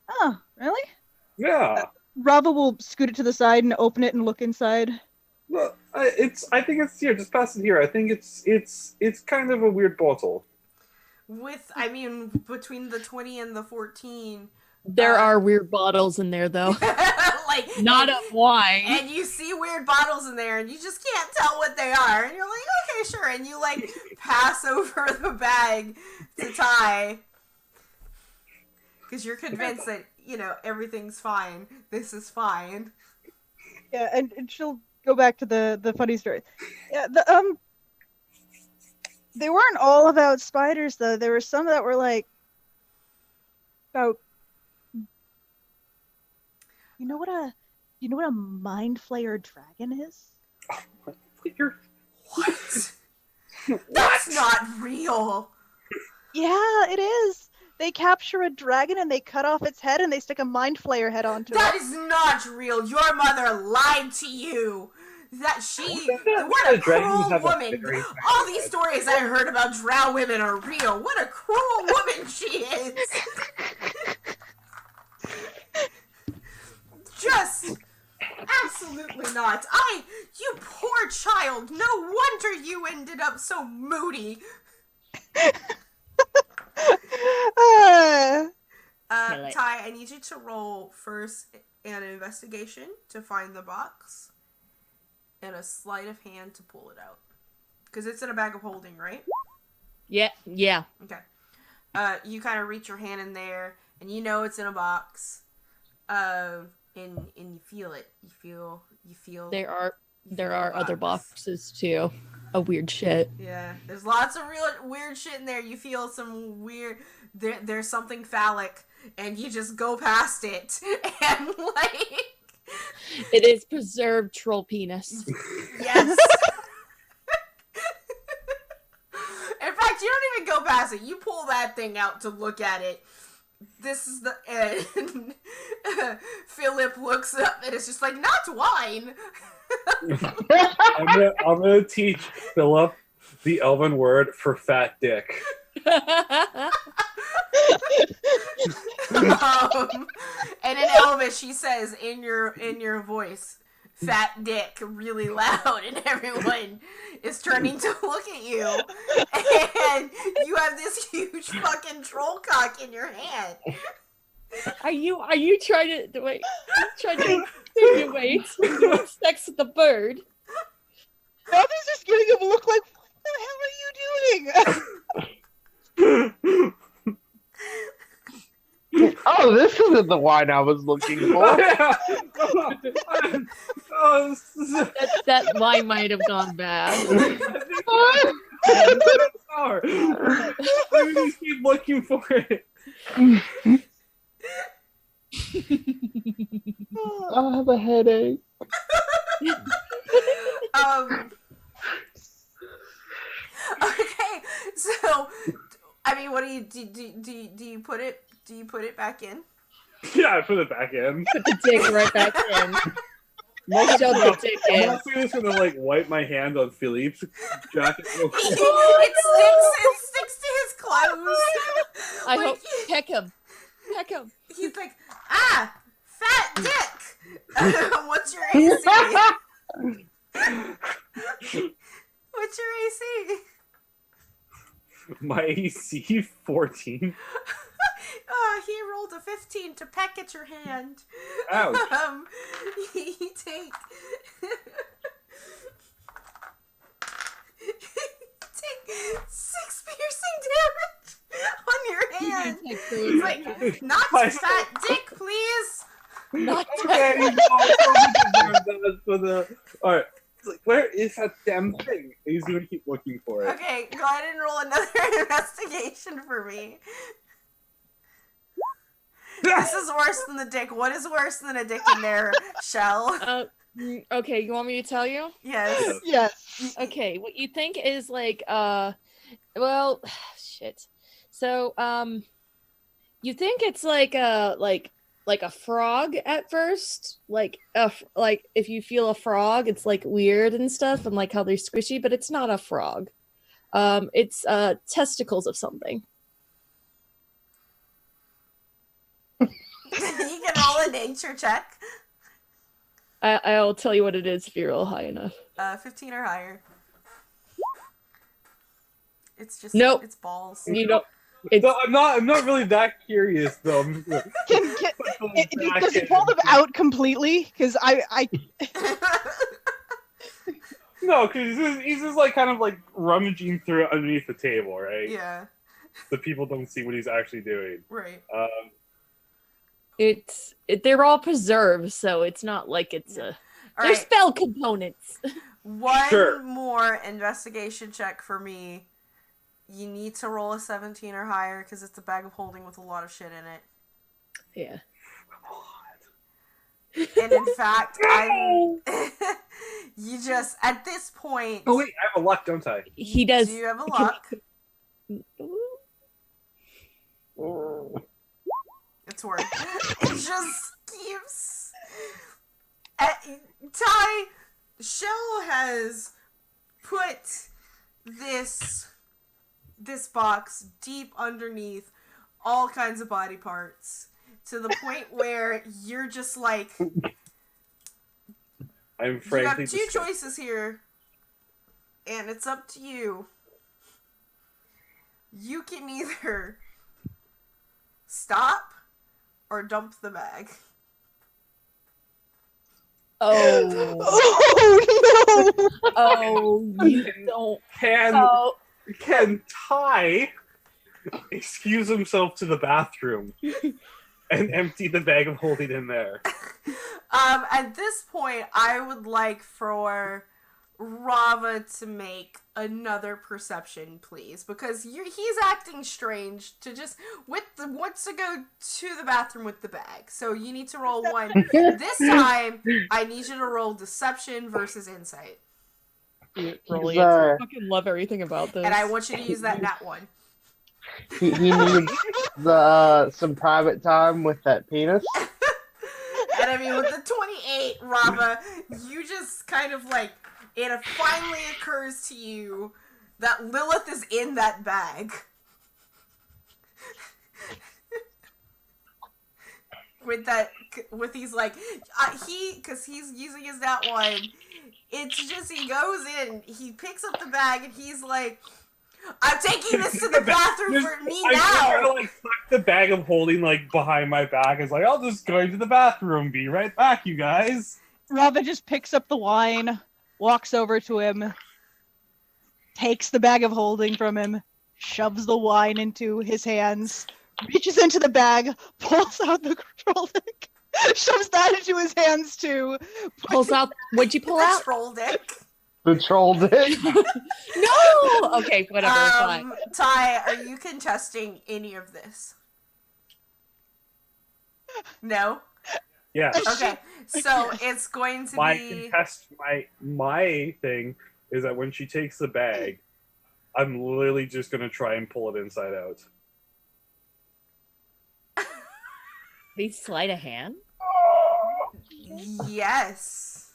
Oh, really? Yeah. Rava will scoot it to the side and open it and look inside. Well, I think it's here. Just pass it here. I think it's kind of a weird bottle. Between the 20 and the 14, There are weird bottles in there, though. like Not of wine. and you see weird bottles in there, and you just can't tell what they are, and you're like, okay, sure, and you like pass over the bag to Ty because you're convinced that everything's fine. This is fine. Yeah, and she'll go back to the funny story. Yeah, they weren't all about spiders though. There were some that were like about you know what a mind flayer dragon is? What? That's not real. Yeah, it is. They capture a dragon and they cut off its head and they stick a mind flayer head onto That it. is not real. Your mother lied to you. What a dragons cruel have a woman. very All these stories I heard about drow women are real. What a cruel woman she is. Just absolutely not. You poor child. No wonder you ended up so moody. Uh, Ty, I need you to roll first an investigation to find the box and a sleight of hand to pull it out. Because it's in a bag of holding, right? Yeah. Okay. You kind of reach your hand in there, and you know it's in a box. And you feel it. You feel. There are other boxes too. A weird shit. Yeah, there's lots of real weird shit in there. You feel some weird. There's something phallic, and you just go past it, and like. It is preserved troll penis. Yes. In fact, past it. You pull that thing out to look at it. This is the end. Philip looks up and it's just like, not wine. I'm gonna teach Philip the Elven word for fat dick. And in Elvish, she says in your voice, "Fat dick," really loud, and everyone is turning to look at you, and you have this huge fucking troll cock in your hand. Are you trying to wait? Trying to insinuate doing sex with the bird? Mother's just giving him a look like, what the hell are you doing? Oh, this isn't the wine I was looking for. That line might have gone bad. I'm gonna keep looking for it. I have a headache. Okay, so I mean, what do you put it? Do you put it back in? Yeah, I put it back in. Put the dick right back in. Shove the dick I'm in. also just gonna like wipe my hand on Philippe's jacket. It sticks to his clothes. I Like, hope peck him. Peck him. he's like, fat dick. What's your AC? What's your AC? My AC 14. He rolled a 15 to peck at your hand. Ouch. You take 6 piercing damage on your hand. He's like, not fat dick, please. Not Okay, alright. It's like, where is that damn thing? He's gonna keep looking for it. Okay, go ahead and roll another investigation for me. This is worse than the dick. What is worse than a dick in their shell? Okay, you want me to tell you? Yes. Yes. Okay, what you think is like, well, shit. So, you think it's like a frog at first, like if you feel a frog, it's like weird and stuff, and like how they're squishy, but it's not a frog. It's testicles of something. You can roll a nature check. I'll tell you what it is if you roll high enough. 15 or higher. It's just Nope. It's balls. You don't. No, I'm not really that curious though. I'm just like, Does he pull them out completely? Because I no, because he's just like kind of like rummaging through it underneath the table, right? Yeah. So people don't see what he's actually doing. Right. They're all preserved, so it's not like it's a. All They're right. spell components. One Sure. more investigation check for me. You need to roll a 17 or higher because it's a bag of holding with a lot of shit in it. Yeah. And in fact, you just at this point. Oh wait, I have a luck, don't I? He does. Do you have a luck? It's worth. It just keeps. Ty, Shell has put this box deep underneath all kinds of body parts to the point where you're just like, I'm you frankly have two disgusted. choices here, and it's up to you. You can either stop or dump the bag. Oh. Oh no! Oh, you don't. Can Ty excuse himself to the bathroom and empty the bag of holding in there? At this point, I would like for Rava to make another perception, please, because he's acting strange to just wants to go to the bathroom with the bag. So you need to roll one. This time, I need you to roll deception versus insight, Rolly, Sorry. I fucking love everything about this. and I want you to use that nat one. He needs some private time with that penis. And I mean, with the 28, Rava, you just kind of like, it finally occurs to you that Lilith is in that bag. With these like, because he's using his nat one, it's just, he goes in, he picks up the bag, and he's like, I'm taking this to the bathroom for me now. I try to like tuck the bag of holding like behind my back. It's like, I'll just go into the bathroom. Be right back, you guys. Rava just picks up the wine, walks over to him, takes the bag of holding from him, shoves the wine into his hands, reaches into the bag, pulls out the control deck, shoves that into his hands too. Pulls out. What'd you pull out? Troll dick. The troll dick. No. Okay, whatever. Fine. Ty, are you contesting any of this? No. Yeah. Okay, so it's going to be. My thing is that when she takes the bag, I'm literally just gonna try and pull it inside out. They sleight of hand. Yes.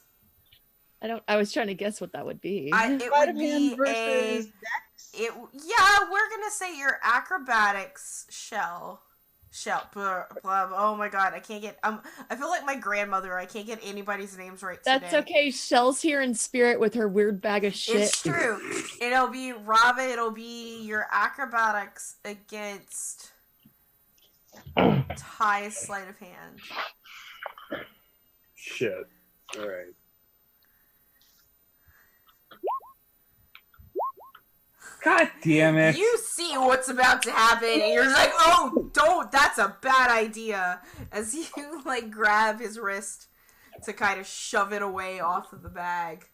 I was trying to guess what that would be. It would be versus Dex? Yeah, we're gonna say your acrobatics shell. Oh my god, I can't get. I feel like my grandmother. I can't get anybody's names right today. That's okay. Shell's here in spirit with her weird bag of shit. It's true. It'll be Rava. It'll be your acrobatics against Ty's sleight of hand. Shit. All right. God damn it. You see what's about to happen, and you're like, oh, don't, that's a bad idea. As you, like, grab his wrist to kind of shove it away off of the bag.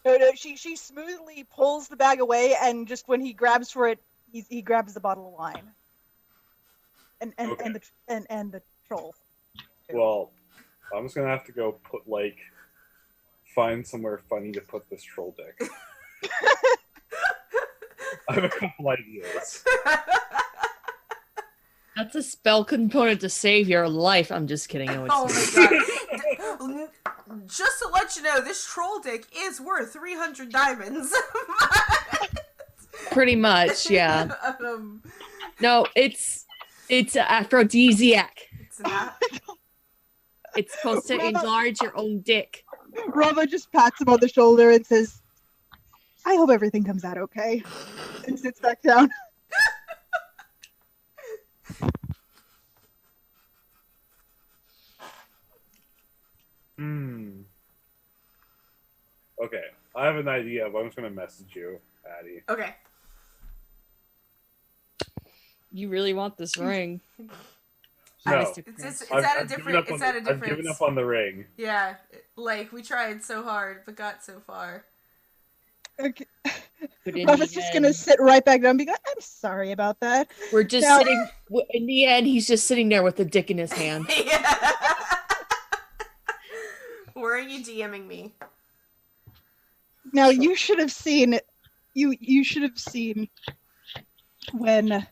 No, she smoothly pulls the bag away, and just when he grabs for it, he grabs the bottle of wine. And the troll. Well, I'm just gonna have to go find somewhere funny to put this troll dick. I have a couple ideas. That's a spell component to save your life. I'm just kidding. Oh my god. Just to let you know, this troll dick is worth 300 diamonds. Pretty much, yeah. No, it's an aphrodisiac. It's not. It's supposed to enlarge your own dick. Rava just pats him on the shoulder and says, I hope everything comes out okay. And sits back down. Okay, I have an idea, but I'm just gonna message you, Addie. Okay. You really want this ring? No, it's at a different. I've given up on the ring. Yeah, like we tried so hard, but got so far. Okay. Rava's just gonna sit right back down and be like, I'm sorry about that. We're just sitting. In the end, he's just sitting there with the dick in his hand. Yeah. Where are you DMing me? Now you should have seen. You should have seen when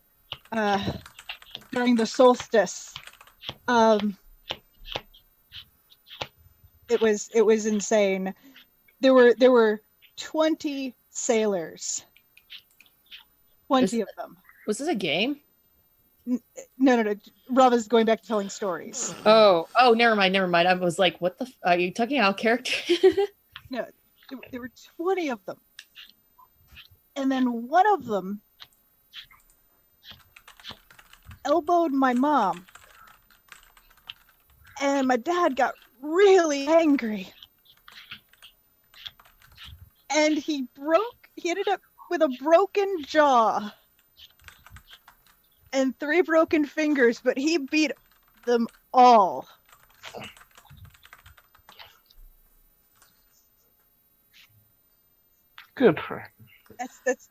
during the solstice. It was insane. There were 20 sailors. 20 of them. Was this a game? No. Rava's going back to telling stories. Oh, never mind. I was like, what the are you talking out character? No, there were 20 of them. And then one of them elbowed my mom. And my dad got really angry. And he ended up with a broken jaw and 3 broken fingers, but he beat them all. Good for him. That's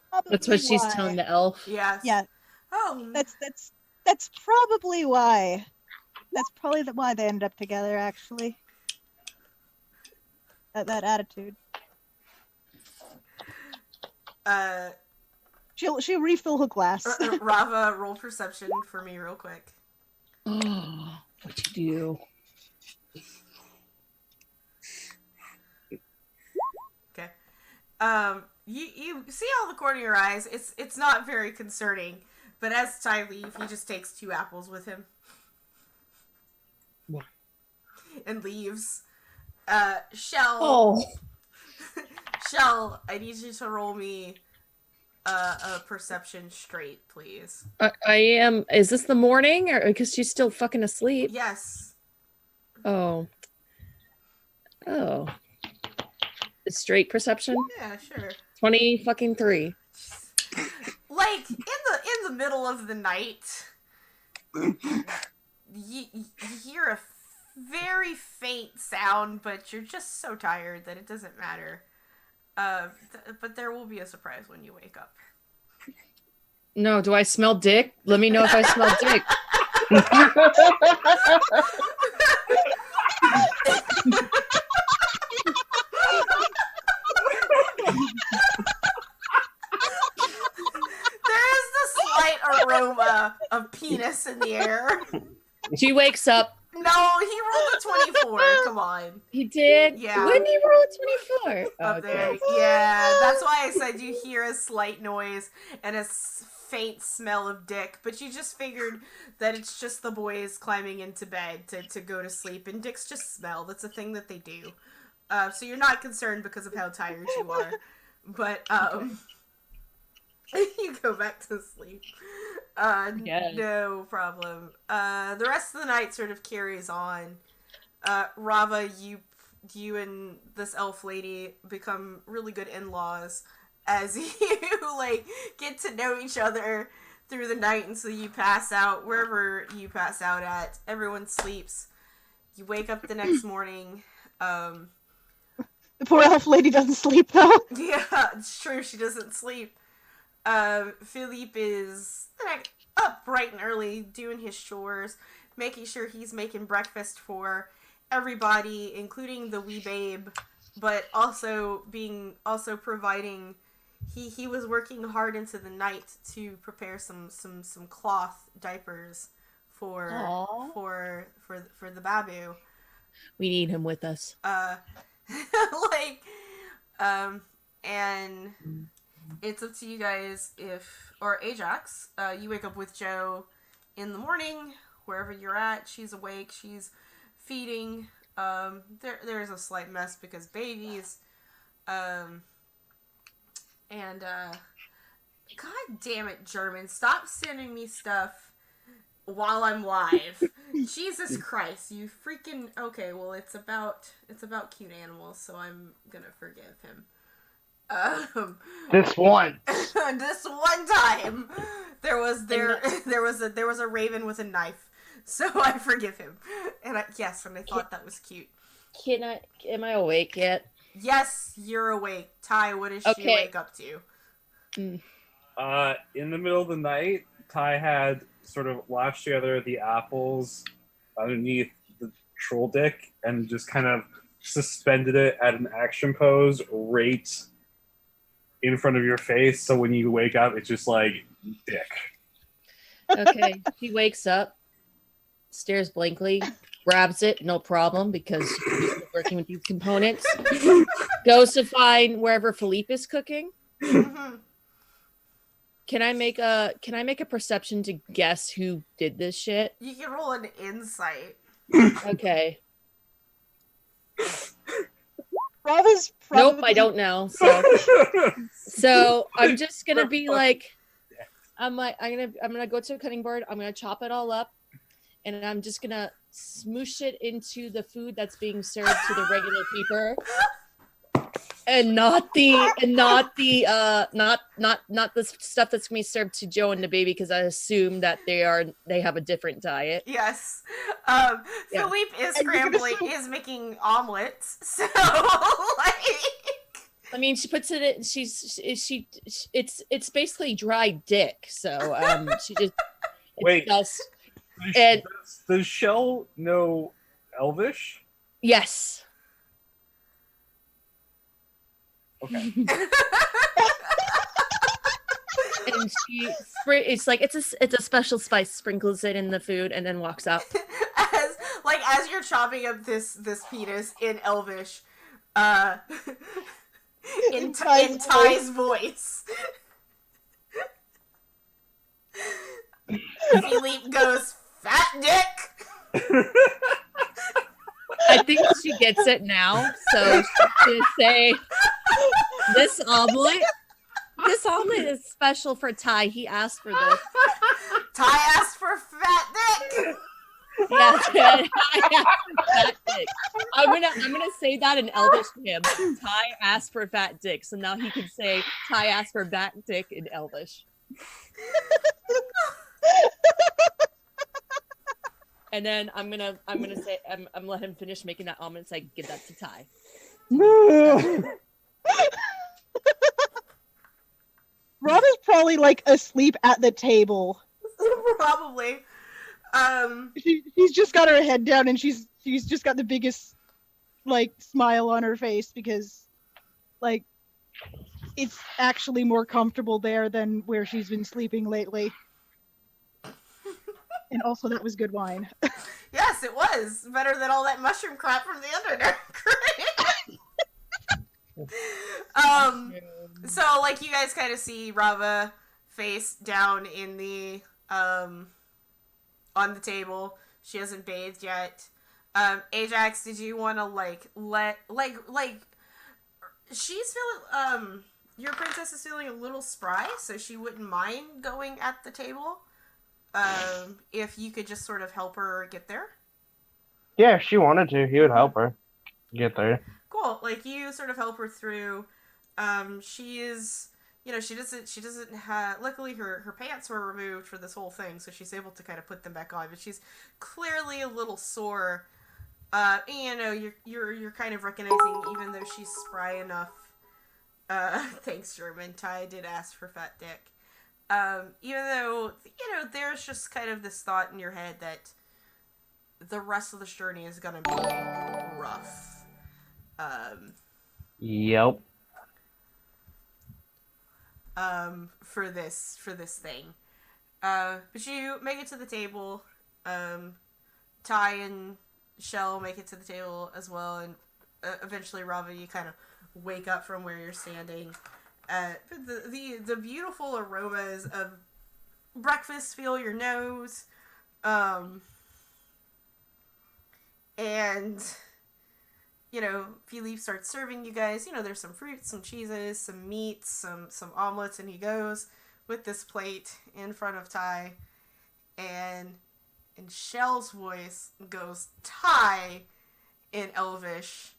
probably That's what she's why. telling the elf. Yes. Yeah. Oh. That's probably why. That's probably why they ended up together, actually. That attitude. She'll refill her glass. Rava, roll perception for me real quick. Oh, what you do? Okay. You see all the corner of your eyes. It's not very concerning, but as Ty leaves, he just takes 2 apples with him. What? And leaves. Shell. Oh, Shell, I need you to roll me a perception straight, please. I am. Is this the morning, or because she's still fucking asleep? Yes. Oh. It's straight perception. Yeah, sure. 23. Like in the middle of the night, you hear a very faint sound, but you're just so tired that it doesn't matter. But there will be a surprise when you wake up. No, do I smell dick? Let me know if I smell dick. There is the slight aroma of penis in the air. She wakes up. No, he rolled a 24. Come on. He did? Yeah. When did he roll a 24? Up there. Yeah, that's why I said you hear a slight noise and a faint smell of dick, but you just figured that it's just the boys climbing into bed to go to sleep, and dicks just smell. That's a thing that they do. So you're not concerned because of how tired you are. But, you go back to sleep. Yes. No problem. The rest of the night sort of carries on. Rava, you and this elf lady become really good in-laws as you, like, get to know each other through the night until you pass out, wherever you pass out at. Everyone sleeps. You wake up the next morning. The poor elf lady doesn't sleep, though. Yeah, it's true, she doesn't sleep. Philippe is up bright and early, doing his chores, making sure he's making breakfast for everybody, including the wee babe, but also providing. He was working hard into the night to prepare some cloth diapers for the babu. We need him with us. And it's up to you guys or Ajax, you wake up with Joe in the morning, wherever you're at. She's awake, she's feeding. There's a slight mess because babies. God damn it, German, stop sending me stuff while I'm live. Jesus Christ, you freaking... Okay, well, it's about cute animals, so I'm gonna forgive him. This one. This one time, there was a raven with a knife, so I forgive him. And I thought that was cute. Am I awake yet? Yes, you're awake. Ty, what does she wake up to? In the middle of the night, Ty had sort of lashed together the apples underneath the troll dick and just kind of suspended it at an action pose right in front of your face. So when you wake up, it's just like dick. Okay. He wakes up, stares blankly, grabs it, no problem, because he's working with these components. Goes to find wherever Philippe is cooking. Mm-hmm. Can I make a perception to guess who did this shit? You can roll an insight. Okay. Rava's probably... Nope, I don't know. So I'm just gonna be like, I'm gonna go to a cutting board. I'm gonna chop it all up, and I'm just gonna smoosh it into the food that's being served to the regular people, and not the stuff that's gonna be served to Joe and the baby, because I assume that they have a different diet. Yes. Yeah. Philippe is scrambling, is making omelets, so like. I mean, she puts it in. It's basically dry dick. So she just Wait. Does, and does Shell know Elvish? yes. Okay. and it's like it's a special spice, sprinkles it in the food, and then walks out. as you're chopping up this penis in Elvish, in Ty's voice. Philippe goes, "Fat dick." I think she gets it now, so she's gonna say, This omelet is special for Ty. He asked for this. Ty asked for fat dick." Yeah, I asked for fat dick. I'm gonna say that in Elvish to him. Ty asked for fat dick, so now he can say Ty asked for fat dick in Elvish. And then I'm gonna say I'm let him finish making that omelet, so I can give that to Ty. Rob is probably like asleep at the table. Probably. She's just got her head down and she's just got the biggest like smile on her face because like it's actually more comfortable there than where she's been sleeping lately. And also that was good wine. Yes, it was better than all that mushroom crap from the Underdark. So like you guys kind of see Rava face down in the on the table. She hasn't bathed yet. Ajax, did you want to like she's feeling your princess is feeling a little spry, so she wouldn't mind going at the table. If you could just sort of help her get there. Yeah, if she wanted to, he would help her get there. Cool. Like you sort of help her through. She is, she doesn't have, luckily her pants were removed for this whole thing, so she's able to kind of put them back on, but she's clearly a little sore. And, you're kind of recognizing, even though she's spry enough, thanks German, Ty did ask for fat dick. Even though, there's just kind of this thought in your head that the rest of the journey is gonna be rough. Yep. For this thing. But you make it to the table. Ty and Shell make it to the table as well, and eventually, Rava, you kind of wake up from where you're standing. The beautiful aromas of breakfast fill your nose, and Philippe starts serving you guys. There's some fruits, some cheeses, some meats, some omelets, and he goes with this plate in front of Ty, and Shell's voice goes Ty in Elvish,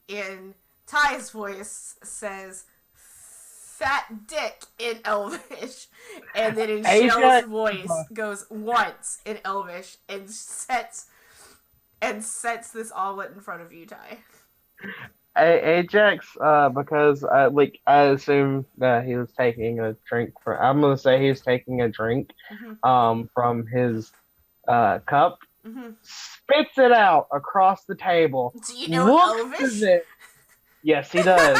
and Ty's voice says fat dick in Elvish, and then in Shell's voice goes once in Elvish and sets this omelet in front of you, Ty. Ajax, because I assume that he was taking a drink I'm gonna say he was taking a drink, from his cup, spits it out across the table. Do you know Elvish? Yes, he does.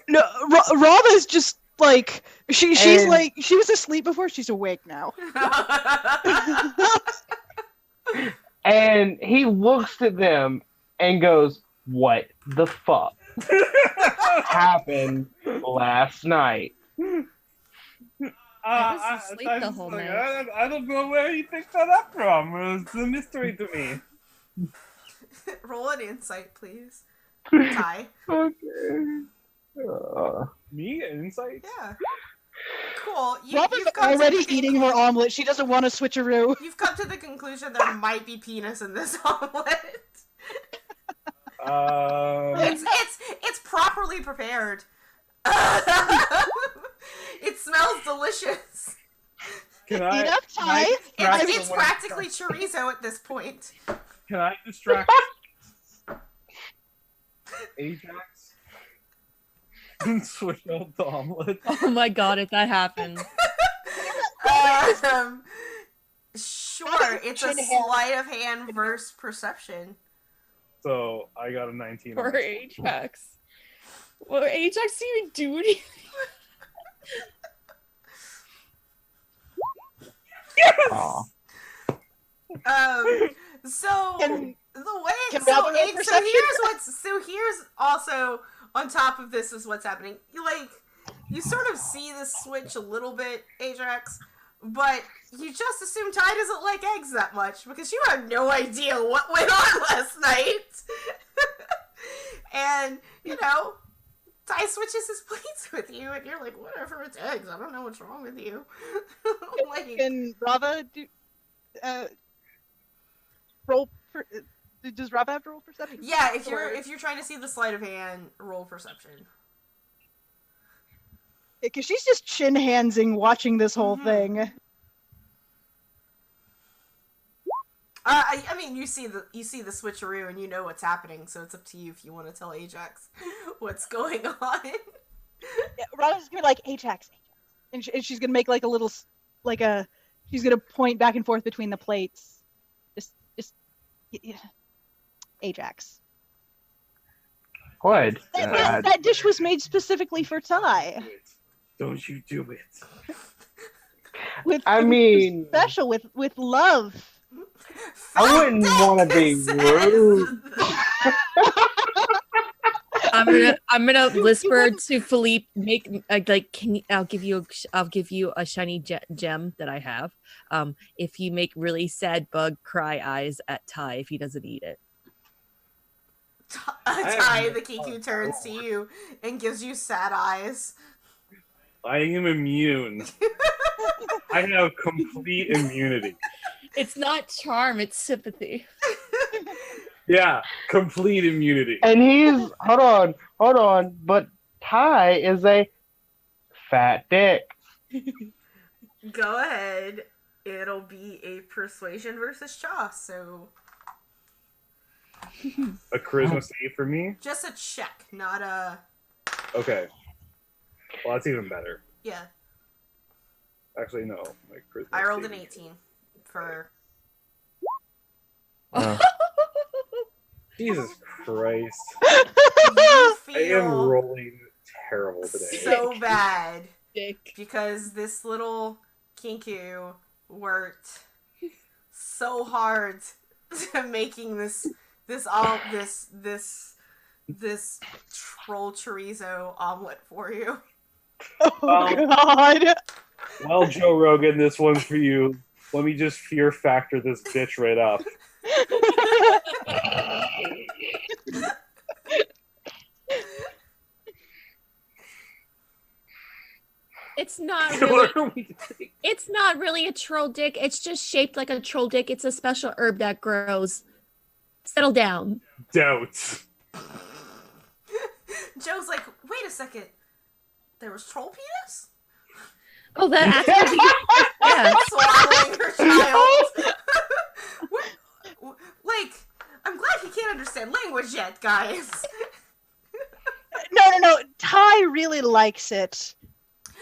No, Rava's just like she was asleep before. She's awake now. And he looks at them and goes, "What the fuck happened last night?" I was asleep the whole night. I don't know where he picked that up from. It's a mystery to me. Roll an insight, please. Ty. Okay. Me? Insight? Yeah. Cool. Rava's already eating her omelet. She doesn't want to switcheroo. You've come to the conclusion there might be penis in this omelet. It's properly prepared. It smells delicious. Enough Ty. It's practically chorizo at this point. Can I distract Ajax and switch out the omelet? Oh my god, if that happened. Sure, it's a sleight of hand versus perception. So I got a 19. For Ajax. Well, Ajax, do you do anything? Aw. So Can- the way can so, Robin roll perception? here's also on top of this is what's happening. You sort of see this switch a little bit, Ajax, but you just assume Ty doesn't like eggs that much because you have no idea what went on last night. And Ty switches his plates with you, and you're like, whatever, it's eggs. I don't know what's wrong with you. Can Rava do roll? Does Rava have to roll perception? Yeah, if you're trying to see the sleight of hand, roll perception. Because she's just chin handsing watching this whole thing. I mean, you see the switcheroo, and you know what's happening. So it's up to you if you want to tell Ajax what's going on. Yeah, Rava's gonna be like Ajax, and she's gonna make like a little she's gonna point back and forth between the plates. Yeah. Ajax. What? That dish was made specifically for Ty. Don't you do it. I mean, Special with love. I wouldn't want to be rude. I'm gonna whisper to Philippe, I'll give you a shiny gem that I have. If you make really sad bug cry eyes at Ty if he doesn't eat it. Ty, the Kiku turns to you and gives you sad eyes. I am immune. I have complete immunity. It's not charm, it's sympathy. Yeah, complete immunity. And he's hold on, but Ty is a fat dick. Go ahead. It'll be a persuasion versus Chaw, so A charisma save for me? just a check, not a Okay. Well, that's even better. yeah. Actually, no. My charisma I rolled save an is- 18 for Jesus Christ. you I am feel rolling terrible today. so bad Dick. because this little Kinku worked so hard to making this troll chorizo omelet for you. Oh God. Well, Joe Rogan, this one's for you. Let me just fear factor this bitch right up. It's not What really are we doing? it's not really a troll dick. It's just shaped like a troll dick. It's a special herb that grows. Settle down. Doubt. Joe's like, wait a second. There was troll penis? Oh, that actually, yeah. Swallowing her child. Like, I'm glad he can't understand language yet, guys. No. Ty really likes it.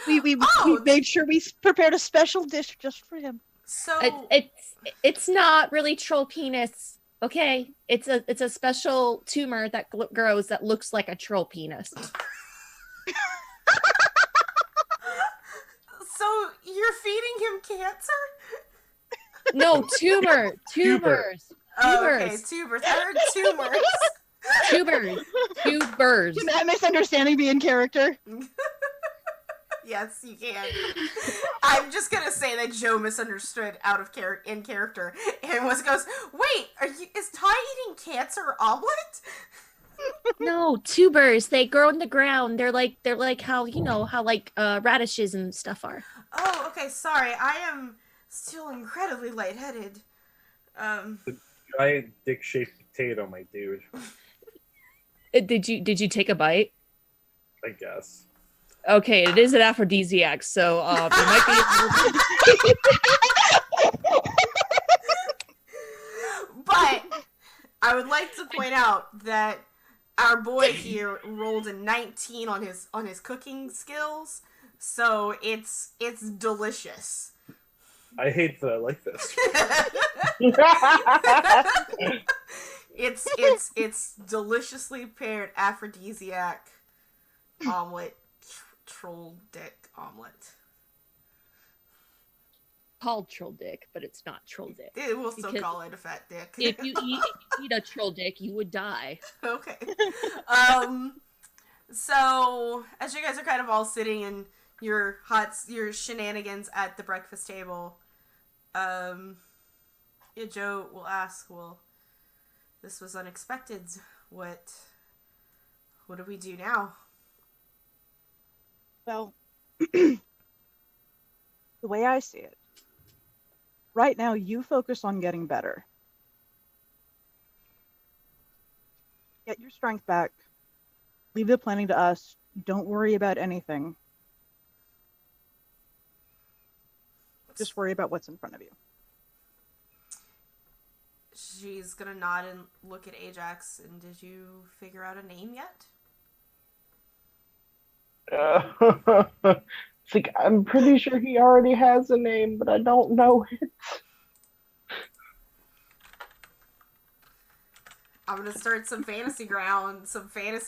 We Oh. made sure we prepared a special dish just for him. So It's not really troll penis. Okay, it's a special tumor that grows that looks like a troll penis. So you're feeding him cancer? No, tumors. Oh, okay, tubers. I heard tumors. Tubers. Can that misunderstanding be in character? Yes, you can. I'm just gonna say that Joe misunderstood in character and goes, wait, is Ty eating cancer omelet? No, tubers. They grow in the ground. They're like how radishes and stuff are. Oh, okay, sorry. I am still incredibly lightheaded. Giant dick-shaped potato, my dude. Did you take a bite? I guess. Okay, it is an aphrodisiac, so there might be. But I would like to point out that our boy here rolled a 19 on his cooking skills, so it's delicious. I hate that I like this. It's deliciously paired aphrodisiac omelet, troll dick omelet. Called troll dick, but it's not troll dick. We'll still Because call it a fat dick. If you eat a troll dick, you would die. Okay. So as you guys are kind of all sitting in your shenanigans at the breakfast table, Joe will ask, "Well, this was unexpected. What do we do now?" Well, the way I see it, right now you focus on getting better. Get your strength back. Leave the planning to us. Don't worry about anything. Just worry about what's in front of you. She's gonna nod and look at Ajax. And did you figure out a name yet? It's like, I'm pretty sure he already has a name, but I don't know it. I'm gonna start some fantasy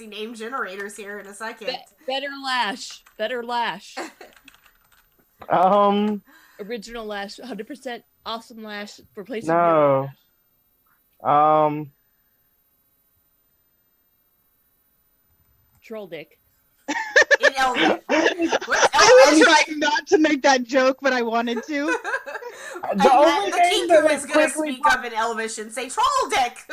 name generators here in a second. Better Lash. Original Lash. 100% awesome Lash. Replacing No. troll dick. In Elvish. I was trying not to make that joke, but I wanted to. The Kingu is gonna speak up in Elvish and say troll dick.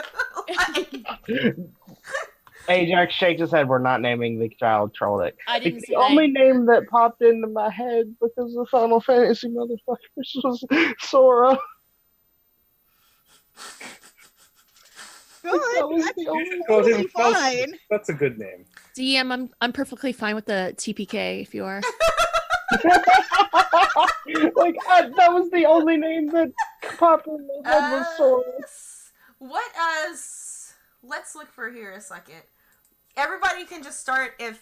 Ajax shakes his head. We're not naming the child Trollic. I didn't It's say the only name that popped into my head because the Final Fantasy motherfuckers was Sora. Good. That was That's the only totally fine. That's a good name. DM, I'm perfectly fine with the TPK if you are. Like, that was the only name that popped in my head was Sora. Let's look for here a second. Everybody can just start and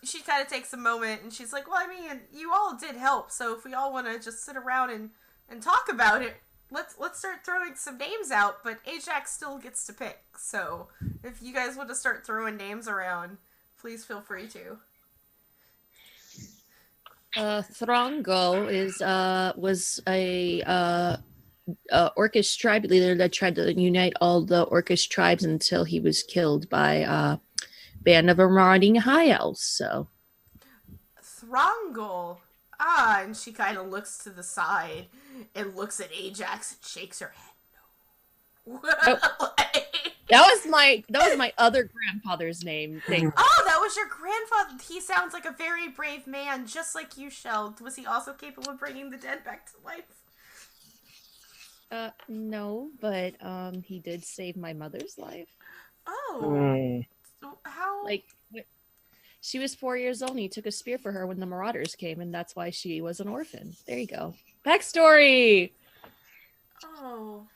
she kind of takes a moment and she's like, well, I mean, you all did help, so if we all want to just sit around and talk about it, let's start throwing some names out, but Ajax still gets to pick, so if you guys want to start throwing names around, please feel free to. Throngo was a Orcish tribe leader that tried to unite all the Orcish tribes until he was killed by a band of marauding high elves. So, Throngle. Ah, and she kind of looks to the side and looks at Ajax and shakes her head. No. that was my other grandfather's name. Oh, that was your grandfather. He sounds like a very brave man, just like you, Shell. Was he also capable of bringing the dead back to life? No, but he did save my mother's life. Oh. So how? She was 4 years old and he took a spear for her when the marauders came, and that's why she was an orphan. There you go. Backstory! Oh.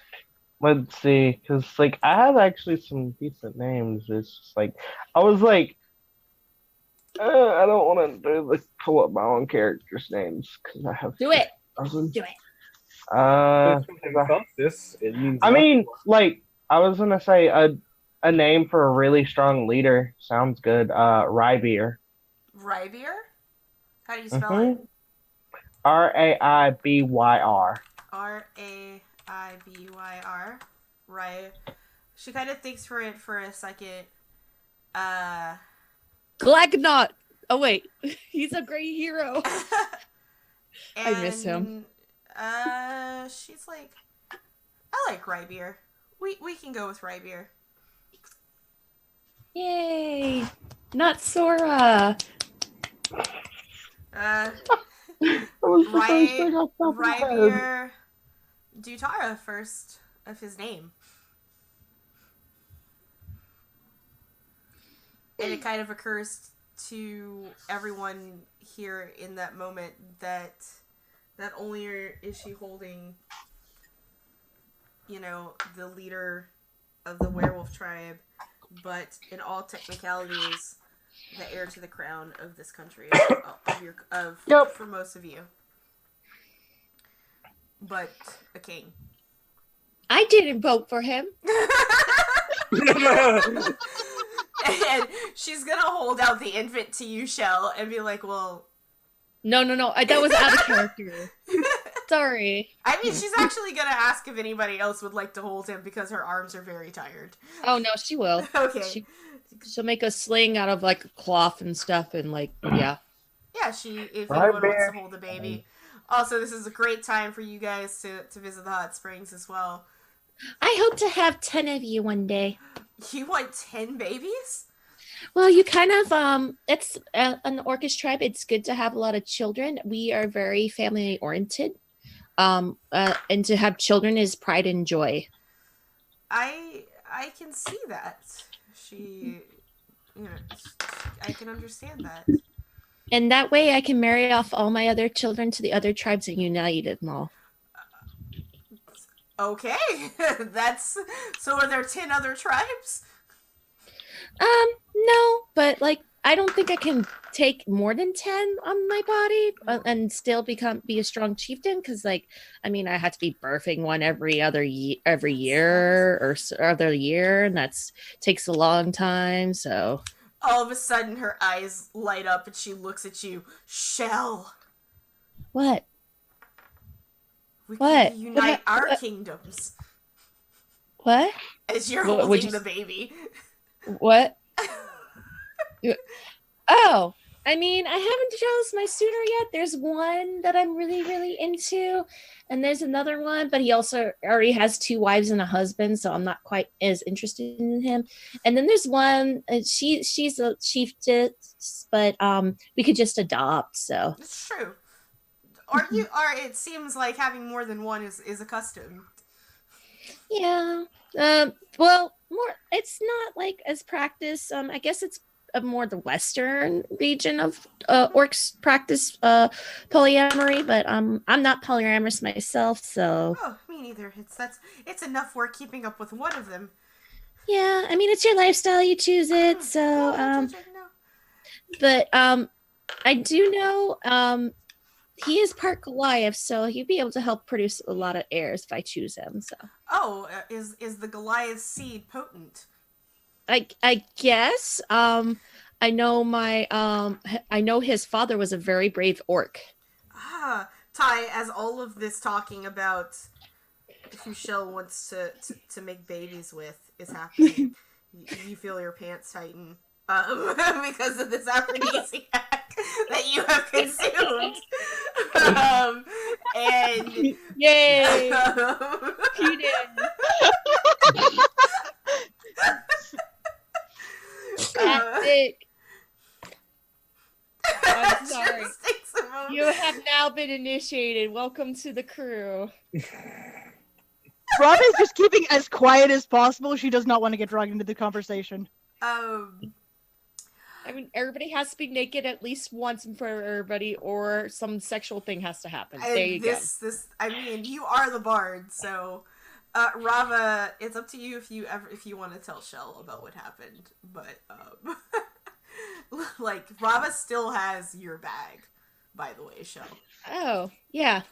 Let's see, because, I have actually some decent names. It's just, I was like, I don't want to pull up my own characters' names, because I have... Do it! I mean, I was going to say, a name for a really strong leader sounds good. Rybeer. Rybeer? How do you spell it? Raibyr. Raibyr. Right. She kind of thinks for it for a second. Glagnot! Oh, wait. He's a great hero. I miss him. She's like, I like Rybeer. We can go with Rybeer. Yay! Not Sora. Rybeer Dutara first of his name. And it kind of occurs to everyone here in that moment that not only is she holding, the leader of the werewolf tribe, but in all technicalities, the heir to the crown of this country, for most of you. But a king. I didn't vote for him. And she's gonna hold out the infant to you, Shell, and be like, well... No. That was out of character. Sorry. I mean, she's actually gonna ask if anybody else would like to hold him because her arms are very tired. Oh, no, she will. Okay. She'll make a sling out of, like, cloth and stuff and, like, yeah. Yeah, if anyone wants to hold the baby. Also, this is a great time for you guys to visit the hot springs as well. I hope to have 10 of you one day. You want 10 babies? Well, you kind of, it's an Orcish tribe. It's good to have a lot of children. We are very family oriented. And to have children is pride and joy. I can see that. I can understand that. And that way I can marry off all my other children to the other tribes and unite them all. Okay. So are there 10 other tribes? No, but like I don't think I can take more than 10 on my body and still be a strong chieftain because I have to be birthing one every year or other year, and that's takes a long time. So all of a sudden her eyes light up and she looks at you. Shell. What? We What? can unite our kingdoms. What? As you're holding the baby. What? Oh, I haven't chose my suitor yet. There's one that I'm really, really into, and there's another one, but he also already has 2 wives and a husband, so I'm not quite as interested in him. And then there's one, she's a chiefess, but we could just adopt. So it's true. It seems like having more than one is a custom. Yeah. Well, more. It's not like as practice. I guess it's more the western region of orcs practice polyamory, but I'm not polyamorous myself, so. Oh, me neither. It's enough work keeping up with one of them. Yeah, it's your lifestyle. You choose it. So. But I do know he is part Goliath, so he'd be able to help produce a lot of heirs if I choose him. So. Oh, is the Goliath seed potent? I guess. I know his father was a very brave orc. Ah, Ty, as all of this talking about who Shell wants to make babies with is happening, you feel your pants tighten because of this aphrodisiac that you have consumed. And yay! Dick. I'm sorry. You have now been initiated. Welcome to the crew. Rob is just keeping as quiet as possible. She does not want to get dragged into the conversation. Everybody has to be naked at least once in front of everybody, or some sexual thing has to happen. There you go. You are the bard, so Rava, it's up to you if you want to tell Shell about what happened. But Rava still has your bag, by the way, Shell. Oh yeah.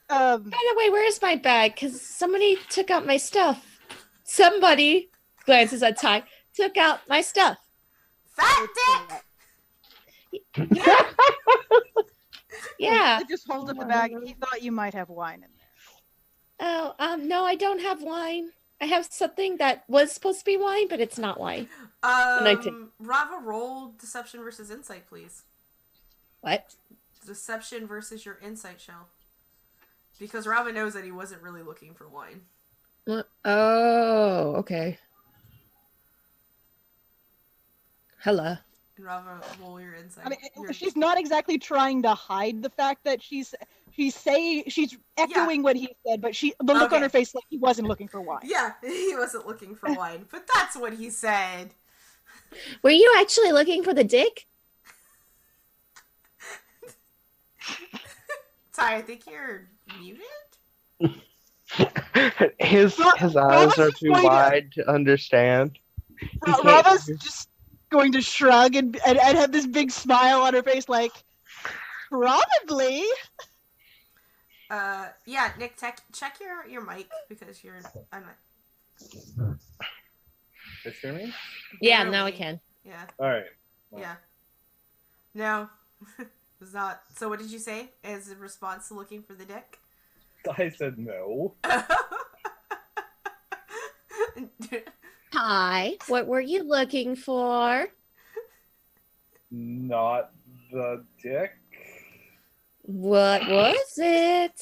By the way, where is my bag? Because somebody took out my stuff. Somebody glances at Ty. Took out my stuff. Fat dick. Yeah. He just holds up the bag. He thought you might have wine in there. Oh, no, I don't have wine. I have something that was supposed to be wine, but it's not wine. Rava, roll deception versus insight, please. What? Deception versus your insight, Shell. Because Rava knows that he wasn't really looking for wine. Oh, okay. Hello. And Rava, roll your insight. She's not exactly trying to hide the fact that she's echoing what he said, but the look on her face like he wasn't looking for wine. Yeah, he wasn't looking for wine, but that's what he said. Were you actually looking for the dick? Ty, I think you're muted? His eyes are too wide to understand. Rava's just going to shrug and have this big smile on her face like, probably. Yeah, Nick, check your mic because I'm not... guys hear me? Yeah, now Barely. I can. Yeah. All right. Yeah. No. It's not. So what did you say as a response to looking for the dick? I said no. Hi, what were you looking for? Not the dick. What was it?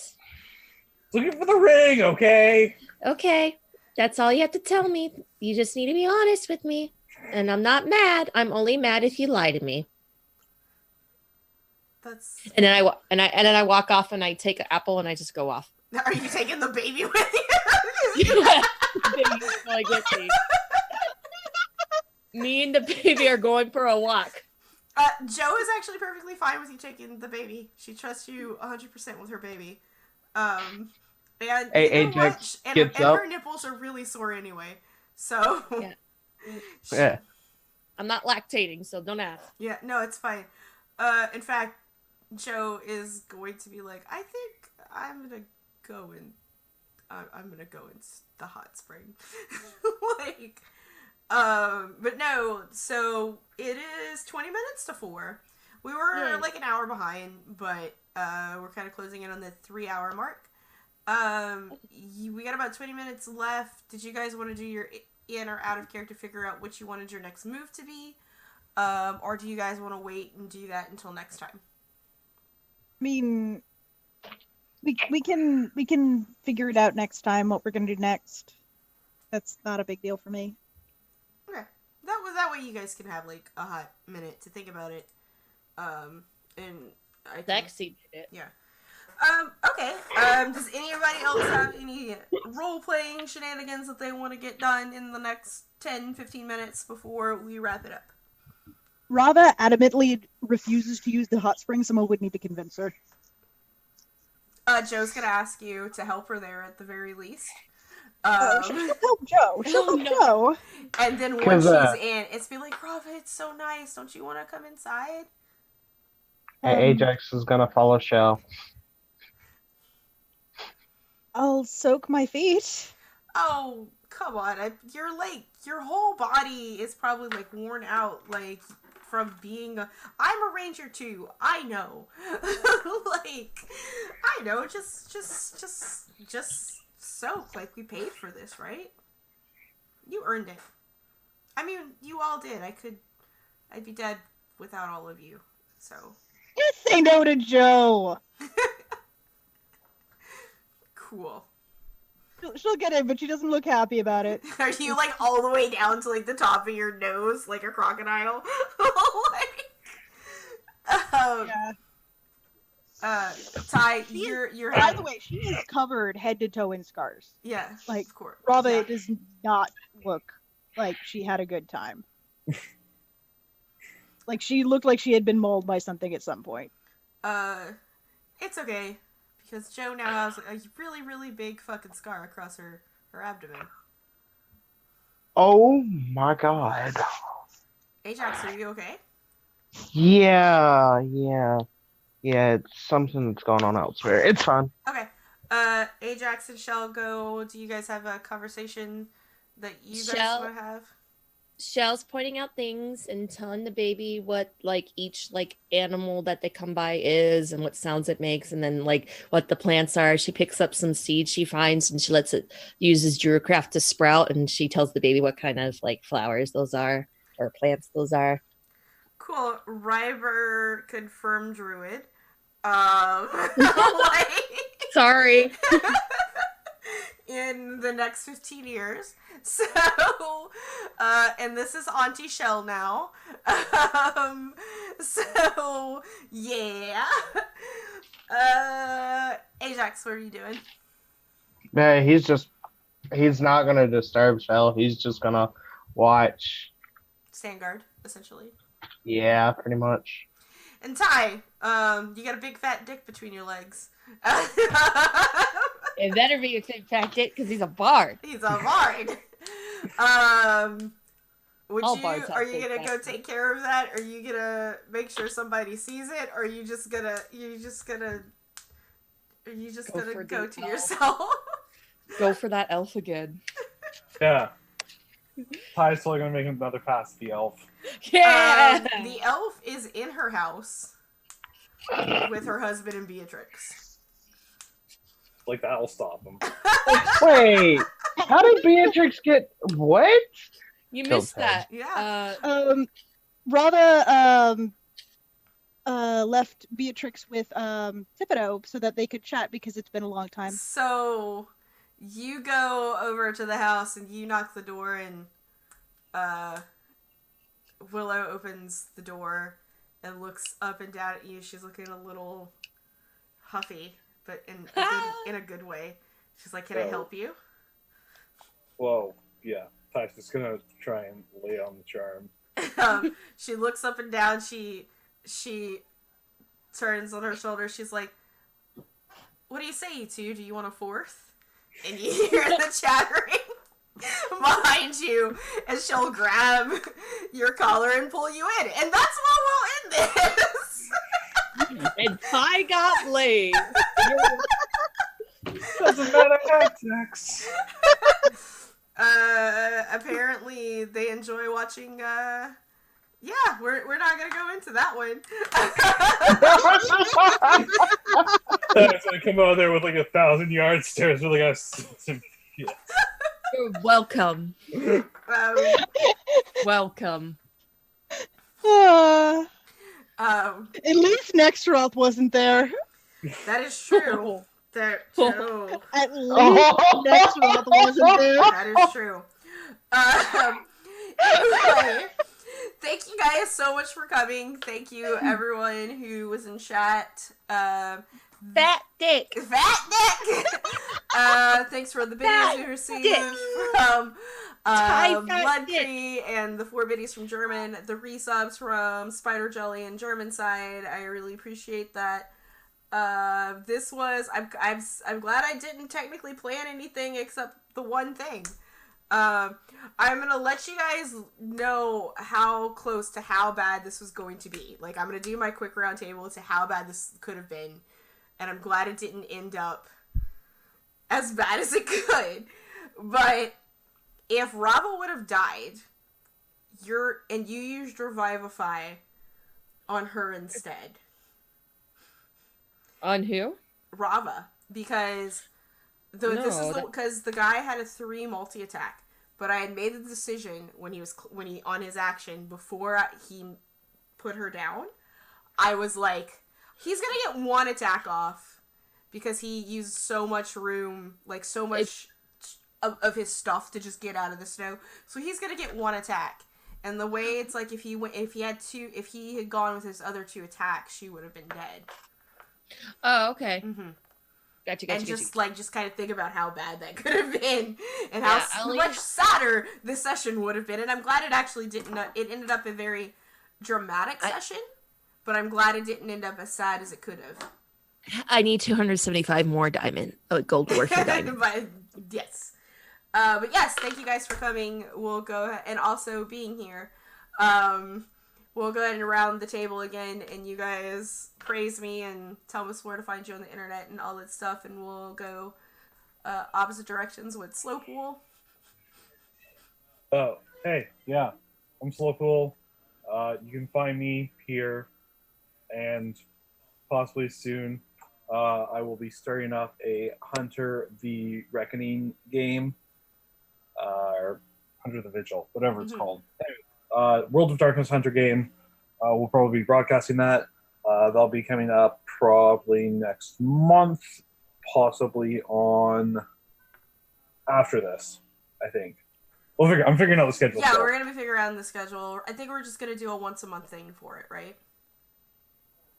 Looking for the ring, okay? Okay, that's all you have to tell me. You just need to be honest with me. And I'm not mad. I'm only mad if you lie to me. That's. And then I walk off and I take an apple and I just go off. Are you taking the baby with you? Like, let's see. Me and the baby are going for a walk. Joe is actually perfectly fine with you taking the baby. She trusts you 100% with her baby. And Hey, you know what? Ajax And gets up. her nipples are really sore anyway. So Yeah. Yeah. I'm not lactating, so don't ask. yeah, no, it's fine. In fact, Joe is going to be like, I think I'm gonna go in the hot spring. Like, but no, so it is 20 minutes to 4. We were Yay. like an hour behind, but we're kind of closing in on the 3-hour mark. We got about 20 minutes left. Did you guys want to do your in or out of character, figure out what you wanted your next move to be? Or do you guys want to wait and do that until next time? I mean, we can figure it out next time what we're gonna do next. That's not a big deal for me. Okay. That way you guys can have like a hot minute to think about it. And I can, Lexi did it. yeah. Okay. Does anybody else have any role-playing shenanigans that they want to get done in the next 10-15 minutes before we wrap it up? Rava adamantly refuses to use the hot spring. Someone would need to convince her. Joe's gonna ask you to help her there at the very least. She'll help Joe. She'll help Joe. And then once 'Cause, she's in, it's be like, Rava, it's so nice. Don't you want to come inside? Hey, Ajax is gonna follow Shell. I'll soak my feet. Oh, come on. You're like, your whole body is probably like worn out, like from being I'm a ranger too. I know. Like, I know. Just soak. Like, we paid for this, right? You earned it. I mean, you all did. I'd be dead without all of you. So. Just say no to Joe. Cool. She'll get it, but she doesn't look happy about it. Are you like all the way down to like the top of your nose, like a crocodile? Yeah. Ty, She is- you're By the way, she is covered head to toe in scars. yeah, like, of course. Rava Yeah. does not look like she had a good time. Like, she looked like she had been mauled by something at some point. It's okay because Joe now has a really, really big fucking scar across her abdomen. Oh my god. Ajax, are you okay? Yeah. It's something that's going on elsewhere. It's fine. Okay. Ajax and Shell go. Do you guys have a conversation that you guys Shell- want to have? Shell's pointing out things and telling the baby what like each like animal that they come by is and what sounds it makes, and then like what the plants are. She picks up some seeds she finds and she lets it uses Druidcraft to sprout, and she tells the baby what kind of like flowers those are or plants those are. Cool. Ryber confirmed druid. Like, Sorry. in the next 15 years. So, and this is Auntie Shell now. So, yeah. Ajax, what are you doing? Yeah, he's not gonna disturb Shell. He's just gonna watch. Stand guard, essentially. Yeah, pretty much. And Ty, you got a big fat dick between your legs. It better be a big fat dick because he's a bard. He's a bard. All bards have Are you big gonna fat go dicks. take care of that? Are you gonna make sure somebody sees it? Or are you just gonna Go for go the to elf. yourself? Go for that elf again. Yeah. Ty's totally gonna make another pass at the elf. Yeah. The elf is in her house with her husband and Beatrix. Like that'll stop him. Wait, how did Beatrix get what? You Killed missed her. that. Yeah. Rava left Beatrix with Thibodeau so that they could chat because it's been a long time. So you go over to the house and you knock the door, and Willow opens the door and looks up and down at you. She's looking a little huffy, but in a good way. She's like, "Can I help you?" Well, yeah. Ty's just gonna try and lay on the charm. She looks up and down. She turns on her shoulder. She's like, "What do you say, you two? Do you want a fourth?" And you hear the chattering behind you, and she'll grab your collar and pull you in. And that's what we'll end this. And Ty got laid. Doesn't matter. Sex. Apparently they enjoy watching. Yeah, we're not gonna go into that one. Ty's gonna come out there with like 1,000-yard stairs with like some shit. You're welcome. Welcome. At least Nextroth wasn't there. That is true. That true. At least Nextroth wasn't there. That is true. Anyway, thank you guys so much for coming. Thank you everyone who was in chat. Fat dick. Fat Dick. Thanks for the biddies we received from Blood Tree and the 4 biddies from German, the resubs from Spider Jelly and German side. I really appreciate that. This was I'm glad I didn't technically plan anything except the one thing. I'm gonna let you guys know how close to how bad this was going to be. Like, I'm gonna do my quick round table to how bad this could have been, and I'm glad it didn't end up as bad as it could. But if Rava would have died, you used Revivify on her instead. On who? Rava, because because the guy had a 3 multi attack, but I had made the decision when he on his action before he put her down. I was like, he's gonna get 1 attack off because he used so much room, like so much of his stuff to just get out of the snow. So he's gonna get 1 attack. And the way it's like if he had gone with his other 2 attacks, she would have been dead. Oh, okay. Mm-hmm. Gotcha. And just kind of think about how bad that could have been, and how much sadder this session would have been. And I'm glad it actually didn't. It ended up a very dramatic session, but I'm glad it didn't end up as sad as it could have. I need 275 more gold worth diamond. But yes, but yes, thank you guys for coming. We'll go ahead, and also being here. We'll go ahead and round the table again, and you guys praise me and tell us where to find you on the internet and all that stuff, and we'll go opposite directions with Slowpool. Oh, hey, yeah, I'm Slowpool. You can find me here, and possibly soon I will be starting up a Hunter the Reckoning game, or Hunter the Vigil, whatever it's called. Anyway, World of Darkness Hunter game. We'll probably be broadcasting that. That'll be coming up probably next month, possibly on after this, I think. I'm figuring out the schedule. Yeah, we're gonna be figuring out the schedule. I think we're just gonna do a once a month thing for it, right?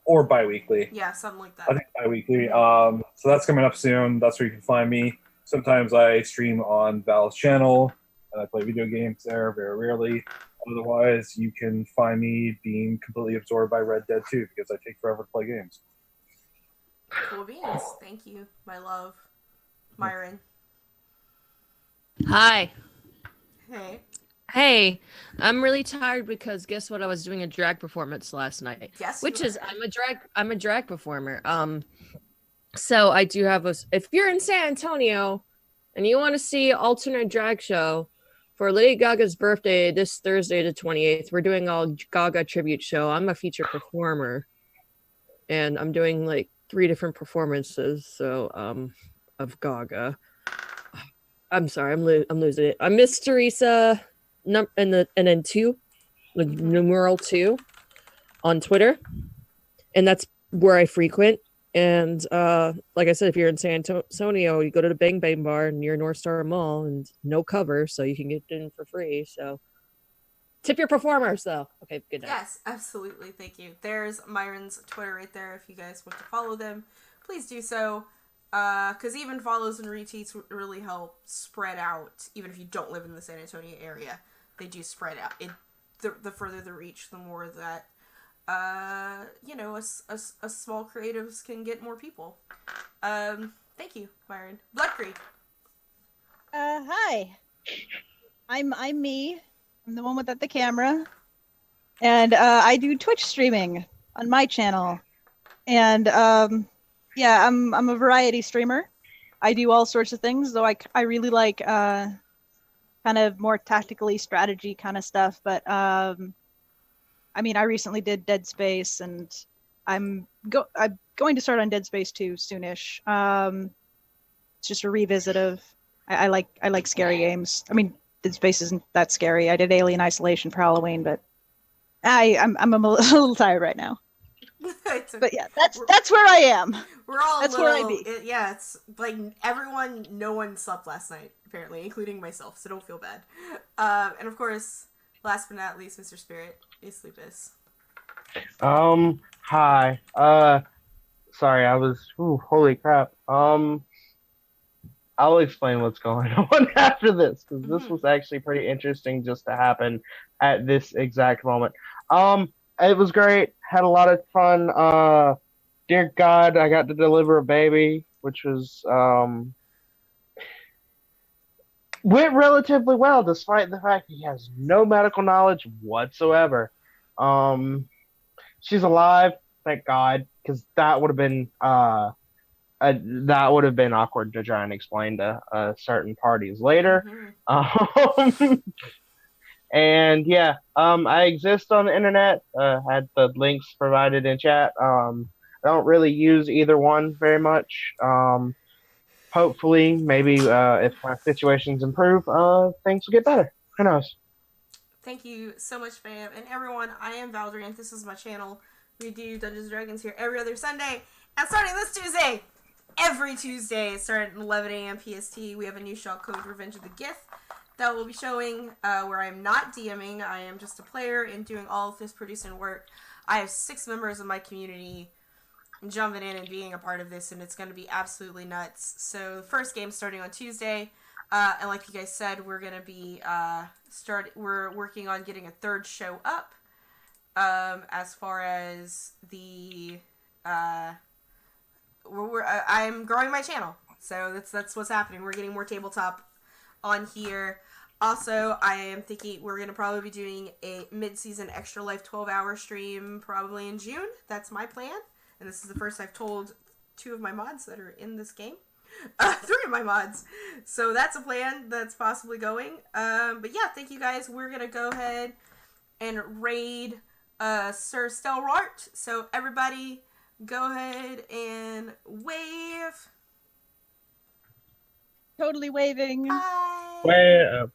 Or bi-weekly. Yeah, something like that. I think bi-weekly. So that's coming up soon. That's where you can find me. Sometimes I stream on Val's channel, and I play video games there very rarely. Otherwise, you can find me being completely absorbed by Red Dead 2 because I take forever to play games. Cool beans. Thank you, my love. Myron. Hi. Hey. Hey, I'm really tired because guess what? I was doing a drag performance last night. Yes. Which is I'm a drag performer. So I do have if you're in San Antonio and you want to see alternate drag show, For Lady Gaga's birthday this Thursday, the 28th, we're doing a Gaga tribute show. I'm a featured performer, and I'm doing like 3 different performances. So, of Gaga. I'm sorry, I'm losing it. I'm Miss Teresa, and then 2, with numeral 2, on Twitter, and that's where I frequent. And like I said, if you're in San Antonio, you go to the Bang Bang Bar near North Star Mall, and no cover, so you can get in for free. So tip your performers, though. Okay, good night. Yes, absolutely. Thank you. There's Myron's Twitter right there. If you guys want to follow them, please do so. Because even follows and retweets really help spread out. Even if you don't live in the San Antonio area, they do spread out. The further the reach, the more that us small creatives can get more people. Thank you, Myron. Blood Creek. Hi. I'm me. I'm the one without the camera. And I do Twitch streaming on my channel. And yeah, I'm a variety streamer. I do all sorts of things, though I really like kind of more tactically strategy kind of stuff, but I mean, I recently did Dead Space, and I'm going to start on Dead Space 2 soonish. It's just a revisit of I like scary games. I mean, Dead Space isn't that scary. I did Alien Isolation for Halloween, but I'm a little tired right now. But yeah, that's where I am. We're all that's where I be. Yeah, it's like no one slept last night, apparently, including myself, so don't feel bad. And of course, last but not least, Mr. Spirit, is Sleepus. Hi. Sorry, holy crap. I'll explain what's going on after this, because this was actually pretty interesting just to happen at this exact moment. It was great. Had a lot of fun. Dear God, I got to deliver a baby, which was went relatively well, despite the fact he has no medical knowledge whatsoever. She's alive, thank God, because that would have been awkward to try and explain to certain parties later. And yeah, I exist on the internet. Had the links provided in chat. I don't really use either one very much. Hopefully, maybe if my situations improve, things will get better. Who knows? Thank you so much, fam. And everyone, I am Valdrian. This is my channel. We do Dungeons & Dragons here every other Sunday. And starting this Tuesday, every Tuesday, starting at 11 a.m. PST, we have a new show called Revenge of the Gith that will be showing, where I'm not DMing. I am just a player and doing all of this producing work. I have 6 members of my community jumping in and being a part of this, and it's going to be absolutely nuts. So the first game starting on Tuesday, and like you guys said, we're going to be we're working on getting a 3rd show up. As far as the I'm growing my channel, so that's what's happening. We're getting more tabletop on here. Also, I am thinking we're going to probably be doing a mid-season Extra Life 12-hour stream probably in June. That's my plan. And this is the first I've told 2 of my mods that are in this game. 3 of my mods. So that's a plan that's possibly going. But yeah, thank you guys. We're going to go ahead and raid Sir Stelrart. So everybody go ahead and wave. Totally waving. Bye. Way up.